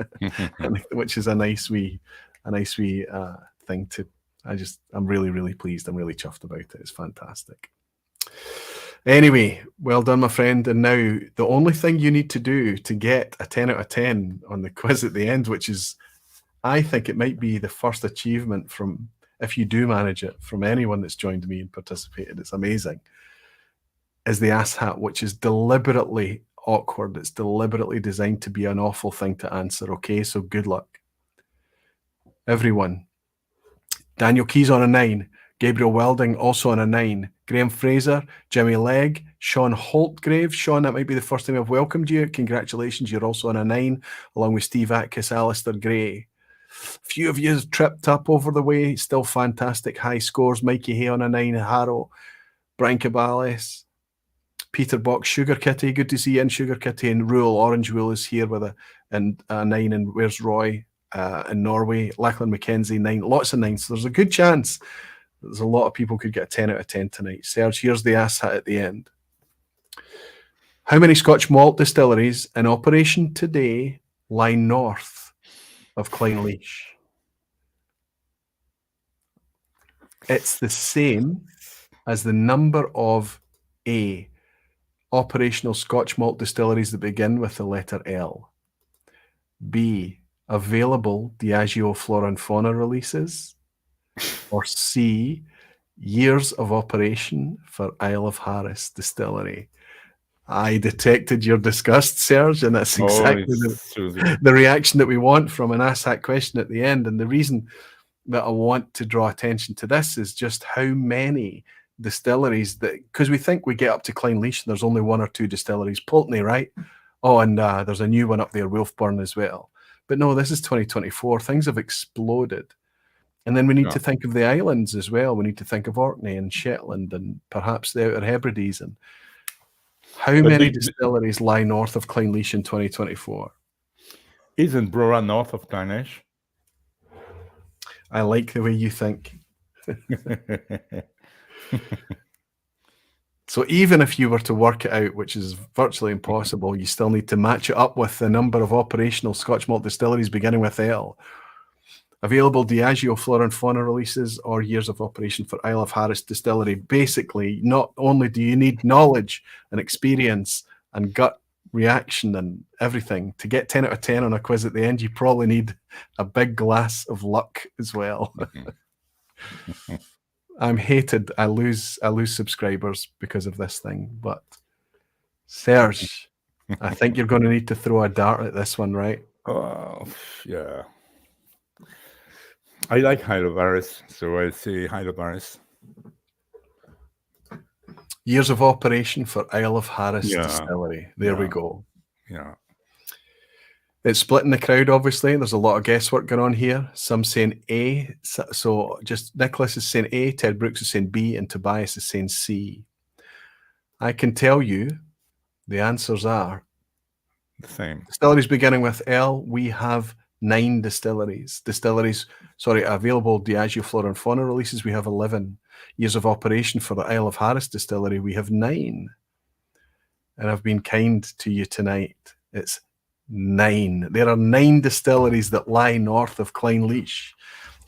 which is a nice wee thing to. I'm really, really pleased. I'm really chuffed about it. It's fantastic. Anyway, well done, my friend. And now the only thing you need to do to get a 10 out of 10 on the quiz at the end, which is, I think it might be the first achievement from, if you do manage it, from anyone that's joined me and participated. It's amazing. Is the ass hat, which is deliberately awkward. It's deliberately designed to be an awful thing to answer. Okay, so good luck. Everyone. Daniel Keyes on a 9. Gabriel Welding also on a 9. Graham Fraser, Jimmy Legg, Sean Holtgrave. Sean, that might be the first time I've welcomed you. Congratulations, you're also on a 9, along with Steve Atkiss, Alistair Gray. Few of you tripped up over the way. Still fantastic high scores. Mikey Hay on a 9. Harrow, Brian Cabales, Peter Box, Sugar Kitty. Good to see you in, Sugar Kitty. And Rule Orange Rule is here with a 9. And where's Roy? In Norway, Lachlan McKenzie, 9. Lots of 9s. So there's a good chance there's a lot of people could get a 10 out of 10 tonight. Serge, here's the ass hat at the end. How many Scotch malt distilleries in operation today lie north of Clynelish? It's the same as the number of A, operational Scotch malt distilleries that begin with the letter L. B, available Diageo Flora and Fauna releases. Or C, years of operation for Isle of Harris Distillery. I detected your disgust, Serge, and that's exactly the reaction that we want from an ass hat question at the end. And the reason that I want to draw attention to this is just how many distilleries that, because we think we get up to Clynelish and there's only 1 or 2 distilleries. Pulteney, right? Oh, and there's a new one up there, Wolfburn as well. But no, this is 2024. Things have exploded. And then we need to think of the islands as well. We need to think of Orkney and Shetland and perhaps the Outer Hebrides. And how many distilleries lie north of Clynelish in 2024? Isn't Brora north of Clynelish? I like the way you think. So even if you were to work it out, which is virtually impossible, you still need to match it up with the number of operational Scotch malt distilleries beginning with L. Available Diageo Flora and Fauna releases or years of operation for Isle of Harris Distillery. Basically, not only do you need knowledge and experience and gut reaction and everything to get 10 out of 10 on a quiz at the end, you probably need a big glass of luck as well. I'm hated. I lose subscribers because of this thing. But Serge, I think you're going to need to throw a dart at this one, right? Oh, yeah. I like Isle of Harris, so I say Isle of Harris. Years of operation for Isle of Harris Distillery. There we go. Yeah. It's split in the crowd, obviously. There's a lot of guesswork going on here. Some saying A. So just Nicholas is saying A, Ted Brooks is saying B, and Tobias is saying C. I can tell you the answers are the same. Distilleries beginning with L, we have 9 distilleries. Available Diageo Flora and Fauna releases, we have 11. Years of operation for the Isle of Harris Distillery, we have 9. And I've been kind to you tonight. It's 9. There are 9 distilleries that lie north of Clynelish.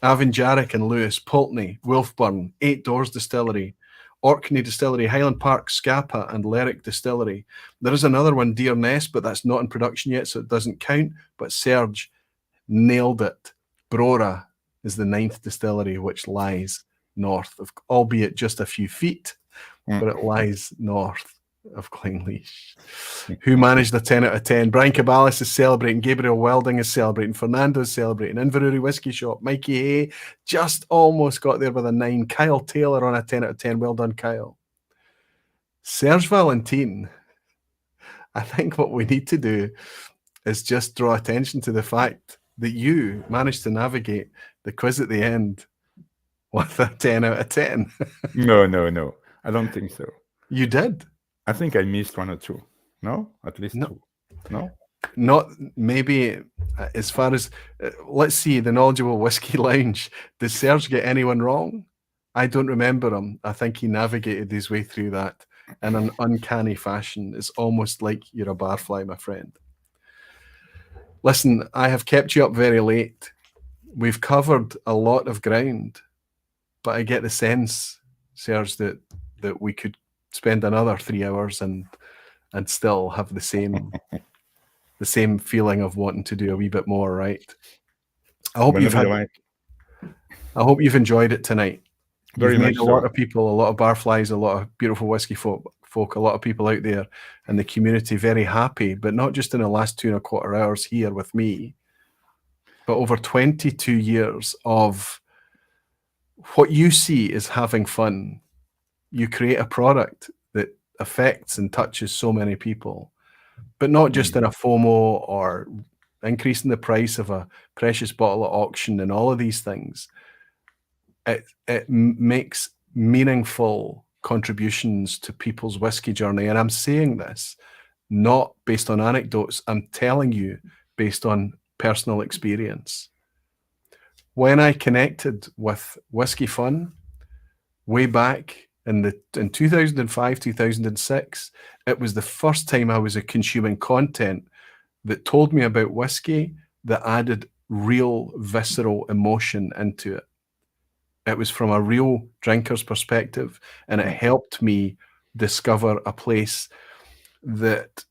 Avinjarrick and Lewis, Pulteney, Wolfburn, 8 Doors Distillery, Orkney Distillery, Highland Park, Scapa, and Lerwick Distillery. There is another one, Deer Nest, but that's not in production yet, so it doesn't count. But Serge nailed it. Brora is the 9th distillery, which lies north of, albeit just a few feet, but it lies north of Clynelish. Who managed the 10 out of 10? Brian Cabalis is celebrating. Gabriel Welding is celebrating. Fernando is celebrating. Inverurie Whiskey Shop. Mikey Hay just almost got there with a 9. Kyle Taylor on a 10 out of 10. Well done, Kyle. Serge Valentin. I think what we need to do is just draw attention to the fact that you managed to navigate the quiz at the end with a 10 out of 10. No. I don't think so. You did. I think I missed 1 or 2. No? At least 2. No? Not maybe as far as, let's see, the Knowledgeable Whiskey Lounge. Did Serge get anyone wrong? I don't remember him. I think he navigated his way through that in an uncanny fashion. It's almost like you're a barfly, my friend. Listen, I have kept you up very late. We've covered a lot of ground, but I get the sense, Serge, that we could spend another 3 hours and still have the same feeling of wanting to do a wee bit more, right? I hope you've enjoyed it tonight. You've made a lot of people, a lot of barflies, a lot of beautiful whiskey folk, a lot of people out there in the community very happy, but not just in the last 2.25 hours here with me, but over 22 years of what you see is having fun. You create a product that affects and touches so many people, but not just in a FOMO or increasing the price of a precious bottle at auction and all of these things. It makes meaningful contributions to people's whiskey journey. And I'm saying this not based on anecdotes. I'm telling you based on personal experience. When I connected with Whiskyfun way back in 2005, 2006, it was the first time I was consuming content that told me about whiskey that added real visceral emotion into it. It was from a real drinker's perspective, and it helped me discover a place that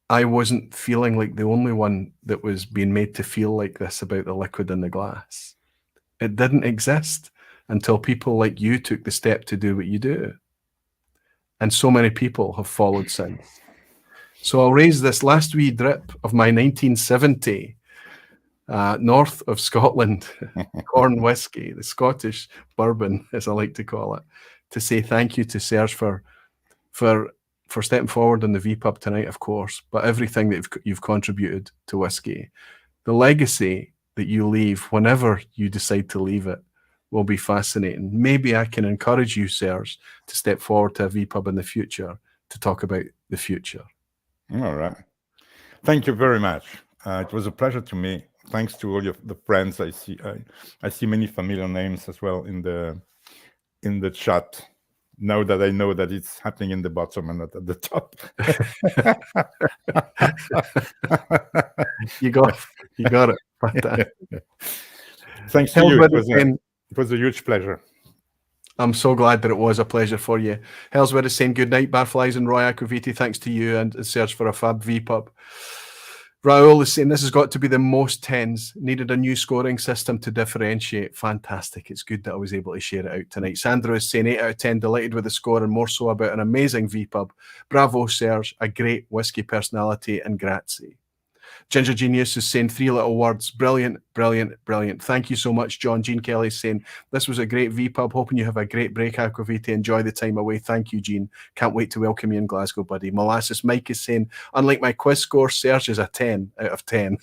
I wasn't feeling like the only one that was being made to feel like this about the liquid in the glass. It didn't exist until people like you took the step to do what you do. And so many people have followed since. So I'll raise this last wee drip of my 1970 north of Scotland corn whiskey, the Scottish bourbon, as I like to call it, to say thank you to Serge for stepping forward on the vPub tonight, of course, but everything that you've contributed to whiskey. The legacy that you leave whenever you decide to leave it will be fascinating. Maybe I can encourage you, Serge, to step forward to a vPub in the future to talk about the future. All right. Thank you very much. It was a pleasure to me thanks to all the friends I see. I see many familiar names as well in the chat. Now that I know that it's happening in the bottom and not at the top. You got it. Thanks to you. It was a huge pleasure. I'm so glad that it was a pleasure for you. Hellsword is saying good night, Barflies and Roy Aquaviti. Thanks to you and Serge for a fab vPub. Raoul is saying this has got to be the most tens. Needed a new scoring system to differentiate. Fantastic. It's good that I was able to share it out tonight. Sandra is saying 8 out of 10, delighted with the score and more so about an amazing vPub. Bravo, Serge. A great whiskey personality and grazie. Ginger Genius is saying 3 little words. Brilliant, brilliant, brilliant. Thank you so much, John. Jean Kelly is saying this was a great vPub. Hoping you have a great break, Aquaviti. Enjoy the time away. Thank you, Jean. Can't wait to welcome you in Glasgow, buddy. Molasses Mike is saying, unlike my quiz score, Serge is a 10 out of 10.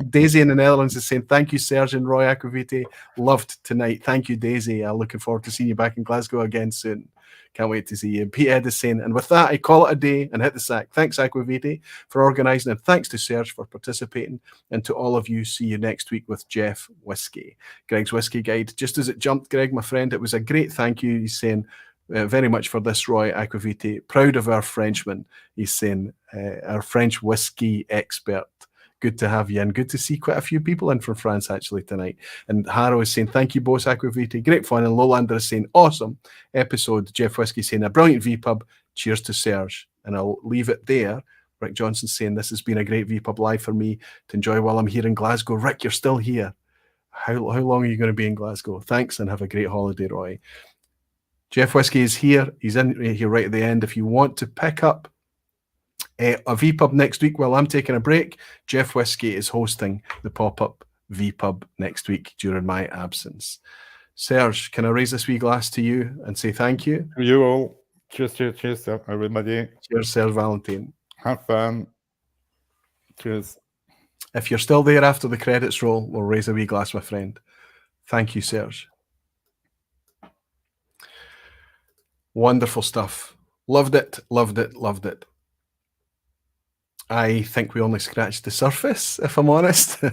Daisy in the Netherlands is saying, thank you, Serge and Roy Aquaviti. Loved tonight. Thank you, Daisy. I'm looking forward to seeing you back in Glasgow again soon. Can't wait to see you. Pete Ed is saying, and with that, I call it a day and hit the sack. Thanks, Aquaviti, for organising, and thanks to Serge for participating. And to all of you, see you next week with Jeff Whisky. Greg's Whisky Guide. Just as it jumped, Greg, my friend, it was a great thank you. He's saying, very much for this, Roy Aquaviti. Proud of our Frenchman. He's saying, our French whiskey expert. Good to have you, and good to see quite a few people in from France actually tonight. And Harrow is saying, thank you, both Aquaviti. Great fun. And Lowlander is saying, awesome episode. Jeff Whisky saying, a brilliant vPub. Cheers to Serge. And I'll leave it there. Rick Johnson saying, this has been a great vPub live for me to enjoy while I'm here in Glasgow. Rick, you're still here. How long are you going to be in Glasgow? Thanks, and have a great holiday, Roy. Jeff Whisky is here. He's in here right at the end. If you want to pick up a vPub next week while I'm taking a break, Jeff Whisky is hosting the pop-up vPub next week during my absence. Serge, can I raise this wee glass to you and say thank you? To you all. Cheers, cheers, cheers, everybody. Cheers, Serge Valentin. Have fun. Cheers. If you're still there after the credits roll, we'll raise a wee glass, my friend. Thank you, Serge. Wonderful stuff. Loved it, loved it, loved it. I think we only scratched the surface, if I'm honest.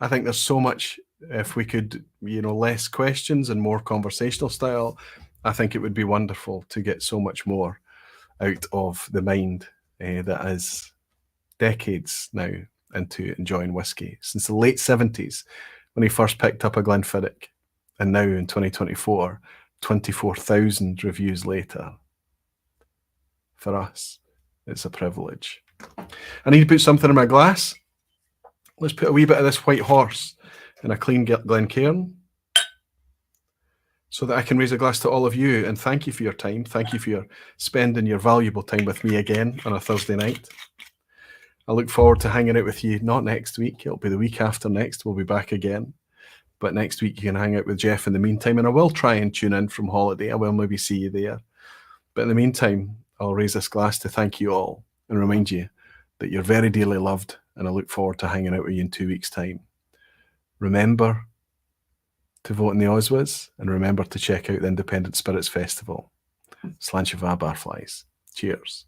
I think there's so much, if we could, less questions and more conversational style, I think it would be wonderful to get so much more out of the mind that is decades now into enjoying whiskey. Since the late 70s, when he first picked up a Glenfiddich, and now in 2024, 24,000 reviews later. For us, it's a privilege. I need to put something in my glass. Let's put a wee bit of this White Horse in a clean Glencairn so that I can raise a glass to all of you and thank you for your time. Thank you for spending your valuable time with me again on a Thursday night. I look forward to hanging out with you, not next week. It'll be the week after next. We'll be back again. But next week you can hang out with Jeff in the meantime, and I will try and tune in from holiday. I will maybe see you there. But in the meantime, I'll raise this glass to thank you all and remind you that you're very dearly loved, and I look forward to hanging out with you in 2 weeks' time. Remember to vote in the OSWAs, and remember to check out the Independent Spirits Festival. Sláinte Barflies. Cheers.